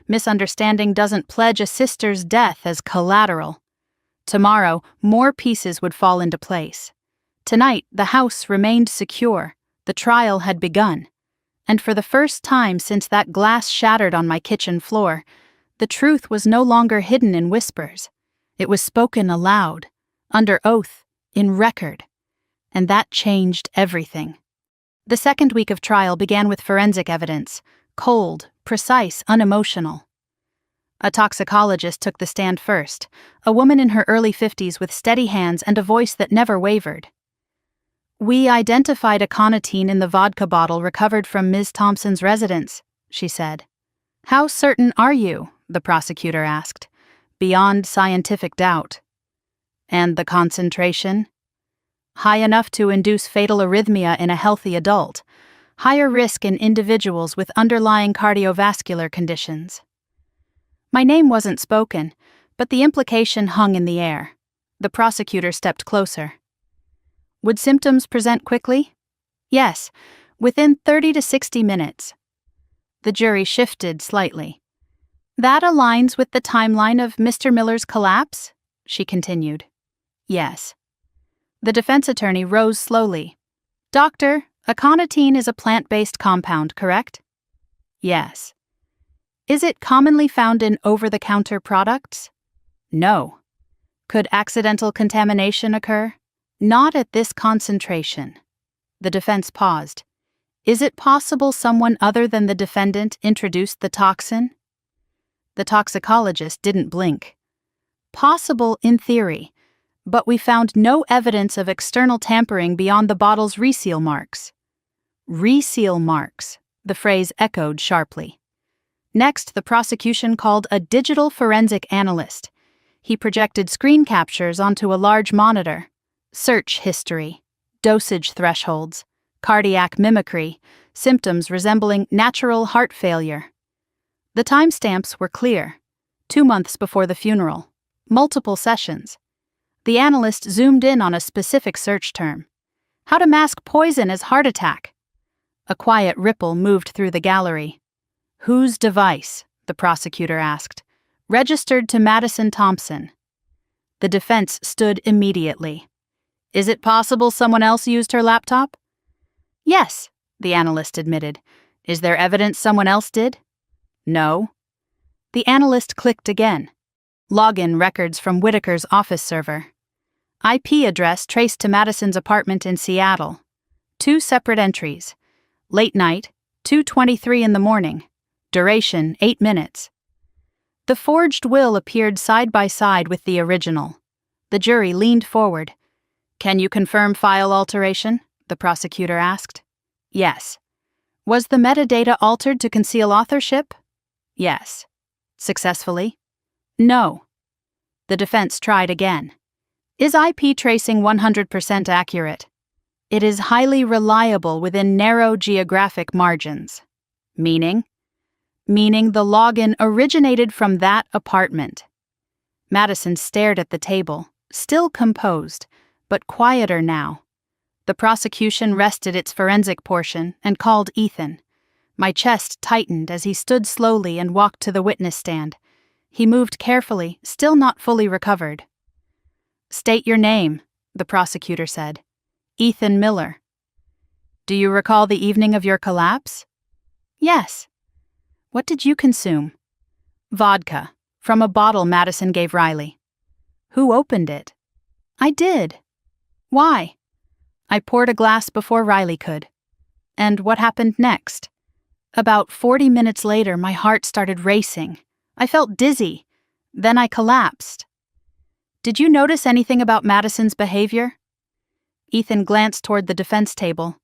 Misunderstanding doesn't pledge a sister's death as collateral. Tomorrow, more pieces would fall into place. Tonight, the house remained secure. The trial had begun. And for the first time since that glass shattered on my kitchen floor, the truth was no longer hidden in whispers. It was spoken aloud, under oath, in record. And that changed everything. The second week of trial began with forensic evidence, cold, precise, unemotional. A toxicologist took the stand first, a woman in her early 50s with steady hands and a voice that never wavered. "We identified aconitine in the vodka bottle recovered from Ms. Thompson's residence," she said. "How certain are you?" the prosecutor asked. "Beyond scientific doubt." "And the concentration?" "High enough to induce fatal arrhythmia in a healthy adult, higher risk in individuals with underlying cardiovascular conditions." My name wasn't spoken, but the implication hung in the air. The prosecutor stepped closer. "Would symptoms present quickly?" "Yes, within 30 to 60 minutes." The jury shifted slightly. "That aligns with the timeline of Mr. Miller's collapse?" she continued. "Yes." The defense attorney rose slowly. "Doctor, aconitine is a plant-based compound, correct?" "Yes." "Is it commonly found in over-the-counter products?" "No." "Could accidental contamination occur?" "Not at this concentration." The defense paused. "Is it possible someone other than the defendant introduced the toxin?" The toxicologist didn't blink. "Possible in theory, but we found no evidence of external tampering beyond the bottle's reseal marks." "Reseal marks," the phrase echoed sharply. Next, the prosecution called a digital forensic analyst. He projected screen captures onto a large monitor. Search history, dosage thresholds, cardiac mimicry, symptoms resembling natural heart failure. The timestamps were clear. 2 months before the funeral. Multiple sessions. The analyst zoomed in on a specific search term. "How to mask poison as heart attack." A quiet ripple moved through the gallery. "Whose device?" the prosecutor asked. "Registered to Madison Thompson." The defense stood immediately. "Is it possible someone else used her laptop?" "Yes," the analyst admitted. "Is there evidence someone else did?" "No." The analyst clicked again. Login records from Whitaker's office server. IP address traced to Madison's apartment in Seattle. 2 separate entries. Late night, 2:23 in the morning. Duration, 8 minutes. The forged will appeared side by side with the original. The jury leaned forward. "Can you confirm file alteration?" the prosecutor asked. "Yes." "Was the metadata altered to conceal authorship?" "Yes." "Successfully?" "No." The defense tried again. "Is IP tracing 100% accurate?" "It is highly reliable within narrow geographic margins." "Meaning?" "Meaning the login originated from that apartment." Madison stared at the table, still composed, but quieter now. The prosecution rested its forensic portion and called Ethan. My chest tightened as he stood slowly and walked to the witness stand. He moved carefully, still not fully recovered. "State your name," the prosecutor said. "Ethan Miller." "Do you recall the evening of your collapse?" "Yes." "What did you consume?" "Vodka, from a bottle Madison gave Riley." "Who opened it?" "I did." "Why?" "I poured a glass before Riley could." "And what happened next?" "About 40 minutes later, my heart started racing. I felt dizzy. Then I collapsed." "Did you notice anything about Madison's behavior?" Ethan glanced toward the defense table.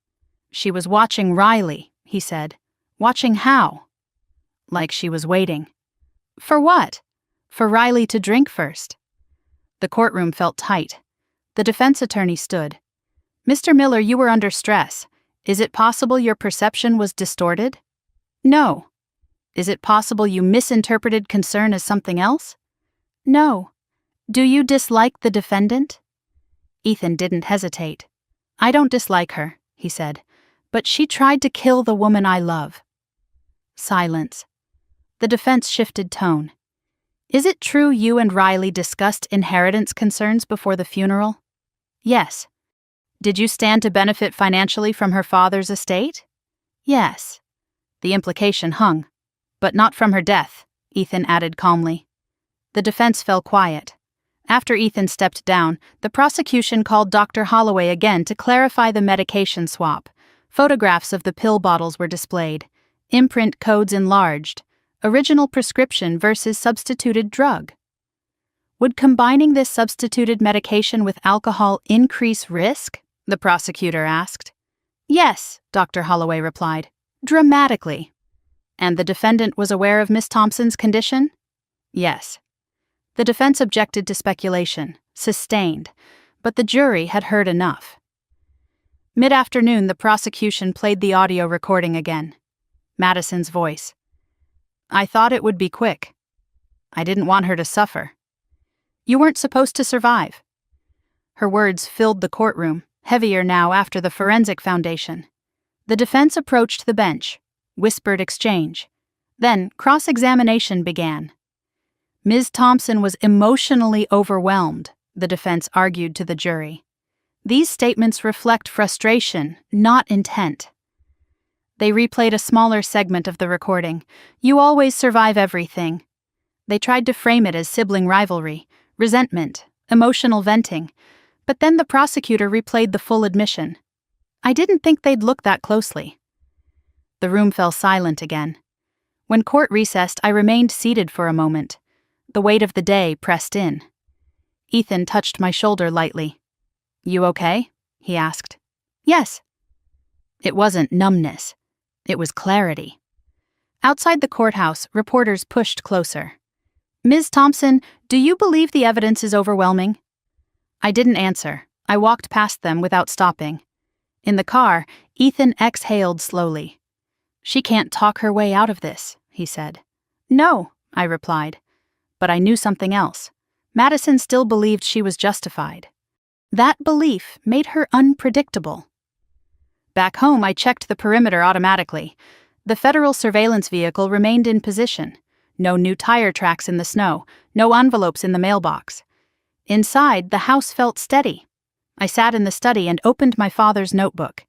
"She was watching Riley," he said. "Watching how?" "Like she was waiting." "For what?" "For Riley to drink first." The courtroom felt tight. The defense attorney stood. "Mr. Miller, you were under stress. Is it possible your perception was distorted?" "No." "Is it possible you misinterpreted concern as something else?" "No." "Do you dislike the defendant?" Ethan didn't hesitate. "I don't dislike her," he said, "but she tried to kill the woman I love." Silence. The defense shifted tone. "Is it true you and Riley discussed inheritance concerns before the funeral?" "Yes." "Did you stand to benefit financially from her father's estate?" "Yes." The implication hung. "But not from her death," Ethan added calmly. The defense fell quiet. After Ethan stepped down, the prosecution called Dr. Holloway again to clarify the medication swap. Photographs of the pill bottles were displayed. Imprint codes enlarged. Original prescription versus substituted drug. "Would combining this substituted medication with alcohol increase risk?" the prosecutor asked. "Yes," Dr. Holloway replied. "Dramatically." "And the defendant was aware of Miss Thompson's condition?" "Yes." The defense objected to speculation, sustained, but the jury had heard enough. Mid-afternoon, the prosecution played the audio recording again. Madison's voice. "I thought it would be quick. I didn't want her to suffer. You weren't supposed to survive." Her words filled the courtroom, heavier now after the forensic foundation. The defense approached the bench, whispered exchange. Then cross-examination began. Ms. Thompson was emotionally overwhelmed, the defense argued to the jury. These statements reflect frustration, not intent. They replayed a smaller segment of the recording. "You always survive everything." They tried to frame it as sibling rivalry, resentment, emotional venting, but then the prosecutor replayed the full admission. "I didn't think they'd look that closely." The room fell silent again. When court recessed, I remained seated for a moment. The weight of the day pressed in. Ethan touched my shoulder lightly. "You okay?" he asked. "Yes." It wasn't numbness. It was clarity. Outside the courthouse, reporters pushed closer. "Ms. Thompson, do you believe the evidence is overwhelming?" I didn't answer. I walked past them without stopping. In the car, Ethan exhaled slowly. "She can't talk her way out of this," he said. "No," I replied. But I knew something else. Madison still believed she was justified. That belief made her unpredictable. Back home, I checked the perimeter automatically. The federal surveillance vehicle remained in position. No new tire tracks in the snow, no envelopes in the mailbox. Inside, the house felt steady. I sat in the study and opened my father's notebook.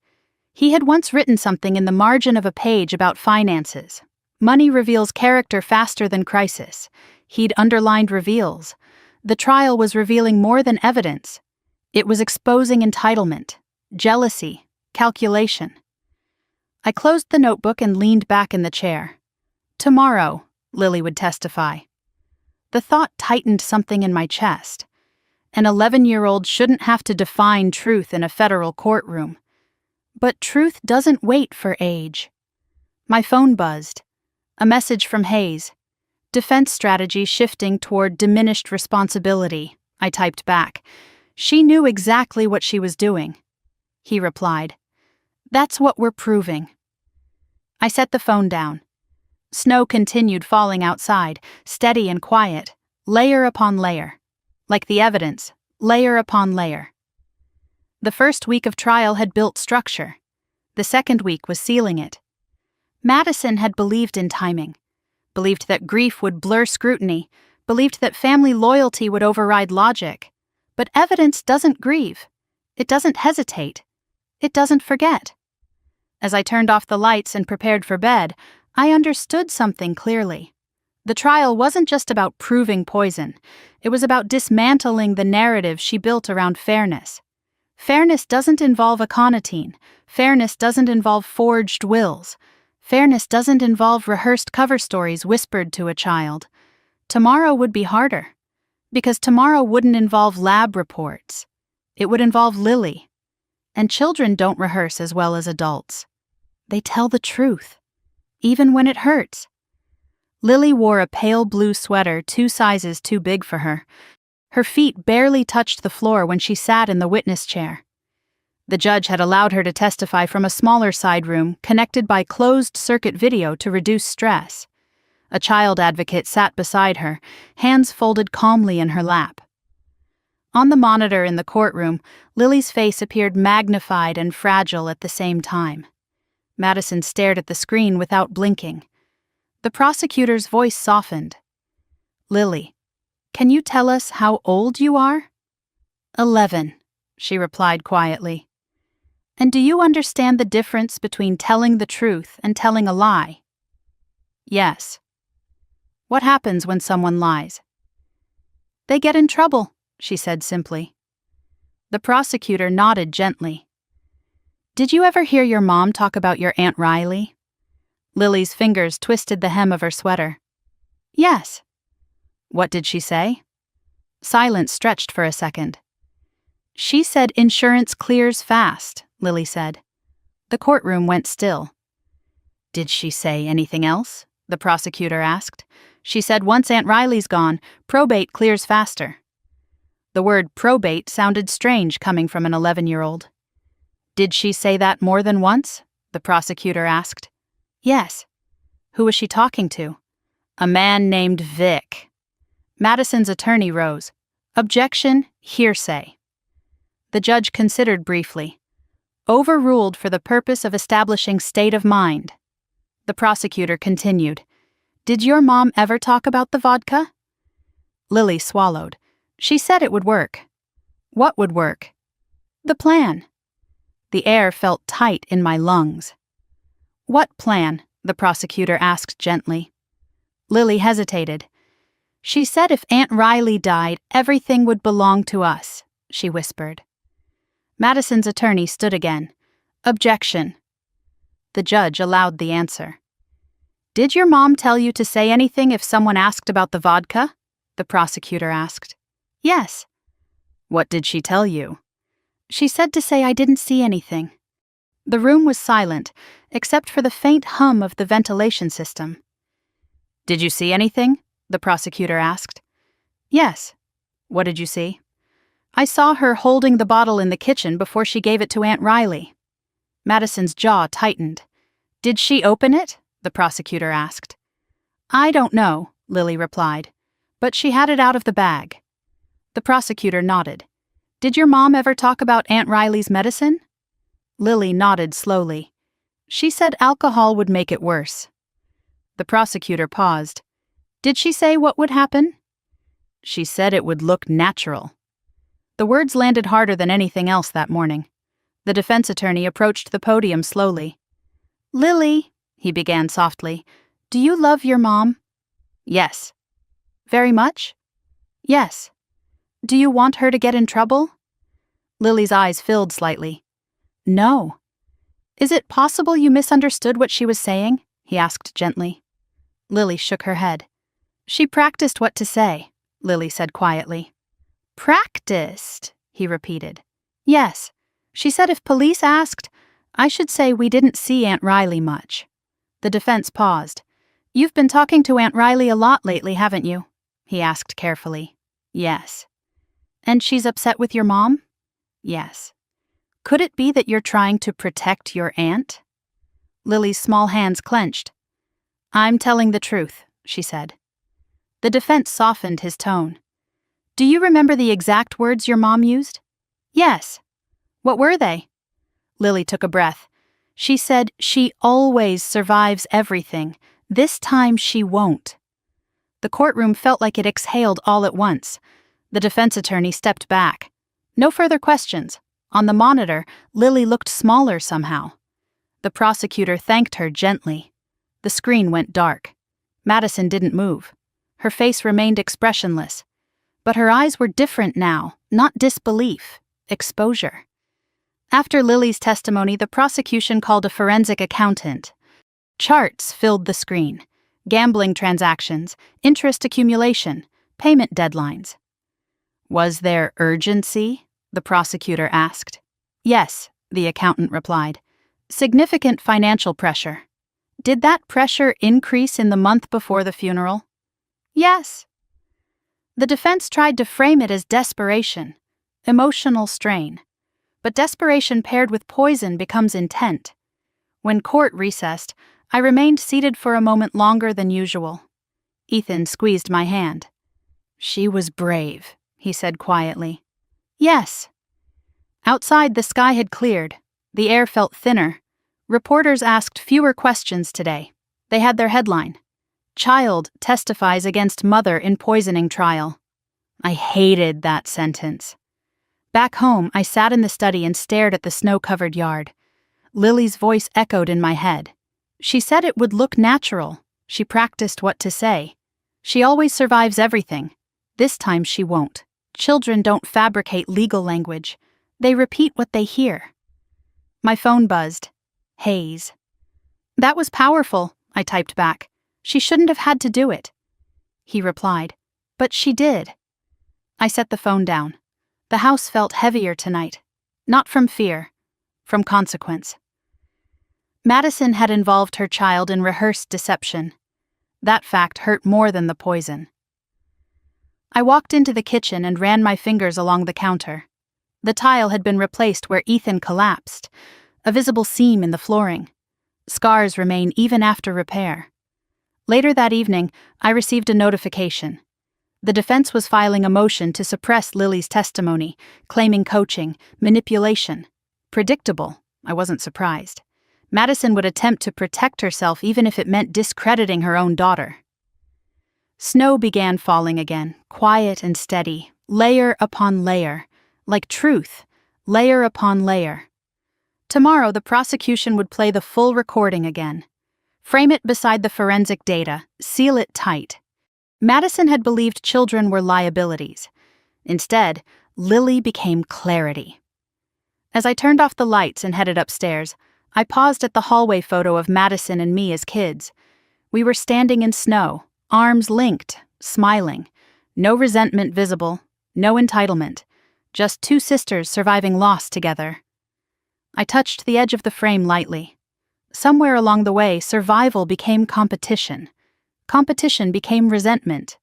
He had once written something in the margin of a page about finances. Money reveals character faster than crisis. He'd underlined reveals. The trial was revealing more than evidence. It was exposing entitlement, jealousy, calculation. I closed the notebook and leaned back in the chair. "Tomorrow," Lily would testify. The thought tightened something in my chest. An 11-year-old shouldn't have to define truth in a federal courtroom. But truth doesn't wait for age. My phone buzzed. A message from Hayes. "Defense strategy shifting toward diminished responsibility," I typed back. She knew exactly what she was doing. He replied, "That's what we're proving." I set the phone down. Snow continued falling outside, steady and quiet, layer upon layer. Like the evidence, layer upon layer. The first week of trial had built structure. The second week was sealing it. Madison had believed in timing, believed that grief would blur scrutiny, believed that family loyalty would override logic. But evidence doesn't grieve. It doesn't hesitate. It doesn't forget. As I turned off the lights and prepared for bed, I understood something clearly. The trial wasn't just about proving poison. It was about dismantling the narrative she built around fairness. Fairness doesn't involve aconitine. Fairness doesn't involve forged wills. Fairness doesn't involve rehearsed cover stories whispered to a child. Tomorrow would be harder, because tomorrow wouldn't involve lab reports. It would involve Lily. And children don't rehearse as well as adults. They tell the truth, even when it hurts. Lily wore a pale blue sweater 2 sizes too big for her. Her feet barely touched the floor when she sat in the witness chair. The judge had allowed her to testify from a smaller side room connected by closed-circuit video to reduce stress. A child advocate sat beside her, hands folded calmly in her lap. On the monitor in the courtroom, Lily's face appeared magnified and fragile at the same time. Madison stared at the screen without blinking. The prosecutor's voice softened. "Lily, can you tell us how old you are?" 11, she replied quietly. "And do you understand the difference between telling the truth and telling a lie?" "Yes." "What happens when someone lies?" "They get in trouble," she said simply. The prosecutor nodded gently. "Did you ever hear your mom talk about your Aunt Riley?" Lily's fingers twisted the hem of her sweater. "Yes." "What did she say?" Silence stretched for a second. "She said insurance clears fast," Lily said. The courtroom went still. "Did she say anything else?" the prosecutor asked. "She said once Aunt Riley's gone, probate clears faster." The word probate sounded strange coming from an 11-year-old. "Did she say that more than once?" the prosecutor asked. "Yes." "Who was she talking to?" "A man named Vic." Madison's attorney rose. "Objection, hearsay." The judge considered briefly. "Overruled for the purpose of establishing state of mind." The prosecutor continued. "Did your mom ever talk about the vodka?" Lily swallowed. "She said it would work." "What would work?" "The plan." The air felt tight in my lungs. "What plan?" the prosecutor asked gently. Lily hesitated. "She said if Aunt Riley died, everything would belong to us," she whispered. Madison's attorney stood again. "Objection." The judge allowed the answer. "Did your mom tell you to say anything if someone asked about the vodka?" the prosecutor asked. "Yes." "What did she tell you?" "She said to say I didn't see anything." The room was silent, except for the faint hum of the ventilation system. "Did you see anything?" the prosecutor asked. "Yes." "What did you see?" "I saw her holding the bottle in the kitchen before she gave it to Aunt Riley." Madison's jaw tightened. "Did she open it?" the prosecutor asked. "I don't know," Lily replied, "but she had it out of the bag." The prosecutor nodded. "Did your mom ever talk about Aunt Riley's medicine?" Lily nodded slowly. "She said alcohol would make it worse." The prosecutor paused. "Did she say what would happen?" "She said it would look natural." The words landed harder than anything else that morning. The defense attorney approached the podium slowly. "Lily," he began softly, "do you love your mom?" "Yes." "Very much?" "Yes." "Do you want her to get in trouble?" Lily's eyes filled slightly. "No." "Is it possible you misunderstood what she was saying?" he asked gently. Lily shook her head. "She practiced what to say," Lily said quietly. "Practiced?" he repeated. "Yes. She said if police asked, I should say we didn't see Aunt Riley much." The defense paused. "You've been talking to Aunt Riley a lot lately, haven't you?" he asked carefully. "Yes." "And she's upset with your mom?" "Yes." "Could it be that you're trying to protect your aunt?" Lily's small hands clenched. "I'm telling the truth," she said. The defense softened his tone. "Do you remember the exact words your mom used?" "Yes." What were they? Lily took a breath. She said she always survives everything. This time she won't. The courtroom felt like it exhaled all at once. The defense attorney stepped back. No further questions. On the monitor, Lily looked smaller somehow. The prosecutor thanked her gently. The screen went dark. Madison didn't move. Her face remained expressionless. But her eyes were different now, not disbelief, exposure. After Lily's testimony, the prosecution called a forensic accountant. Charts filled the screen. Gambling transactions, interest accumulation, payment deadlines. Was there urgency? The prosecutor asked. Yes, the accountant replied. Significant financial pressure. Did that pressure increase in the month before the funeral? Yes. The defense tried to frame it as desperation, emotional strain. But desperation paired with poison becomes intent. When court recessed, I remained seated for a moment longer than usual. Ethan squeezed my hand. She was brave, he said quietly. Yes. Outside, the sky had cleared. The air felt thinner. Reporters asked fewer questions today. They had their headline. Child testifies against mother in poisoning trial. I hated that sentence. Back home, I sat in the study and stared at the snow-covered yard. Lily's voice echoed in my head. She said it would look natural. She practiced what to say. She always survives everything. This time she won't. Children don't fabricate legal language. They repeat what they hear. My phone buzzed. Hayes. That was powerful, I typed back. She shouldn't have had to do it. He replied, but she did. I set the phone down. The house felt heavier tonight. Not from fear, from consequence. Madison had involved her child in rehearsed deception. That fact hurt more than the poison. I walked into the kitchen and ran my fingers along the counter. The tile had been replaced where Ethan collapsed, a visible seam in the flooring. Scars remain even after repair. Later that evening, I received a notification. The defense was filing a motion to suppress Lily's testimony, claiming coaching, manipulation. Predictable, I wasn't surprised. Madison would attempt to protect herself even if it meant discrediting her own daughter. Snow began falling again, quiet and steady, layer upon layer, like truth, layer upon layer. Tomorrow, the prosecution would play the full recording again. Frame it beside the forensic data, seal it tight. Madison had believed children were liabilities. Instead, Lily became clarity. As I turned off the lights and headed upstairs, I paused at the hallway photo of Madison and me as kids. We were standing in snow, arms linked, smiling. No resentment visible, no entitlement. Just two sisters surviving loss together. I touched the edge of the frame lightly. Somewhere along the way, survival became competition. Competition became resentment.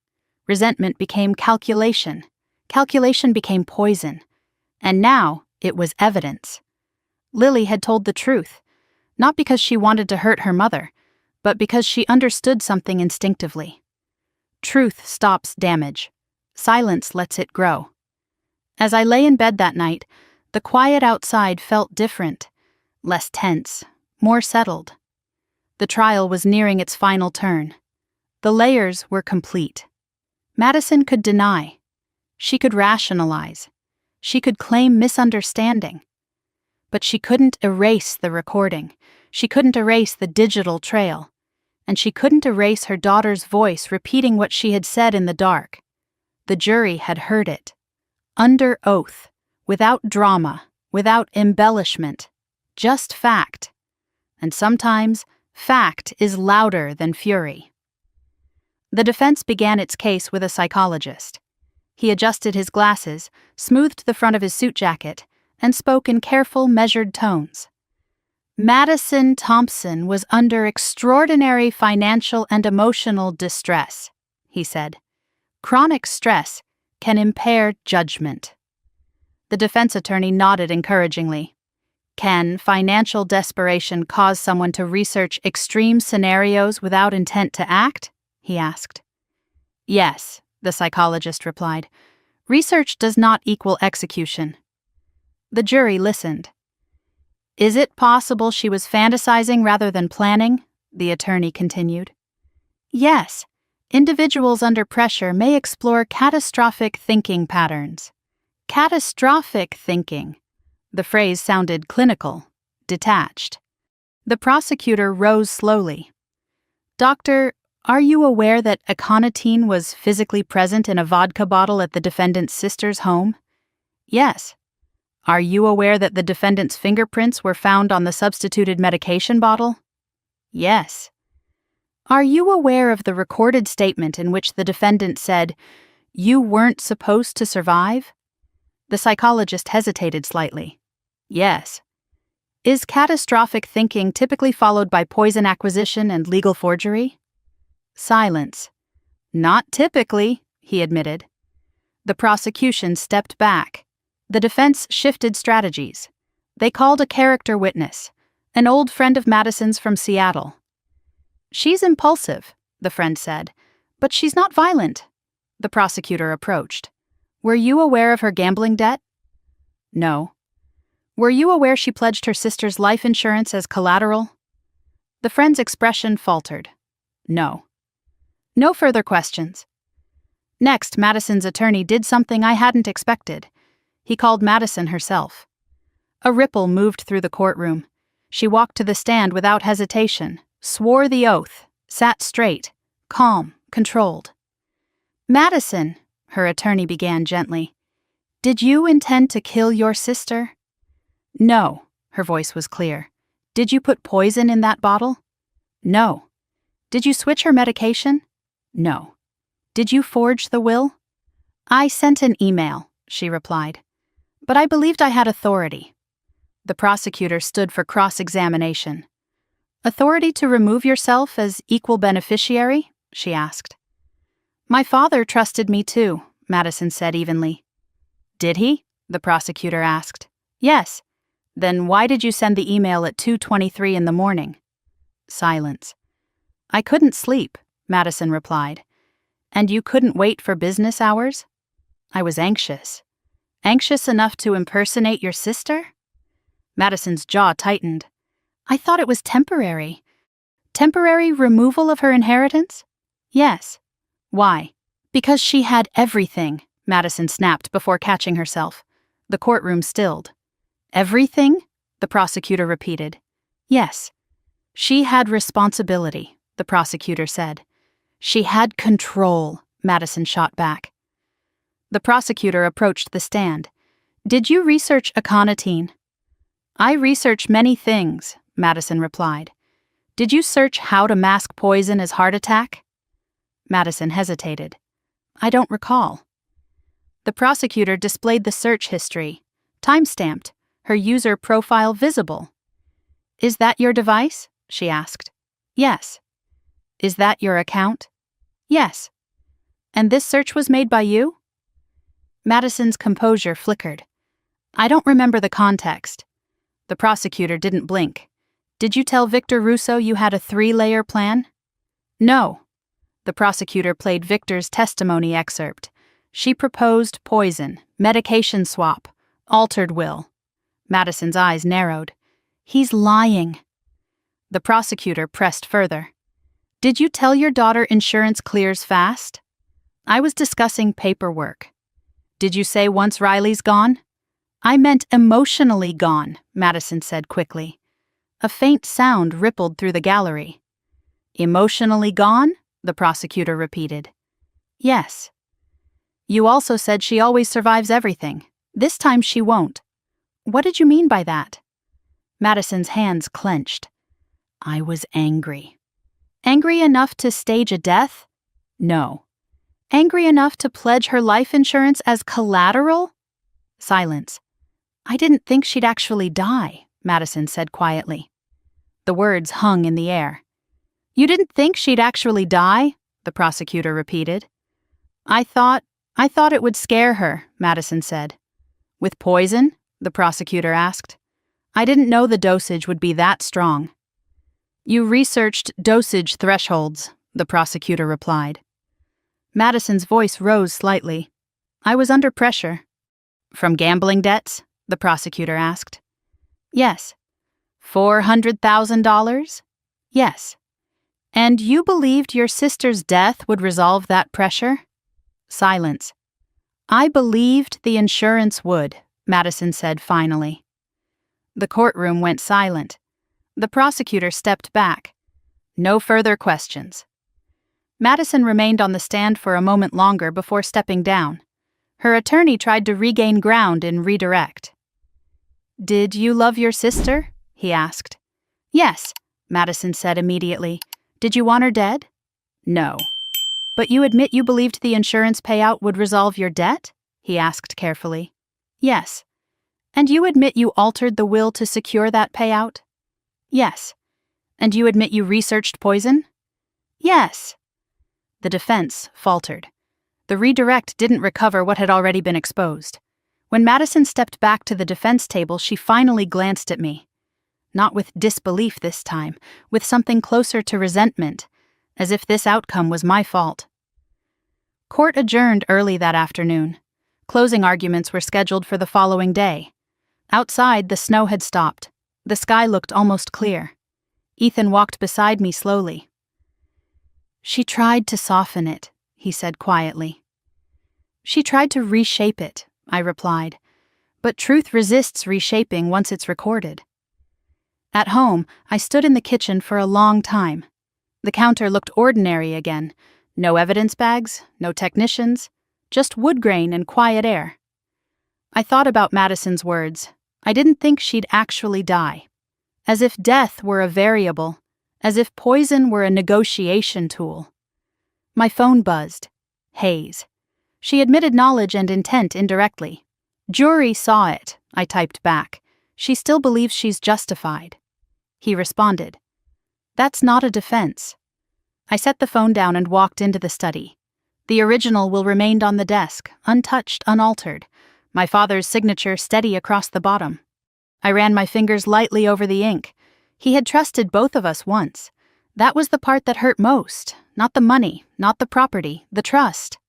Resentment became calculation. Calculation became poison. And now it was evidence. Lily had told the truth, not because she wanted to hurt her mother, but because she understood something instinctively. Truth stops damage. Silence lets it grow. As I lay in bed that night, the quiet outside felt different, less tense, more settled. The trial was nearing its final turn. The layers were complete. Madison could deny. She could rationalize. She could claim misunderstanding. But she couldn't erase the recording. She couldn't erase the digital trail. And she couldn't erase her daughter's voice repeating what she had said in the dark. The jury had heard it. Under oath, without drama, without embellishment, just fact. And sometimes, fact is louder than fury. The defense began its case with a psychologist. He adjusted his glasses, smoothed the front of his suit jacket, and spoke in careful, measured tones. Madison Thompson was under extraordinary financial and emotional distress, he said. Chronic stress can impair judgment. The defense attorney nodded encouragingly. Can financial desperation cause someone to research extreme scenarios without intent to act? He asked. Yes, the psychologist replied. Research does not equal execution. The jury listened. Is it possible she was fantasizing rather than planning? The attorney continued. Yes. Individuals under pressure may explore catastrophic thinking patterns. Catastrophic thinking. The phrase sounded clinical, detached. The prosecutor rose slowly. Doctor, are you aware that aconitine was physically present in a vodka bottle at the defendant's sister's home? Yes. Are you aware that the defendant's fingerprints were found on the substituted medication bottle? Yes. Are you aware of the recorded statement in which the defendant said, "You weren't supposed to survive"? The psychologist hesitated slightly. Yes. Is catastrophic thinking typically followed by poison acquisition and legal forgery? Silence. Not typically, he admitted. The prosecution stepped back. The defense shifted strategies. They called a character witness, an old friend of Madison's from Seattle. She's impulsive, the friend said, but she's not violent. The prosecutor approached. Were you aware of her gambling debt? No. Were you aware she pledged her sister's life insurance as collateral? The friend's expression faltered. No. No further questions. Next, Madison's attorney did something I hadn't expected. He called Madison herself. A ripple moved through the courtroom. She walked to the stand without hesitation, swore the oath, sat straight, calm, controlled. Madison, her attorney began gently, did you intend to kill your sister? No, her voice was clear. Did you put poison in that bottle? No. Did you switch her medication? No. Did you forge the will? I sent an email, she replied. But I believed I had authority. The prosecutor stood for cross-examination. Authority to remove yourself as equal beneficiary? She asked. My father trusted me too, Madison said evenly. Did he? The prosecutor asked. Yes. Then why did you send the email at 2:23 in the morning? Silence. I couldn't sleep, Madison replied. And you couldn't wait for business hours? I was anxious. Anxious enough to impersonate your sister? Madison's jaw tightened. I thought it was temporary. Temporary removal of her inheritance? Yes. Why? Because she had everything, Madison snapped before catching herself. The courtroom stilled. Everything? The prosecutor repeated. Yes. She had responsibility, the prosecutor said. She had control, Madison shot back. The prosecutor approached the stand. Did you research aconitine? I research many things, Madison replied. Did you search how to mask poison as heart attack? Madison hesitated. I don't recall. The prosecutor displayed the search history, time-stamped, her user profile visible. Is that your device? She asked. Yes. Is that your account? Yes. And this search was made by you? Madison's composure flickered. I don't remember the context. The prosecutor didn't blink. Did you tell Victor Russo you had a 3-layer plan? No. The prosecutor played Victor's testimony excerpt. She proposed poison, medication swap, altered will. Madison's eyes narrowed. He's lying. The prosecutor pressed further. Did you tell your daughter insurance clears fast? I was discussing paperwork. Did you say once Riley's gone? I meant emotionally gone, Madison said quickly. A faint sound rippled through the gallery. Emotionally gone? The prosecutor repeated. Yes. You also said she always survives everything. This time she won't. What did you mean by that? Madison's hands clenched. I was angry. Angry enough to stage a death? No. Angry enough to pledge her life insurance as collateral? Silence. I didn't think she'd actually die, Madison said quietly. The words hung in the air. You didn't think she'd actually die? The prosecutor repeated. I thought it would scare her, Madison said. With poison? The prosecutor asked. I didn't know the dosage would be that strong. You researched dosage thresholds, the prosecutor replied. Madison's voice rose slightly. I was under pressure. From gambling debts? the prosecutor asked. Yes. $400,000? Yes. And you believed your sister's death would resolve that pressure? Silence. I believed the insurance would, Madison said finally. The courtroom went silent. The prosecutor stepped back. No further questions. Madison remained on the stand for a moment longer before stepping down. Her attorney tried to regain ground in redirect. Did you love your sister? He asked. Yes, Madison said immediately. Did you want her dead? No. But you admit you believed the insurance payout would resolve your debt? He asked carefully. Yes. And you admit you altered the will to secure that payout? Yes. And you admit you researched poison? Yes. The defense faltered. The redirect didn't recover what had already been exposed. When Madison stepped back to the defense table, she finally glanced at me. Not with disbelief this time, with something closer to resentment, as if this outcome was my fault. Court adjourned early that afternoon. Closing arguments were scheduled for the following day. Outside, the snow had stopped. The sky looked almost clear. Ethan walked beside me slowly. She tried to soften it, he said quietly. She tried to reshape it, I replied. But truth resists reshaping once it's recorded. At home, I stood in the kitchen for a long time. The counter looked ordinary again. No evidence bags, no technicians, just wood grain and quiet air. I thought about Madison's words. I didn't think she'd actually die. As if death were a variable, as if poison were a negotiation tool. My phone buzzed. Hayes. She admitted knowledge and intent indirectly. Jury saw it, I typed back. She still believes she's justified. He responded. That's not a defense. I set the phone down and walked into the study. The original will remain on the desk, untouched, unaltered, my father's signature steady across the bottom. I ran my fingers lightly over the ink. He had trusted both of us once. That was the part that hurt most, not the money, not the property, the trust.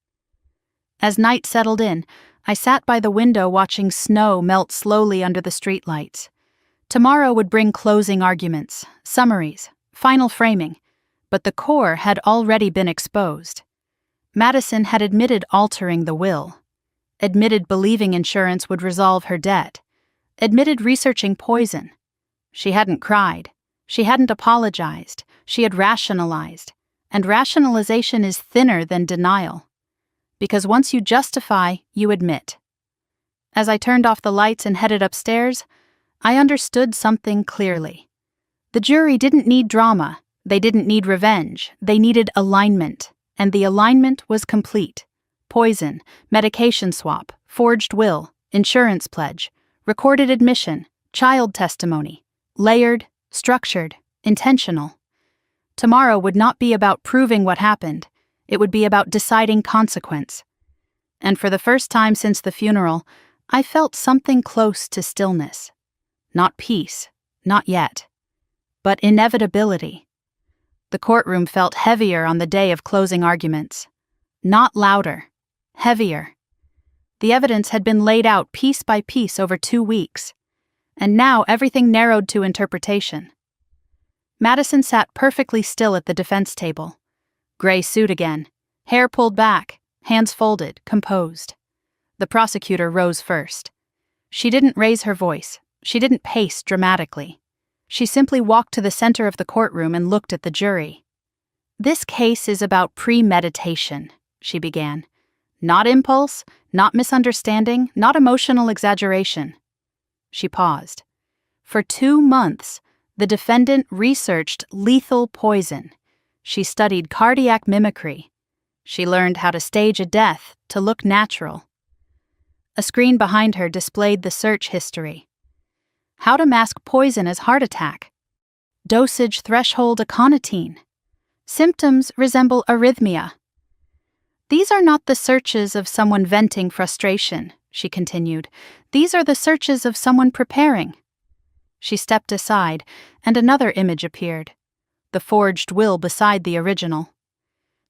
As night settled in, I sat by the window watching snow melt slowly under the streetlights. Tomorrow would bring closing arguments, summaries, final framing, but the core had already been exposed. Madison had admitted altering the will, admitted believing insurance would resolve her debt, admitted researching poison. She hadn't cried, she hadn't apologized, she had rationalized, and rationalization is thinner than denial. Because once you justify, you admit. As I turned off the lights and headed upstairs, I understood something clearly. The jury didn't need drama, they didn't need revenge, they needed alignment, and the alignment was complete. Poison, medication swap, forged will, insurance pledge, recorded admission, child testimony, layered, structured, intentional. Tomorrow would not be about proving what happened, it would be about deciding consequence. And for the first time since the funeral, I felt something close to stillness. Not peace, not yet, but inevitability. The courtroom felt heavier on the day of closing arguments. Not louder, heavier. The evidence had been laid out piece by piece over 2 weeks, and now everything narrowed to interpretation. Madison sat perfectly still at the defense table. Gray suit again, hair pulled back, hands folded, composed. The prosecutor rose first. She didn't raise her voice. She didn't pace dramatically. She simply walked to the center of the courtroom and looked at the jury. This case is about premeditation, she began. Not impulse, not misunderstanding, not emotional exaggeration. She paused. For 2 months, the defendant researched lethal poison. She studied cardiac mimicry. She learned how to stage a death to look natural. A screen behind her displayed the search history. How to mask poison as heart attack. Dosage threshold aconitine. Symptoms resemble arrhythmia. These are not the searches of someone venting frustration, she continued. These are the searches of someone preparing. She stepped aside, and another image appeared. The forged will beside the original.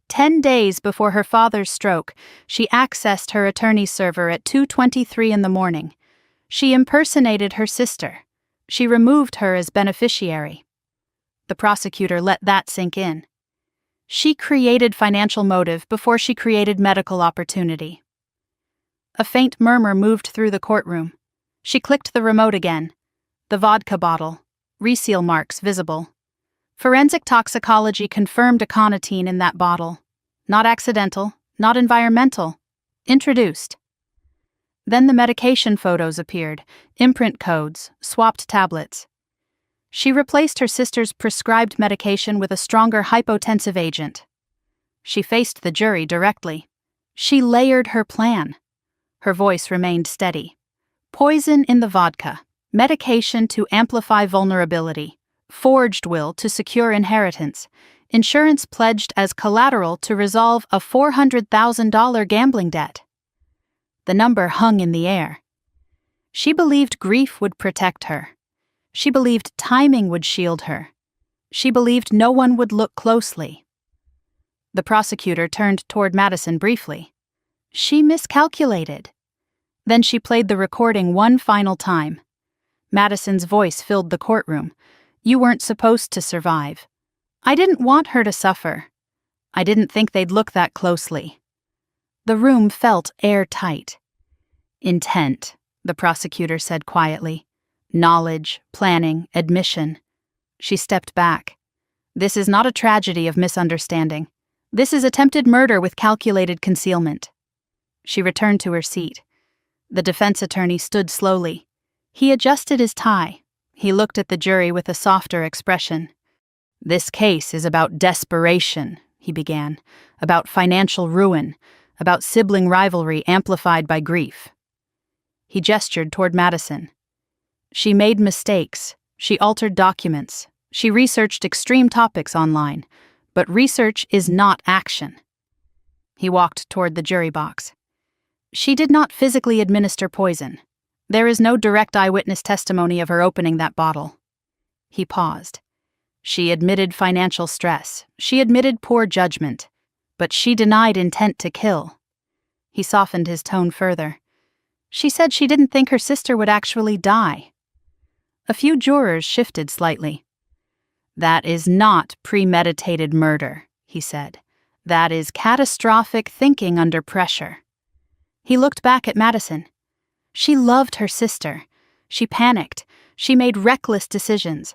10 days before her father's stroke, she accessed her attorney's server at 2:23 in the morning. She impersonated her sister. She removed her as beneficiary. The prosecutor let that sink in. She created financial motive before she created medical opportunity. A faint murmur moved through the courtroom. She clicked the remote again. The vodka bottle. Reseal marks visible. Forensic toxicology confirmed aconitine in that bottle. Not accidental, not environmental. Introduced. Then the medication photos appeared, imprint codes, swapped tablets. She replaced her sister's prescribed medication with a stronger hypotensive agent. She faced the jury directly. She layered her plan. Her voice remained steady. Poison in the vodka, medication to amplify vulnerability, forged will to secure inheritance, insurance pledged as collateral to resolve a $400,000 gambling debt. The number hung in the air. She believed grief would protect her. She believed timing would shield her. She believed no one would look closely. The prosecutor turned toward Madison briefly. She miscalculated. Then she played the recording one final time. Madison's voice filled the courtroom. You weren't supposed to survive. I didn't want her to suffer. I didn't think they'd look that closely. The room felt airtight. Intent, the prosecutor said quietly. Knowledge, planning, admission. She stepped back. This is not a tragedy of misunderstanding. This is attempted murder with calculated concealment. She returned to her seat. The defense attorney stood slowly. He adjusted his tie. He looked at the jury with a softer expression. This case is about desperation, he began, about financial ruin, about sibling rivalry amplified by grief. He gestured toward Madison. She made mistakes. She altered documents. She researched extreme topics online. But research is not action. He walked toward the jury box. She did not physically administer poison. There is no direct eyewitness testimony of her opening that bottle. He paused. She admitted financial stress. She admitted poor judgment. But she denied intent to kill. He softened his tone further. She said she didn't think her sister would actually die. A few jurors shifted slightly. That is not premeditated murder, he said. That is catastrophic thinking under pressure. He looked back at Madison. She loved her sister. She panicked. She made reckless decisions.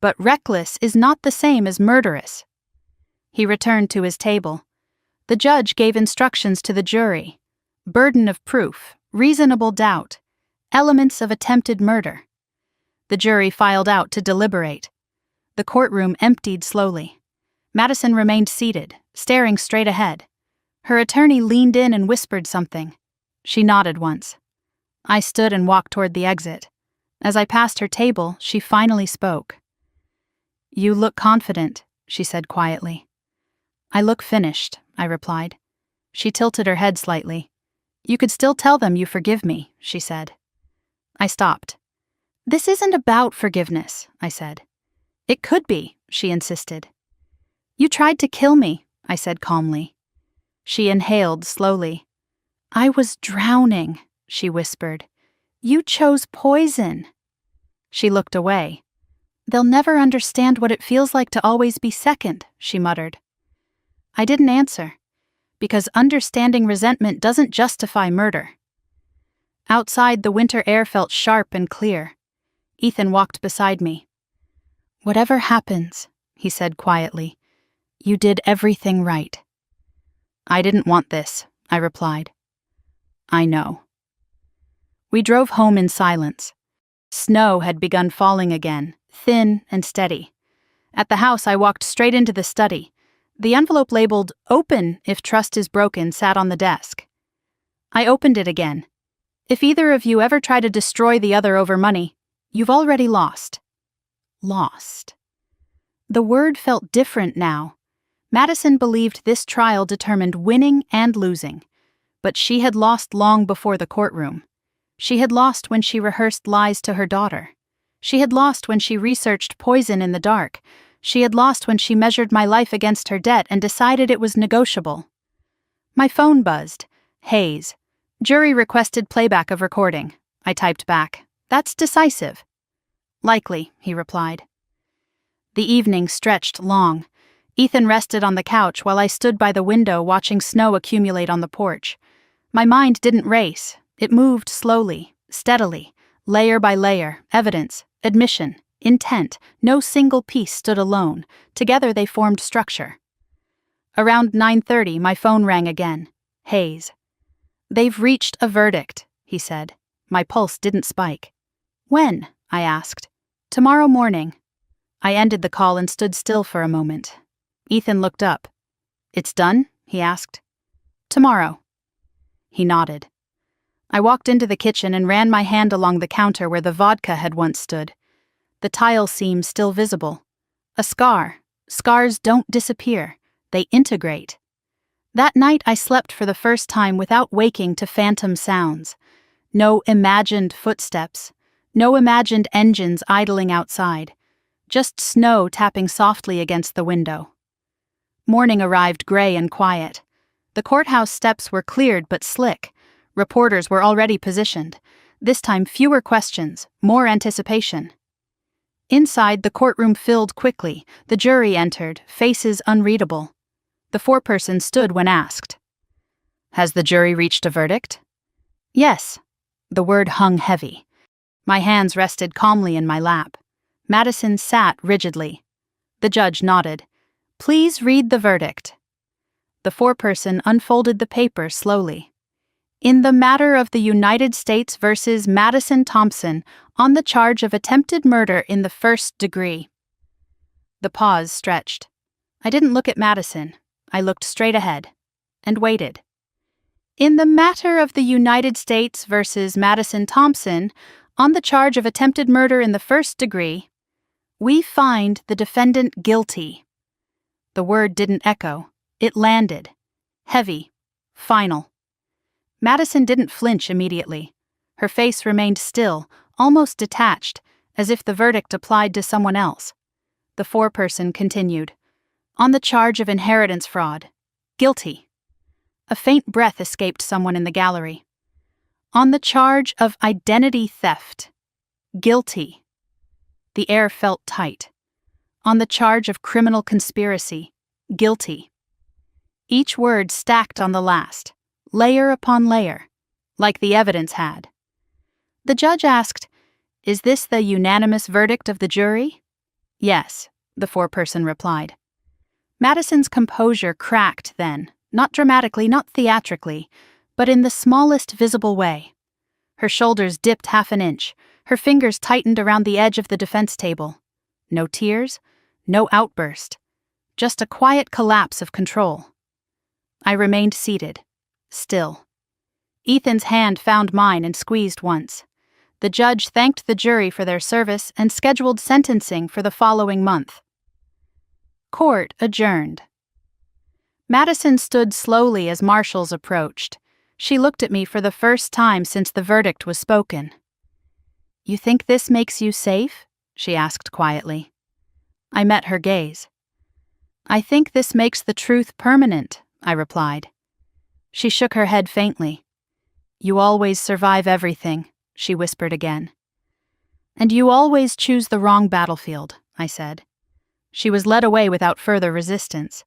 But reckless is not the same as murderous. He returned to his table. The judge gave instructions to the jury. Burden of proof, reasonable doubt, elements of attempted murder. The jury filed out to deliberate. The courtroom emptied slowly. Madison remained seated, staring straight ahead. Her attorney leaned in and whispered something. She nodded once. I stood and walked toward the exit. As I passed her table, she finally spoke. You look confident, she said quietly. I look finished, I replied. She tilted her head slightly. You could still tell them you forgive me, she said. I stopped. This isn't about forgiveness, I said. It could be, she insisted. You tried to kill me, I said calmly. She inhaled slowly. I was drowning, she whispered. You chose poison. She looked away. They'll never understand what it feels like to always be second, she muttered. I didn't answer, because understanding resentment doesn't justify murder. Outside, the winter air felt sharp and clear. Ethan walked beside me. Whatever happens, he said quietly, you did everything right. I didn't want this, I replied. I know. We drove home in silence. Snow had begun falling again, thin and steady. At the house, I walked straight into the study. The envelope labeled, "Open if trust is broken," sat on the desk. I opened it again. If either of you ever try to destroy the other over money, you've already lost. Lost. The word felt different now. Madison believed this trial determined winning and losing. But she had lost long before the courtroom. She had lost when she rehearsed lies to her daughter. She had lost when she researched poison in the dark. She had lost when she measured my life against her debt and decided it was negotiable. My phone buzzed. Hayes. Jury requested playback of recording. I typed back. That's decisive. Likely, he replied. The evening stretched long. Ethan rested on the couch while I stood by the window watching snow accumulate on the porch. My mind didn't race. It moved slowly, steadily, layer by layer, evidence, admission, intent. No single piece stood alone. Together they formed structure. Around 9:30, my phone rang again. Hayes. They've reached a verdict, he said. My pulse didn't spike. When? I asked. Tomorrow morning. I ended the call and stood still for a moment. Ethan looked up. It's done? He asked. Tomorrow. He nodded. I walked into the kitchen and ran my hand along the counter where the vodka had once stood. The tile seam still visible. A scar. Scars don't disappear. They integrate. That night I slept for the first time without waking to phantom sounds. No imagined footsteps. No imagined engines idling outside. Just snow tapping softly against the window. Morning arrived gray and quiet. The courthouse steps were cleared but slick. Reporters were already positioned. This time fewer questions, more anticipation. Inside, the courtroom filled quickly. The jury entered, faces unreadable. The foreperson stood when asked. Has the jury reached a verdict? Yes. The word hung heavy. My hands rested calmly in my lap. Madison sat rigidly. The judge nodded. Please read the verdict. The foreperson unfolded the paper slowly. In the matter of the United States versus Madison Thompson on the charge of attempted murder in the first degree. The pause stretched. I didn't look at Madison. I looked straight ahead and waited. In the matter of the United States versus Madison Thompson on the charge of attempted murder in the first degree, we find the defendant guilty. The word didn't echo. It landed. Heavy. Final. Madison didn't flinch immediately. Her face remained still, almost detached, as if the verdict applied to someone else. The foreperson continued. On the charge of inheritance fraud. Guilty. A faint breath escaped someone in the gallery. On the charge of identity theft. Guilty. The air felt tight. On the charge of criminal conspiracy. Guilty. Each word stacked on the last, layer upon layer, like the evidence had. The judge asked, Is this the unanimous verdict of the jury? Yes, the foreperson replied. Madison's composure cracked then, not dramatically, not theatrically, but in the smallest visible way. Her shoulders dipped half an inch, her fingers tightened around the edge of the defense table. No tears, no outburst, just a quiet collapse of control. I remained seated, still. Ethan's hand found mine and squeezed once. The judge thanked the jury for their service and scheduled sentencing for the following month. Court adjourned. Madison stood slowly as marshals approached. She looked at me for the first time since the verdict was spoken. You think this makes you safe? She asked quietly. I met her gaze. I think this makes the truth permanent, I replied. She shook her head faintly. You always survive everything, she whispered again. And you always choose the wrong battlefield, I said. She was led away without further resistance.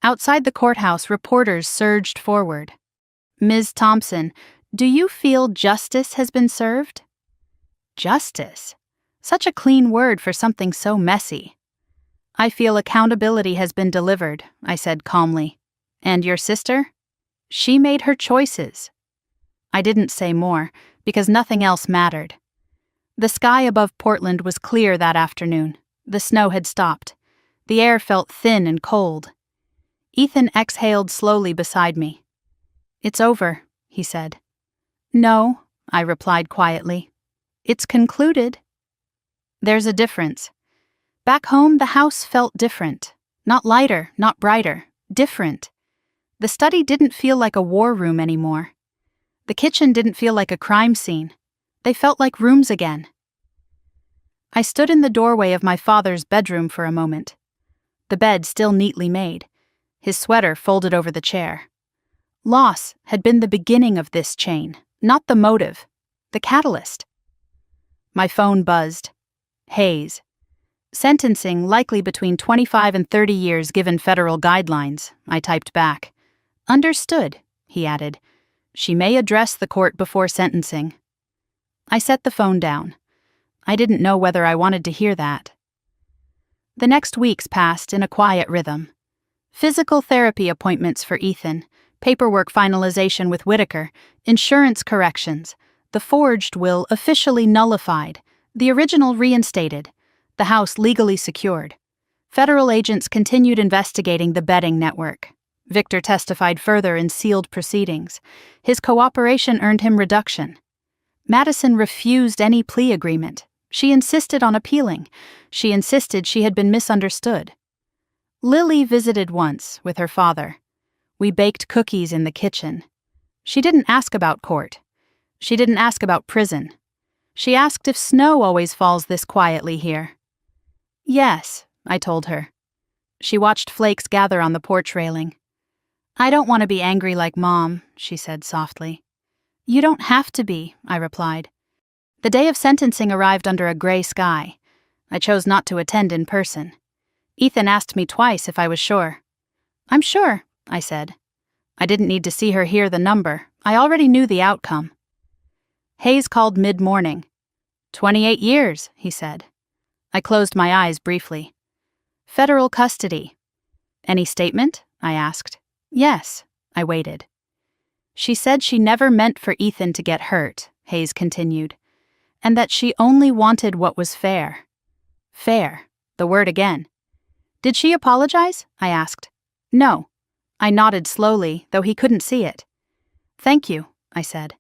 Outside the courthouse, reporters surged forward. Ms. Thompson, do you feel justice has been served? Justice? Such a clean word for something so messy. I feel accountability has been delivered, I said calmly. And your sister? She made her choices. I didn't say more, because nothing else mattered. The sky above Portland was clear that afternoon. The snow had stopped. The air felt thin and cold. Ethan exhaled slowly beside me. It's over, he said. No, I replied quietly. It's concluded. There's a difference. Back home, the house felt different. Not lighter, not brighter. Different. The study didn't feel like a war room anymore. The kitchen didn't feel like a crime scene. They felt like rooms again. I stood in the doorway of my father's bedroom for a moment. The bed still neatly made, his sweater folded over the chair. Loss had been the beginning of this chain, not the motive. the catalyst. My phone buzzed. Hayes. Sentencing likely between 25 and 30 years given federal guidelines, I typed back. Understood, he added. She may address the court before sentencing. I set the phone down. I didn't know whether I wanted to hear that. The next weeks passed in a quiet rhythm. Physical therapy appointments for Ethan, paperwork finalization with Whitaker, insurance corrections, the forged will officially nullified, the original reinstated, the house legally secured. Federal agents continued investigating the betting network. Victor testified further in sealed proceedings. His cooperation earned him reduction. Madison refused any plea agreement. She insisted on appealing. She insisted she had been misunderstood. Lily visited once with her father. We baked cookies in the kitchen. She didn't ask about court. She didn't ask about prison. She asked if snow always falls this quietly here. Yes, I told her. She watched flakes gather on the porch railing. I don't want to be angry like Mom, she said softly. You don't have to be, I replied. The day of sentencing arrived under a gray sky. I chose not to attend in person. Ethan asked me twice if I was sure. I'm sure, I said. I didn't need to see her hear the number. I already knew the outcome. Hayes called mid-morning. 28 years, he said. I closed my eyes briefly. Federal custody. Any statement? I asked. Yes, I waited. She said she never meant for Ethan to get hurt, Hayes continued, and that she only wanted what was fair. Fair, the word again. Did she apologize? I asked. No. I nodded slowly, though he couldn't see it. Thank you, I said.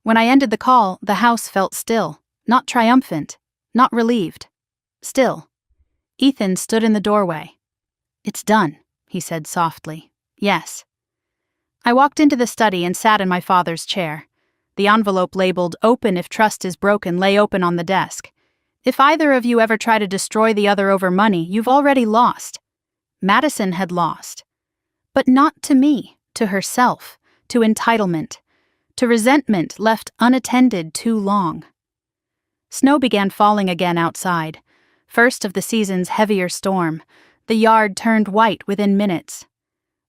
When I ended the call, the house felt still, not triumphant, not relieved. Still. Ethan stood in the doorway. It's done, he said softly. Yes. I walked into the study and sat in my father's chair. The envelope labeled "Open if trust is broken" lay open on the desk. If either of you ever try to destroy the other over money, you've already lost. Madison had lost. But not to me, to herself, to entitlement, to resentment left unattended too long. Snow began falling again outside. First of the season's heavier storm, the yard turned white within minutes.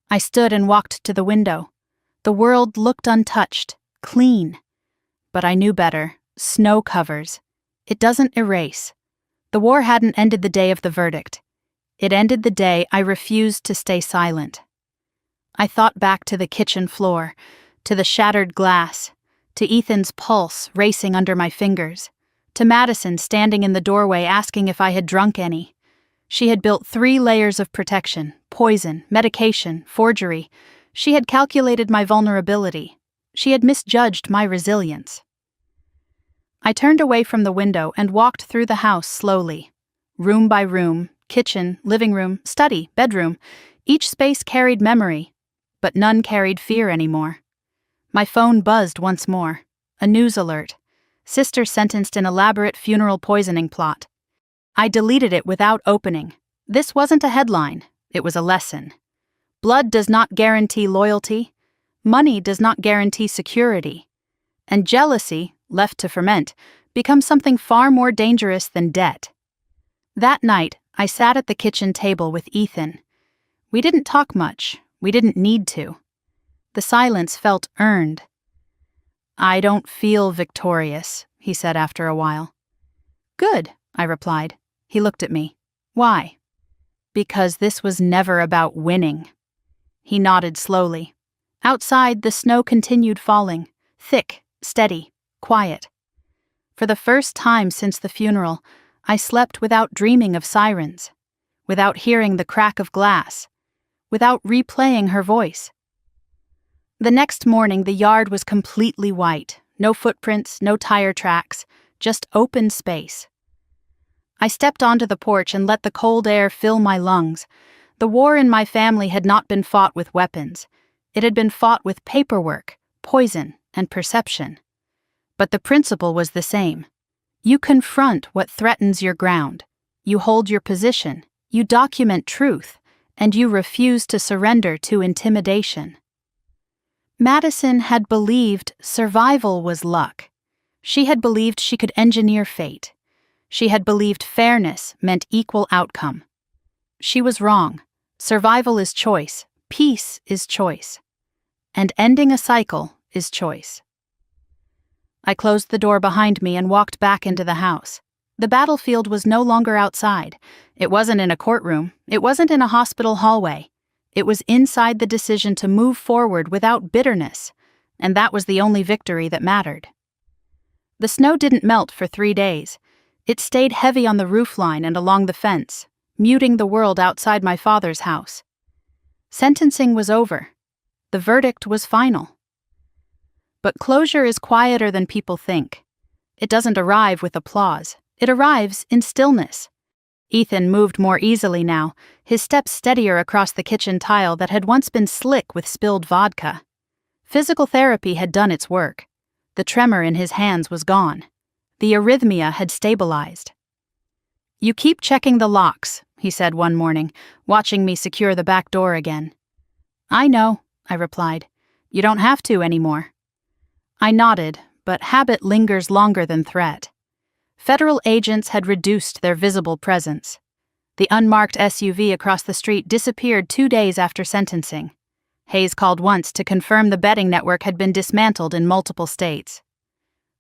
I stood and walked to the window. The world looked untouched, clean. But I knew better. Snow covers. It doesn't erase. The war hadn't ended the day of the verdict. It ended the day I refused to stay silent. I thought back to the kitchen floor, to the shattered glass, to Ethan's pulse racing under my fingers, to Madison standing in the doorway asking if I had drunk any. She had built 3 layers of protection, poison, medication, forgery. She had calculated my vulnerability. She had misjudged my resilience. I turned away from the window and walked through the house slowly. Room by room, kitchen, living room, study, bedroom, each space carried memory, but none carried fear anymore. My phone buzzed once more. A news alert. Sister sentenced in elaborate funeral poisoning plot. I deleted it without opening. This wasn't a headline. It was a lesson. Blood does not guarantee loyalty. Money does not guarantee security. And jealousy, left to ferment, becomes something far more dangerous than debt. That night, I sat at the kitchen table with Ethan. We didn't talk much. We didn't need to. The silence felt earned. I don't feel victorious, he said after a while. Good, I replied. He looked at me. Why? Because this was never about winning. He nodded slowly. Outside, the snow continued falling, thick, steady, quiet. For the first time since the funeral, I slept without dreaming of sirens, without hearing the crack of glass, without replaying her voice. The next morning, the yard was completely white. No footprints, no tire tracks, just open space. I stepped onto the porch and let the cold air fill my lungs. The war in my family had not been fought with weapons. It had been fought with paperwork, poison, and perception. But the principle was the same. You confront what threatens your ground. You hold your position. You document truth. And you refuse to surrender to intimidation. Madison had believed survival was luck. She had believed she could engineer fate. She had believed fairness meant equal outcome. She was wrong. Survival is choice. Peace is choice. And ending a cycle is choice. I closed the door behind me and walked back into the house. The battlefield was no longer outside. It wasn't in a courtroom. It wasn't in a hospital hallway. It was inside the decision to move forward without bitterness, and that was the only victory that mattered. The snow didn't melt for 3 days. It stayed heavy on the roofline and along the fence, muting the world outside my father's house. Sentencing was over. The verdict was final. But closure is quieter than people think. It doesn't arrive with applause. It arrives in stillness. Ethan moved more easily now, his steps steadier across the kitchen tile that had once been slick with spilled vodka. Physical therapy had done its work. The tremor in his hands was gone. The arrhythmia had stabilized. "You keep checking the locks," he said one morning, watching me secure the back door again. "I know," I replied. "You don't have to anymore." I nodded, but habit lingers longer than threat. Federal agents had reduced their visible presence. The unmarked SUV across the street disappeared 2 days after sentencing. Hayes called once to confirm the betting network had been dismantled in multiple states.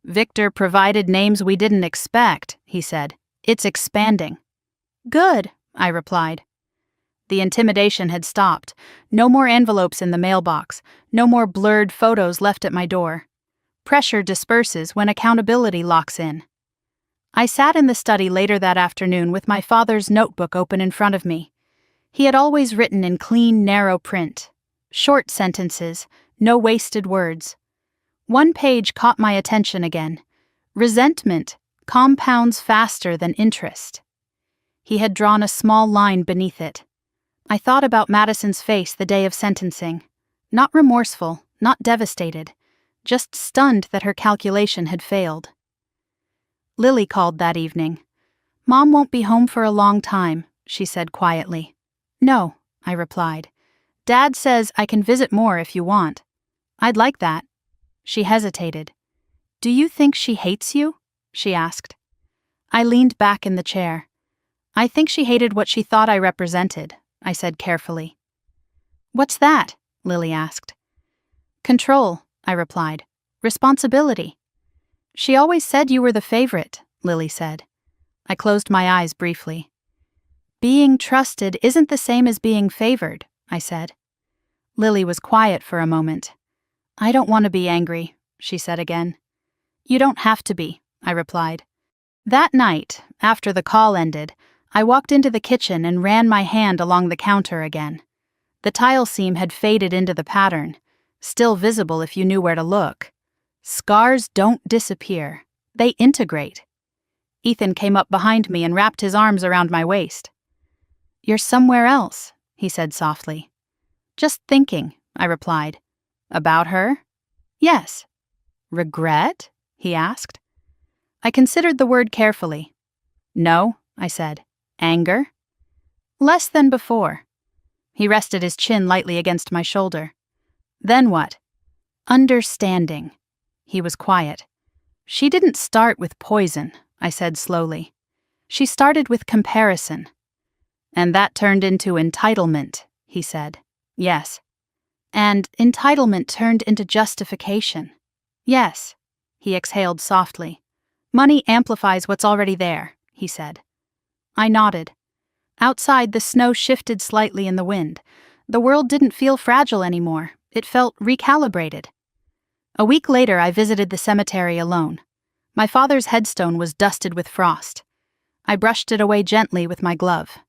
"Victor provided names we didn't expect," he said. "It's expanding." "Good," I replied. The intimidation had stopped. No more envelopes in the mailbox. No more blurred photos left at my door. Pressure disperses when accountability locks in. I sat in the study later that afternoon with my father's notebook open in front of me. He had always written in clean, narrow print. Short sentences, no wasted words. One page caught my attention again. Resentment compounds faster than interest. He had drawn a small line beneath it. I thought about Madison's face the day of sentencing. Not remorseful, not devastated, just stunned that her calculation had failed. Lily called that evening. "Mom won't be home for a long time," she said quietly. "No," I replied. "Dad says I can visit more if you want." "I'd like that." She hesitated. "Do you think she hates you?" she asked. I leaned back in the chair. "I think she hated what she thought I represented," I said carefully. "What's that?" Lily asked. "Control," I replied. "Responsibility." "She always said you were the favorite," Lily said. I closed my eyes briefly. "Being trusted isn't the same as being favored," I said. Lily was quiet for a moment. "I don't want to be angry," she said again. "You don't have to be," I replied. That night, after the call ended, I walked into the kitchen and ran my hand along the counter again. The tile seam had faded into the pattern, still visible if you knew where to look. Scars don't disappear. They integrate. Ethan came up behind me and wrapped his arms around my waist. "You're somewhere else," he said softly. "Just thinking," I replied. "About her?" "Yes." "Regret?" he asked. I considered the word carefully. "No," I said. "Anger?" "Less than before." He rested his chin lightly against my shoulder. "Then what?" "Understanding." He was quiet. "She didn't start with poison," I said slowly. "She started with comparison." "And that turned into entitlement," he said. "Yes." "And entitlement turned into justification." "Yes." He exhaled softly. "Money amplifies what's already there," he said. I nodded. Outside, the snow shifted slightly in the wind. The world didn't feel fragile anymore. It felt recalibrated. A week later, I visited the cemetery alone. My father's headstone was dusted with frost. I brushed it away gently with my glove.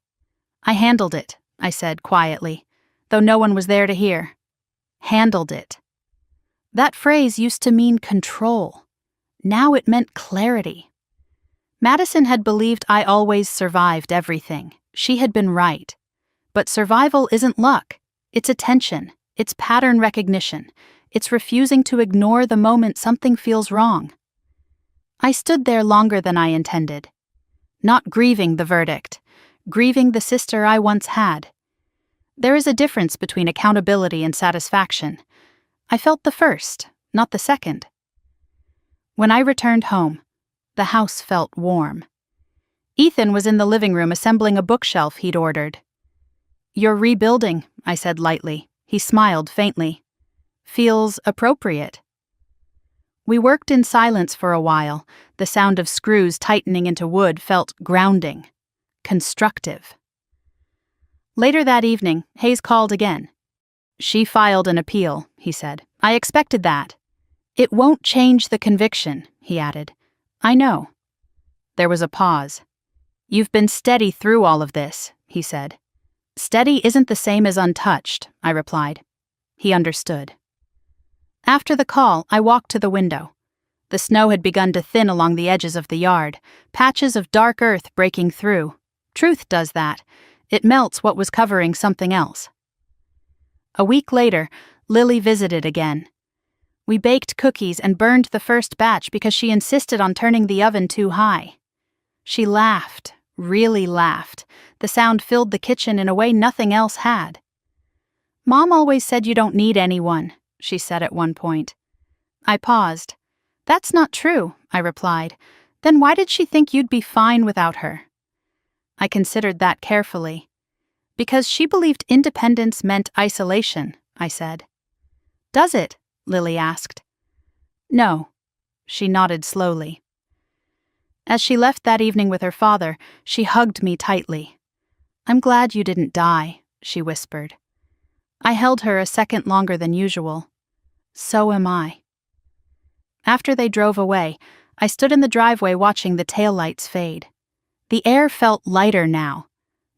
"I handled it," I said quietly, though no one was there to hear. Handled it. That phrase used to mean control. Now it meant clarity. Madison had believed I always survived everything. She had been right. But survival isn't luck. It's attention. It's pattern recognition. It's refusing to ignore the moment something feels wrong. I stood there longer than I intended. Not grieving the verdict, grieving the sister I once had. There is a difference between accountability and satisfaction. I felt the first, not the second. When I returned home, the house felt warm. Ethan was in the living room assembling a bookshelf he'd ordered. "You're rebuilding," I said lightly. He smiled faintly. "Feels appropriate." We worked in silence for a while. The sound of screws tightening into wood felt grounding, constructive. Later that evening, Hayes called again. "She filed an appeal," he said. "I expected that." "It won't change the conviction," he added. "I know." There was a pause. "You've been steady through all of this," he said. "Steady isn't the same as untouched," I replied. He understood. After the call, I walked to the window. The snow had begun to thin along the edges of the yard, patches of dark earth breaking through. Truth does that. It melts what was covering something else. A week later, Lily visited again. We baked cookies and burned the first batch because she insisted on turning the oven too high. She laughed, really laughed. The sound filled the kitchen in a way nothing else had. "Mom always said you don't need anyone," she said at one point. I paused. "That's not true," I replied. "Then why did she think you'd be fine without her?" I considered that carefully. "Because she believed independence meant isolation," I said. "Does it?" Lily asked. "No." She nodded slowly. As she left that evening with her father, she hugged me tightly. "I'm glad you didn't die," she whispered. I held her a second longer than usual. "So am I." After they drove away, I stood in the driveway watching the taillights fade. The air felt lighter now,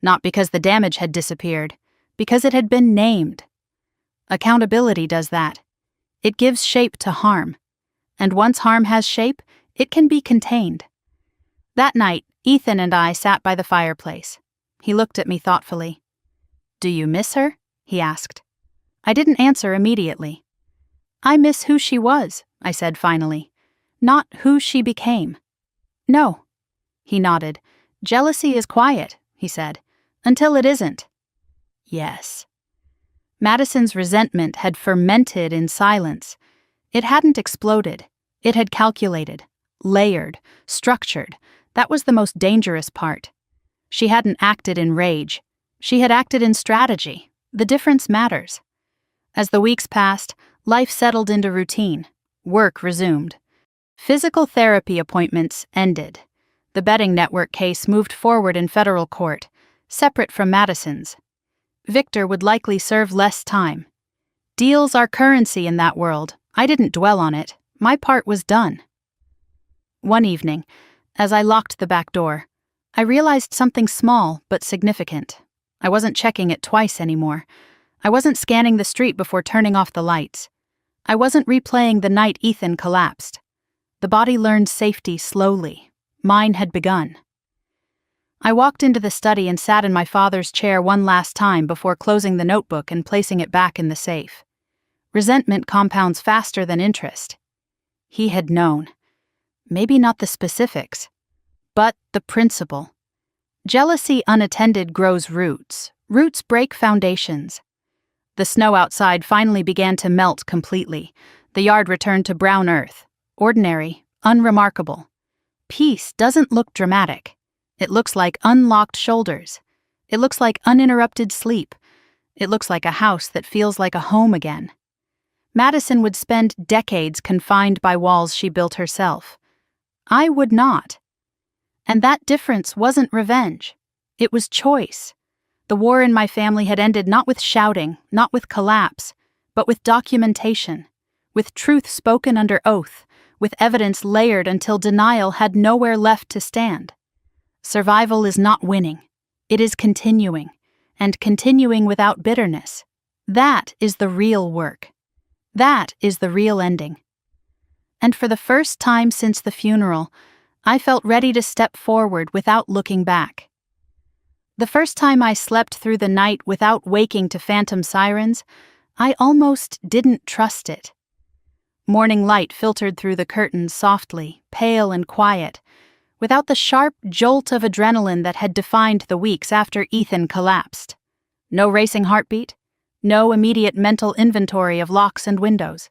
not because the damage had disappeared, because it had been named. Accountability does that. It gives shape to harm, and once harm has shape, it can be contained. That night, Ethan and I sat by the fireplace. He looked at me thoughtfully. "Do you miss her?" he asked. I didn't answer immediately. "I miss who she was," I said finally, "not who she became." "No." He nodded. "Jealousy is quiet," he said, "until it isn't." Yes. Madison's resentment had fermented in silence. It hadn't exploded. It had calculated, layered, structured. That was the most dangerous part. She hadn't acted in rage. She had acted in strategy. The difference matters. As the weeks passed, life settled into routine. Work resumed. Physical therapy appointments ended. The betting network case moved forward in federal court, separate from Madison's. Victor would likely serve less time. Deals are currency in that world. I didn't dwell on it. My part was done. One evening, as I locked the back door, I realized something small but significant. I wasn't checking it twice anymore. I wasn't scanning the street before turning off the lights. I wasn't replaying the night Ethan collapsed. The body learned safety slowly. Mine had begun. I walked into the study and sat in my father's chair one last time before closing the notebook and placing it back in the safe. Resentment compounds faster than interest. He had known. Maybe not the specifics, but the principle. Jealousy unattended grows roots. Roots break foundations. The snow outside finally began to melt completely. The yard returned to brown earth. Ordinary, unremarkable. Peace doesn't look dramatic. It looks like unlocked shoulders. It looks like uninterrupted sleep. It looks like a house that feels like a home again. Madison would spend decades confined by walls she built herself. I would not. And that difference wasn't revenge. It was choice. The war in my family had ended not with shouting, not with collapse, but with documentation, with truth spoken under oath, with evidence layered until denial had nowhere left to stand. Survival is not winning. It is continuing, and continuing without bitterness. That is the real work. That is the real ending. And for the first time since the funeral, I felt ready to step forward without looking back. The first time I slept through the night without waking to phantom sirens, I almost didn't trust it. Morning light filtered through the curtains softly, pale and quiet, without the sharp jolt of adrenaline that had defined the weeks after Ethan collapsed. No racing heartbeat, no immediate mental inventory of locks and windows.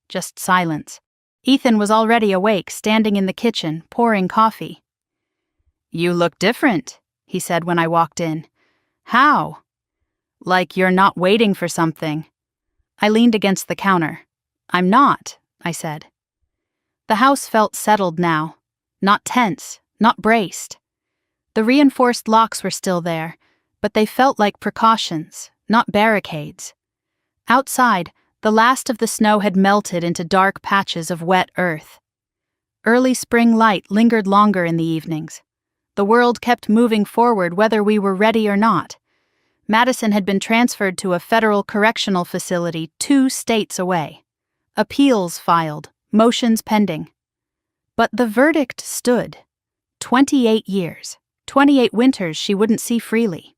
Just silence. Ethan was already awake, standing in the kitchen, pouring coffee. "You look different," he said when I walked in. "How?" "Like you're not waiting for something." I leaned against the counter. "I'm not," I said. The house felt settled now. Not tense, not braced. The reinforced locks were still there, but they felt like precautions, not barricades. Outside, the last of the snow had melted into dark patches of wet earth. Early spring light lingered longer in the evenings. The world kept moving forward whether we were ready or not. Madison had been transferred to a federal correctional facility 2 states away. Appeals filed, motions pending. But the verdict stood. 28 years, 28 winters she wouldn't see freely.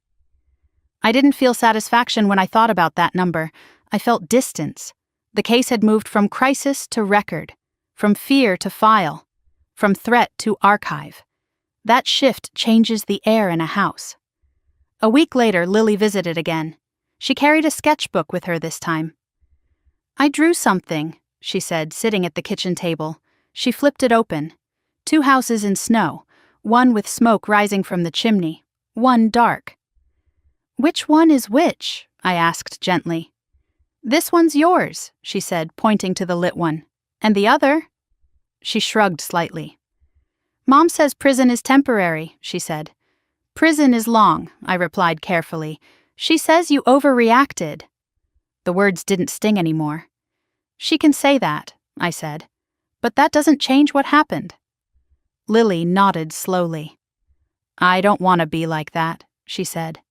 I didn't feel satisfaction when I thought about that number. I felt distance. The case had moved from crisis to record, from fear to file, from threat to archive. That shift changes the air in a house. A week later, Lily visited again. She carried a sketchbook with her this time. "I drew something," she said, sitting at the kitchen table. She flipped it open. 2 houses in snow, one with smoke rising from the chimney, one dark. "Which one is which?" I asked gently. "This one's yours," she said, pointing to the lit one. "And the other?" She shrugged slightly. "Mom says prison is temporary," she said. "Prison is long," I replied carefully. "She says you overreacted." The words didn't sting anymore. "She can say that," I said. "But that doesn't change what happened." Lily nodded slowly. "I don't want to be like that," she said.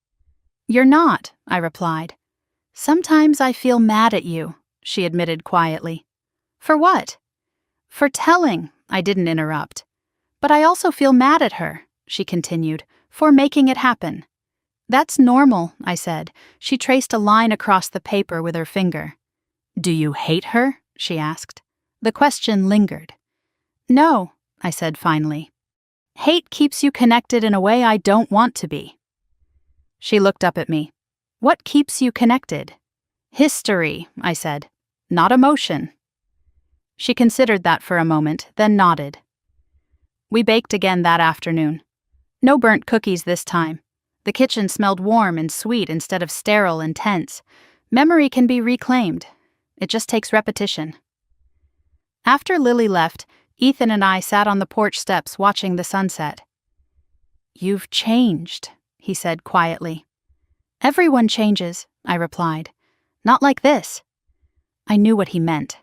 "You're not," I replied. "Sometimes I feel mad at you," she admitted quietly. "For what?" "For telling," I didn't interrupt. "But I also feel mad at her," she continued, "for making it happen." "That's normal," I said. She traced a line across the paper with her finger. "Do you hate her?" she asked. The question lingered. "No," I said finally. "Hate keeps you connected in a way I don't want to be." She looked up at me. "What keeps you connected?" "History," I said. "Not emotion." She considered that for a moment, then nodded. We baked again that afternoon. No burnt cookies this time. The kitchen smelled warm and sweet instead of sterile and tense. Memory can be reclaimed. It just takes repetition. After Lily left, Ethan and I sat on the porch steps watching the sunset. "You've changed," he said quietly. "Everyone changes," I replied. "Not like this." I knew what he meant.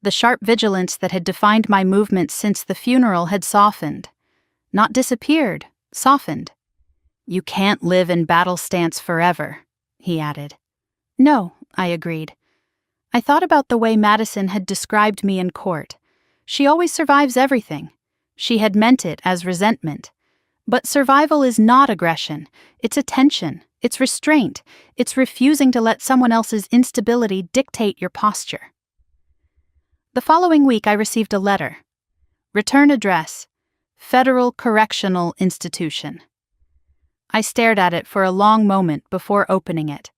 The sharp vigilance that had defined my movements since the funeral had softened. Not disappeared, softened. "You can't live in battle stance forever," he added. "No," I agreed. I thought about the way Madison had described me in court. She always survives everything. She had meant it as resentment. But survival is not aggression. It's attention. It's restraint. It's refusing to let someone else's instability dictate your posture. The following week I received a letter. Return address: Federal Correctional Institution. I stared at it for a long moment before opening it.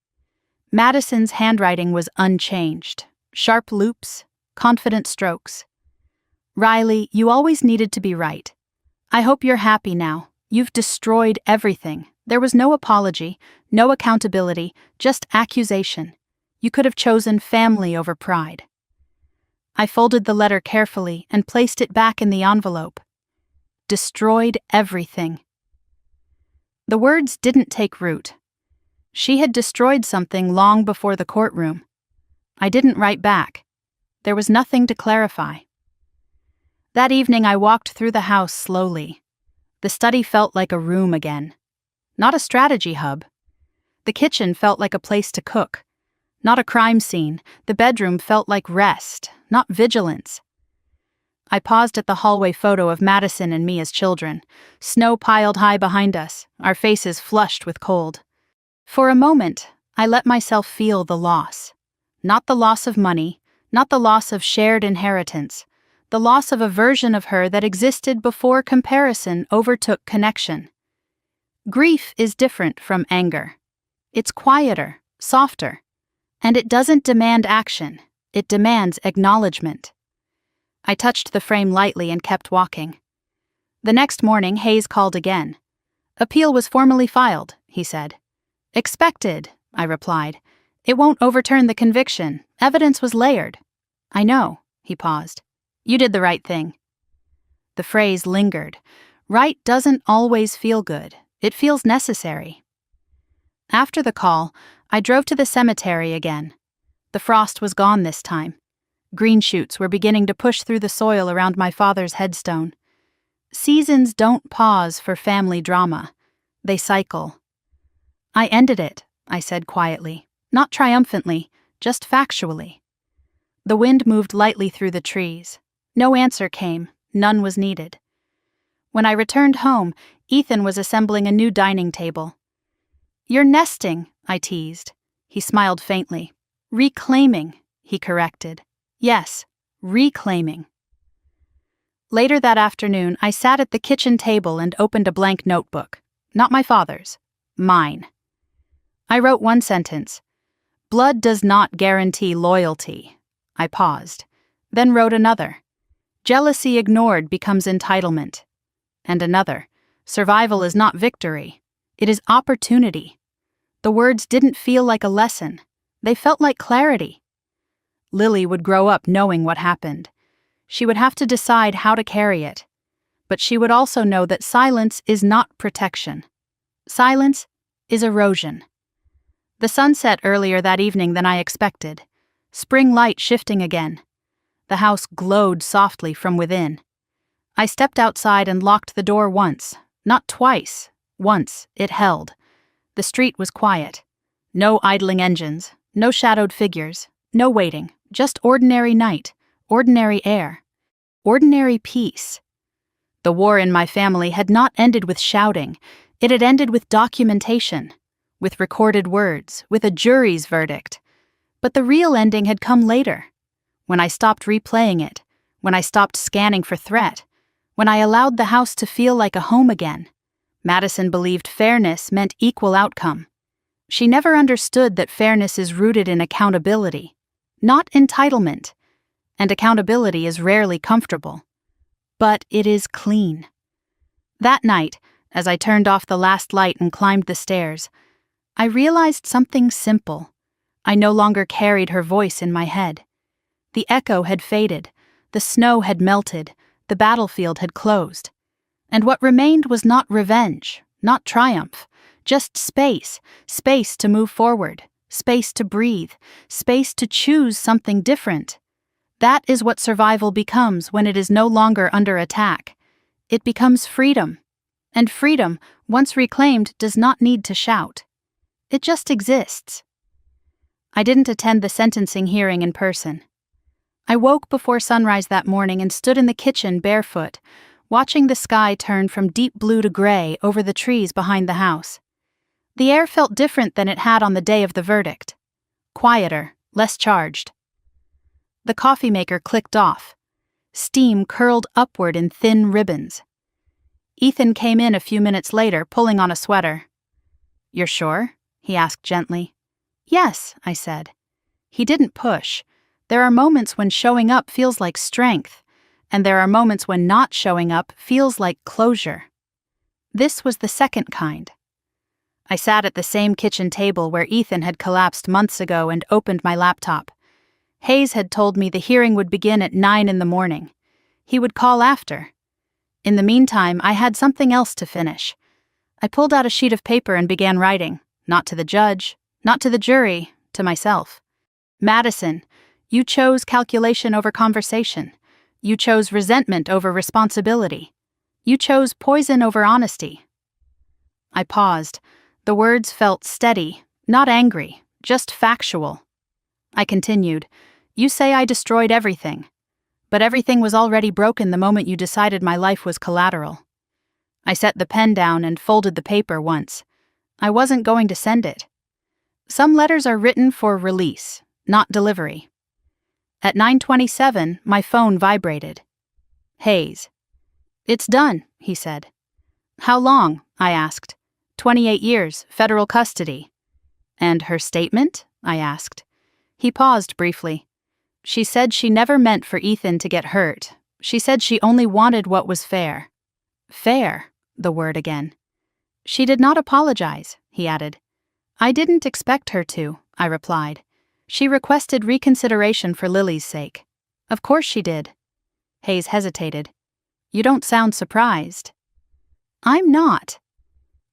Madison's handwriting was unchanged. Sharp loops, confident strokes. "Riley, you always needed to be right. I hope you're happy now. You've destroyed everything. There was no apology, no accountability, just accusation. You could have chosen family over pride." I folded the letter carefully and placed it back in the envelope. Destroyed everything. The words didn't take root. She had destroyed something long before the courtroom. I didn't write back. There was nothing to clarify. That evening I walked through the house slowly. The study felt like a room again. Not a strategy hub. The kitchen felt like a place to cook. Not a crime scene. The bedroom felt like rest, not vigilance. I paused at the hallway photo of Madison and me as children. Snow piled high behind us, our faces flushed with cold. For a moment, I let myself feel the loss. Not the loss of money, not the loss of shared inheritance, the loss of a version of her that existed before comparison overtook connection. Grief is different from anger. It's quieter, softer, and it doesn't demand action, it demands acknowledgement. I touched the frame lightly and kept walking. The next morning, Hayes called again. "Appeal was formally filed," he said. "Expected," I replied. "It won't overturn the conviction. Evidence was layered." "I know," he paused. "You did the right thing." The phrase lingered. Right doesn't always feel good. It feels necessary. After the call, I drove to the cemetery again. The frost was gone this time. Green shoots were beginning to push through the soil around my father's headstone. Seasons don't pause for family drama. They cycle. "I ended it," I said quietly, not triumphantly, just factually. The wind moved lightly through the trees. No answer came. None was needed. When I returned home, Ethan was assembling a new dining table. "You're nesting," I teased. He smiled faintly. "Reclaiming," he corrected. "Yes, reclaiming." Later that afternoon, I sat at the kitchen table and opened a blank notebook. Not my father's. Mine. I wrote one sentence. "Blood does not guarantee loyalty." I paused, then wrote another. "Jealousy ignored becomes entitlement." And another. "Survival is not victory. It is opportunity." The words didn't feel like a lesson. They felt like clarity. Lily would grow up knowing what happened. She would have to decide how to carry it. But she would also know that silence is not protection. Silence is erosion. The sun set earlier that evening than I expected. Spring light shifting again. The house glowed softly from within. I stepped outside and locked the door once, not twice. Once it held. The street was quiet. No idling engines, no shadowed figures, no waiting, just ordinary night, ordinary air, ordinary peace. The war in my family had not ended with shouting. It had ended with documentation, with recorded words, with a jury's verdict. But the real ending had come later, when I stopped replaying it, when I stopped scanning for threat, when I allowed the house to feel like a home again. Madison believed fairness meant equal outcome. She never understood that fairness is rooted in accountability, not entitlement, and accountability is rarely comfortable. But it is clean. That night, as I turned off the last light and climbed the stairs, I realized something simple. I no longer carried her voice in my head. The echo had faded, the snow had melted, the battlefield had closed. And what remained was not revenge, not triumph, just space, space to move forward, space to breathe, space to choose something different. That is what survival becomes when it is no longer under attack. It becomes freedom. And freedom, once reclaimed, does not need to shout. It just exists. I didn't attend the sentencing hearing in person. I woke before sunrise that morning and stood in the kitchen barefoot, watching the sky turn from deep blue to gray over the trees behind the house. The air felt different than it had on the day of the verdict. Quieter, less charged. The coffee maker clicked off. Steam curled upward in thin ribbons. Ethan came in a few minutes later, pulling on a sweater. "You're sure?" he asked gently. "Yes," I said. He didn't push. There are moments when showing up feels like strength, and there are moments when not showing up feels like closure. This was the second kind. I sat at the same kitchen table where Ethan had collapsed months ago and opened my laptop. Hayes had told me the hearing would begin at 9 in the morning. He would call after. In the meantime, I had something else to finish. I pulled out a sheet of paper and began writing, not to the judge, not to the jury, to myself. "Madison, you chose calculation over conversation. You chose resentment over responsibility. You chose poison over honesty." I paused. The words felt steady, not angry, just factual. I continued, "You say I destroyed everything. But everything was already broken the moment you decided my life was collateral." I set the pen down and folded the paper once. I wasn't going to send it. Some letters are written for release, not delivery. At 9:27, my phone vibrated. Hayes. "It's done," he said. "How long?" I asked. 28 years, federal custody." "And her statement?" I asked. He paused briefly. She said she never meant for Ethan to get hurt. She said she only wanted what was fair. Fair, the word again. She did not apologize, he added. I didn't expect her to, I replied. She requested reconsideration for Lily's sake. Of course she did. Hayes hesitated. You don't sound surprised. I'm not.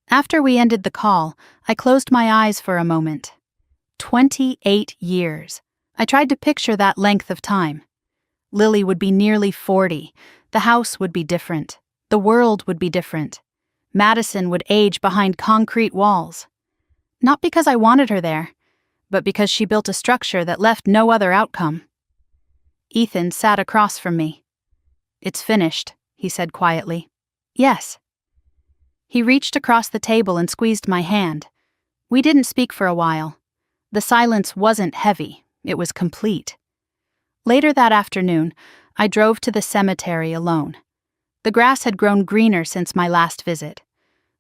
After we ended the call, I closed my eyes for a moment. 28 years. I tried to picture that length of time. Lily would be nearly 40. The house would be different. The world would be different. Madison would age behind concrete walls. Not because I wanted her there, but because she built a structure that left no other outcome. Ethan sat across from me. It's finished, he said quietly. Yes. He reached across the table and squeezed my hand. We didn't speak for a while. The silence wasn't heavy, it was complete. Later that afternoon, I drove to the cemetery alone. The grass had grown greener since my last visit.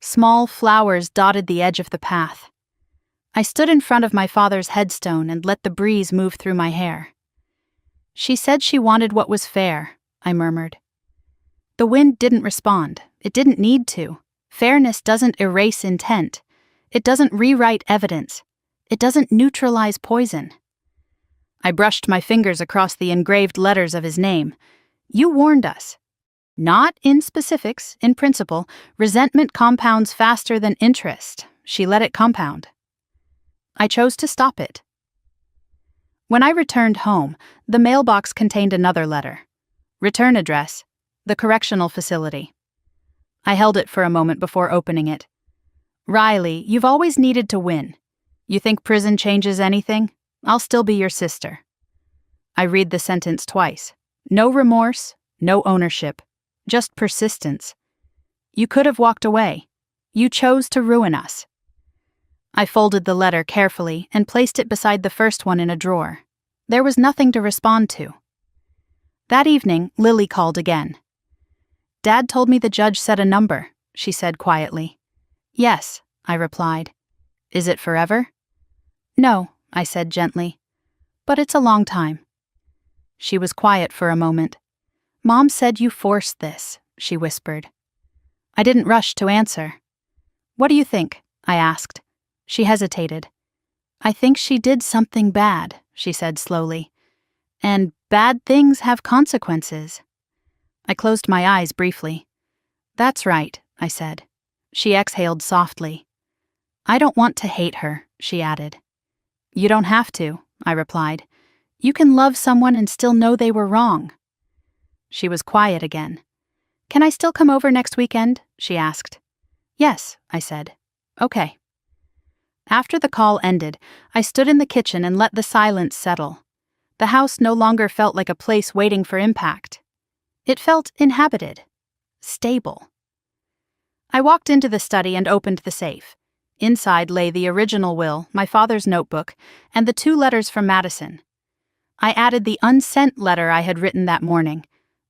Small flowers dotted the edge of the path. I stood in front of my father's headstone and let the breeze move through my hair. She said she wanted what was fair, I murmured. The wind didn't respond. It didn't need to. Fairness doesn't erase intent. It doesn't rewrite evidence. It doesn't neutralize poison. I brushed my fingers across the engraved letters of his name. You warned us. Not in specifics, in principle, resentment compounds faster than interest. She let it compound. I chose to stop it. When I returned home, the mailbox contained another letter. Return address, the correctional facility. I held it for a moment before opening it. Riley, you've always needed to win. You think prison changes anything? I'll still be your sister. I read the sentence twice. No remorse, no ownership, just persistence. You could have walked away. You chose to ruin us. I folded the letter carefully and placed it beside the first one in a drawer. There was nothing to respond to. That evening, Lily called again. Dad told me the judge said a number, she said quietly. Yes, I replied. Is it forever? No, I said gently. But it's a long time. She was quiet for a moment. Mom said you forced this, she whispered. I didn't rush to answer. What do you think? I asked. She hesitated. I think she did something bad, she said slowly. And bad things have consequences. I closed my eyes briefly. That's right, I said. She exhaled softly. I don't want to hate her, she added. You don't have to, I replied. You can love someone and still know they were wrong. She was quiet again. Can I still come over next weekend? She asked. Yes, I said. Okay. After the call ended, I stood in the kitchen and let the silence settle. The house no longer felt like a place waiting for impact. It felt inhabited, stable. I walked into the study and opened the safe. Inside lay the original will, my father's notebook, and the 2 letters from Madison. I added the unsent letter I had written that morning,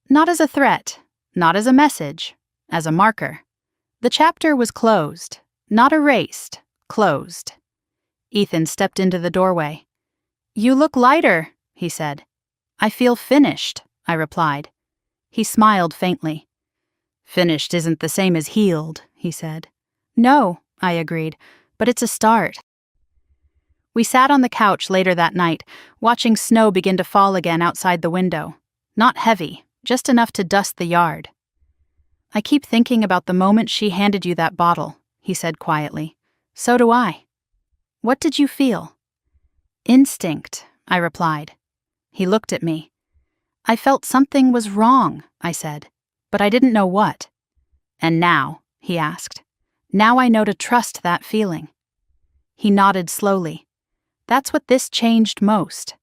not as a threat, not as a message, as a marker. The chapter was closed, not erased, closed. Ethan stepped into the doorway. You look lighter, he said. I feel finished, I replied. He smiled faintly. Finished isn't the same as healed, he said. No, I agreed, but it's a start. We sat on the couch later that night, watching snow begin to fall again outside the window. Not heavy, just enough to dust the yard. I keep thinking about the moment she handed you that bottle, he said quietly. So do I. What did you feel? Instinct, I replied. He looked at me. I felt something was wrong, I said, but I didn't know what. And now, he asked, now I know to trust that feeling. He nodded slowly. That's what this changed most.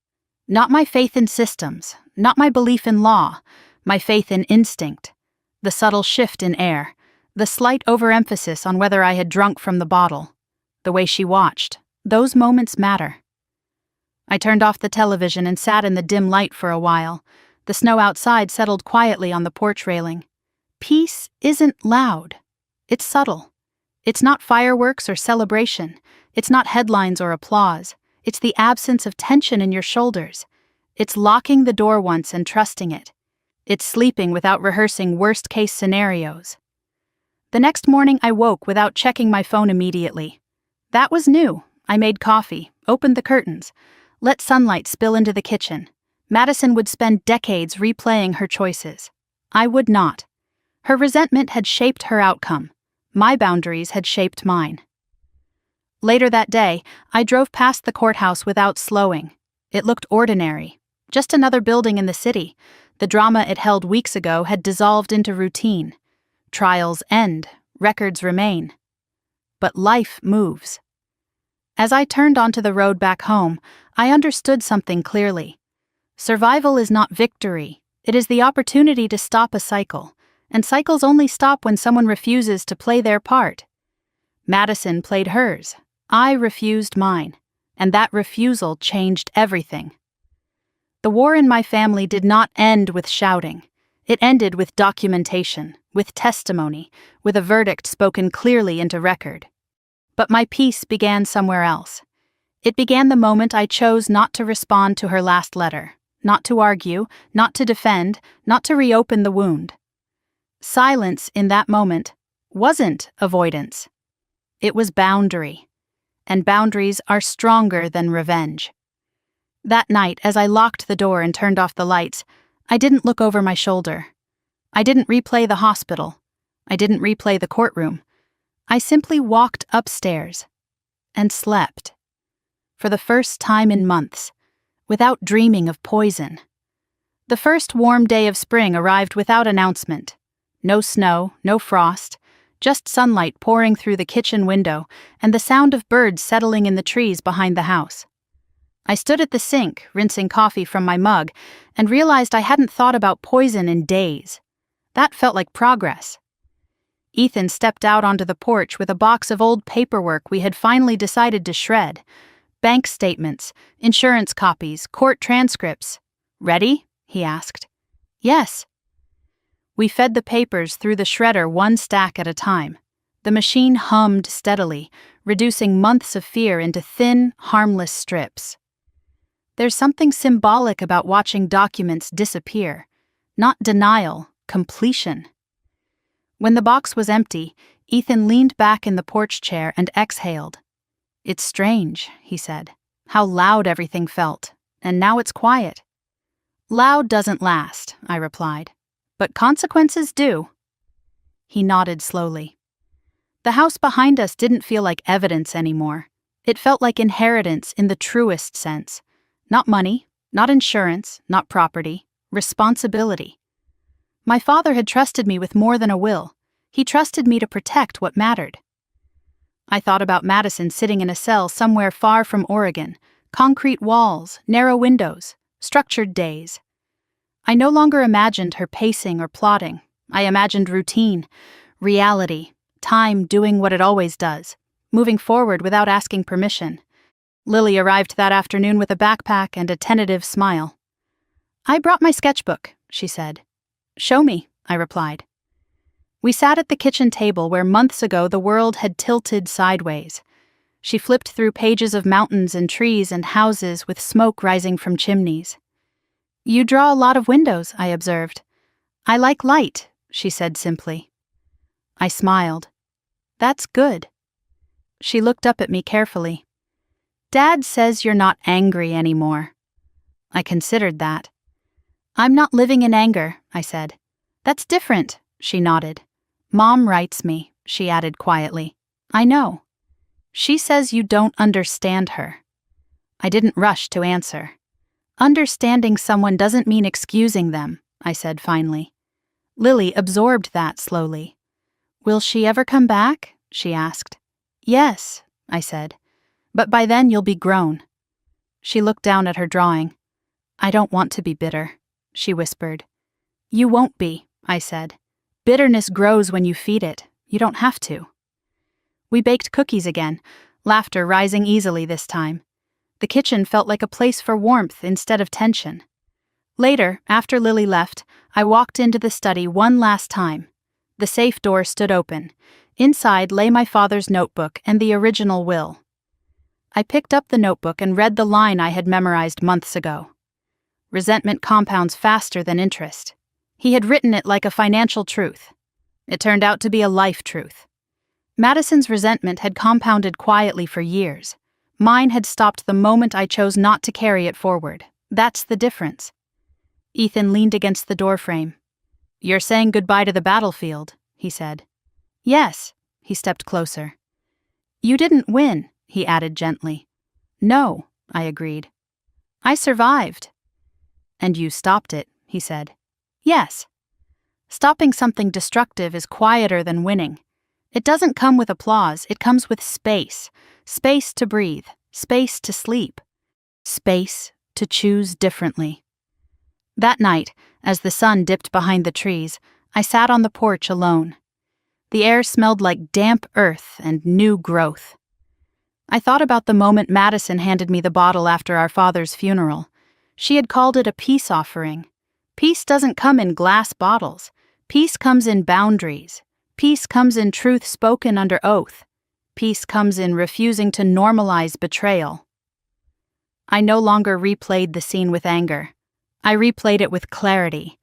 Not my faith in systems, not my belief in law, my faith in instinct. The subtle shift in air, the slight overemphasis on whether I had drunk from the bottle, the way she watched, those moments matter. I turned off the television and sat in the dim light for a while. The snow outside settled quietly on the porch railing. Peace isn't loud. It's subtle. It's not fireworks or celebration. It's not headlines or applause. It's the absence of tension in your shoulders. It's locking the door once and trusting it. It's sleeping without rehearsing worst-case scenarios. The next morning I woke without checking my phone immediately. That was new. I made coffee, opened the curtains, let sunlight spill into the kitchen. Madison would spend decades replaying her choices. I would not. Her resentment had shaped her outcome. My boundaries had shaped mine. Later that day, I drove past the courthouse without slowing. It looked ordinary. Just another building in the city. The drama it held weeks ago had dissolved into routine. Trials end, records remain. But life moves. As I turned onto the road back home, I understood something clearly. Survival is not victory. It is the opportunity to stop a cycle, and cycles only stop when someone refuses to play their part. Madison played hers. I refused mine, and that refusal changed everything. The war in my family did not end with shouting. It ended with documentation, with testimony, with a verdict spoken clearly into record. But my peace began somewhere else. It began the moment I chose not to respond to her last letter, not to argue, not to defend, not to reopen the wound. Silence in that moment wasn't avoidance. It was boundary. And boundaries are stronger than revenge. That night, as I locked the door and turned off the lights, I didn't look over my shoulder. I didn't replay the hospital. I didn't replay the courtroom. I simply walked upstairs and slept. For the first time in months, without dreaming of poison. The first warm day of spring arrived without announcement. No snow, no frost, just sunlight pouring through the kitchen window and the sound of birds settling in the trees behind the house. I stood at the sink, rinsing coffee from my mug, and realized I hadn't thought about poison in days. That felt like progress. Ethan stepped out onto the porch with a box of old paperwork we had finally decided to shred. Bank statements, insurance copies, court transcripts. "Ready?" he asked. "Yes." We fed the papers through the shredder one stack at a time. The machine hummed steadily, reducing months of fear into thin, harmless strips. There's something symbolic about watching documents disappear. Not denial, completion. When the box was empty, Ethan leaned back in the porch chair and exhaled. "It's strange," he said, "how loud everything felt, and now it's quiet." "Loud doesn't last," I replied. "But consequences do." He nodded slowly. The house behind us didn't feel like evidence anymore. It felt like inheritance in the truest sense. Not money, not insurance, not property, responsibility. My father had trusted me with more than a will. He trusted me to protect what mattered. I thought about Madison sitting in a cell somewhere far from Oregon. Concrete walls, narrow windows, structured days. I no longer imagined her pacing or plotting. I imagined routine, reality, time doing what it always does, moving forward without asking permission. Lily arrived that afternoon with a backpack and a tentative smile. "I brought my sketchbook," she said. "Show me," I replied. We sat at the kitchen table where months ago the world had tilted sideways. She flipped through pages of mountains and trees and houses with smoke rising from chimneys. "You draw a lot of windows," I observed. "I like light," she said simply. I smiled. "That's good." She looked up at me carefully. "Dad says you're not angry anymore." I considered that. "I'm not living in anger," I said. "That's different," she nodded. "Mom writes me," she added quietly. "I know. She says you don't understand her." I didn't rush to answer. "Understanding someone doesn't mean excusing them," I said finally. Lily absorbed that slowly. "Will she ever come back?" she asked. "Yes," I said. "But by then you'll be grown." She looked down at her drawing. "I don't want to be bitter," she whispered. "You won't be," I said. "Bitterness grows when you feed it. You don't have to." We baked cookies again, laughter rising easily this time. The kitchen felt like a place for warmth instead of tension. Later, after Lily left, I walked into the study one last time. The safe door stood open. Inside lay my father's notebook and the original will. I picked up the notebook and read the line I had memorized months ago. Resentment compounds faster than interest. He had written it like a financial truth. It turned out to be a life truth. Madison's resentment had compounded quietly for years. Mine had stopped the moment I chose not to carry it forward. That's the difference. Ethan leaned against the doorframe. "You're saying goodbye to the battlefield," he said. "Yes." He stepped closer. "You didn't win," he added gently. "No," I agreed. "I survived." "And you stopped it," he said. "Yes." Stopping something destructive is quieter than winning. It doesn't come with applause, it comes with space. Space to breathe, space to sleep, space to choose differently. That night, as the sun dipped behind the trees, I sat on the porch alone. The air smelled like damp earth and new growth. I thought about the moment Madison handed me the bottle after our father's funeral. She had called it a peace offering. Peace doesn't come in glass bottles. Peace comes in boundaries. Peace comes in truth spoken under oath. Peace comes in refusing to normalize betrayal. I no longer replayed the scene with anger. I replayed it with clarity.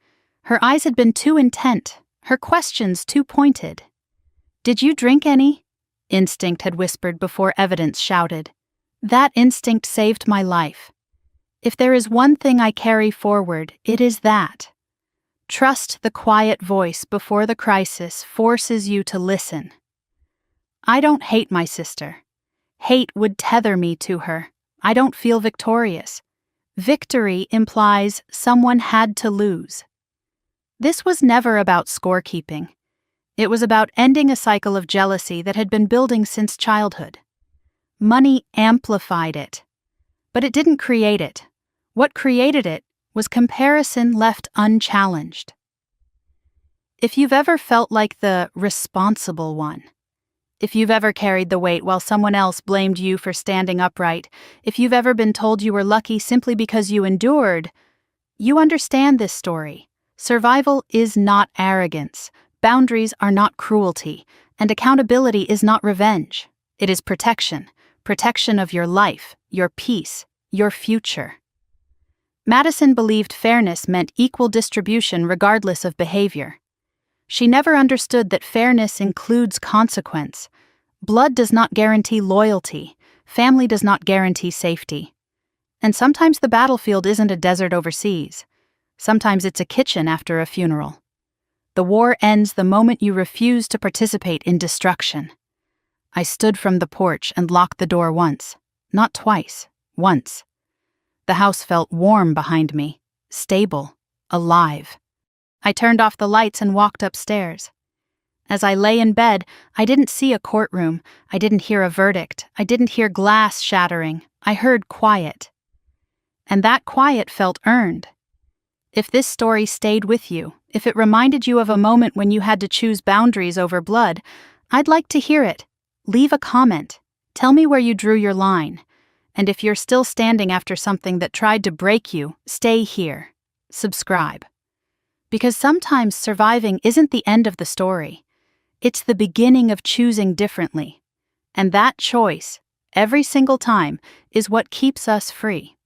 Her eyes had been too intent, her questions too pointed. "Did you drink any?" Instinct had whispered before evidence shouted. That instinct saved my life. If there is one thing I carry forward, it is that. Trust the quiet voice before the crisis forces you to listen. I don't hate my sister. Hate would tether me to her. I don't feel victorious. Victory implies someone had to lose. This was never about scorekeeping. It was about ending a cycle of jealousy that had been building since childhood. Money amplified it, but it didn't create it. What created it was comparison left unchallenged. If you've ever felt like the responsible one, if you've ever carried the weight while someone else blamed you for standing upright, if you've ever been told you were lucky simply because you endured, you understand this story. Survival is not arrogance, boundaries are not cruelty, and accountability is not revenge. It is protection, protection of your life, your peace, your future. Madison believed fairness meant equal distribution regardless of behavior. She never understood that fairness includes consequence. Blood does not guarantee loyalty. Family does not guarantee safety. And sometimes the battlefield isn't a desert overseas. Sometimes it's a kitchen after a funeral. The war ends the moment you refuse to participate in destruction. I stood from the porch and locked the door once. Not twice. Once. The house felt warm behind me, stable, alive. I turned off the lights and walked upstairs. As I lay in bed, I didn't see a courtroom, I didn't hear a verdict, I didn't hear glass shattering, I heard quiet. And that quiet felt earned. If this story stayed with you, if it reminded you of a moment when you had to choose boundaries over blood, I'd like to hear it. Leave a comment. Tell me where you drew your line. And if you're still standing after something that tried to break you, stay here. Subscribe. Because sometimes surviving isn't the end of the story. It's the beginning of choosing differently. And that choice, every single time, is what keeps us free.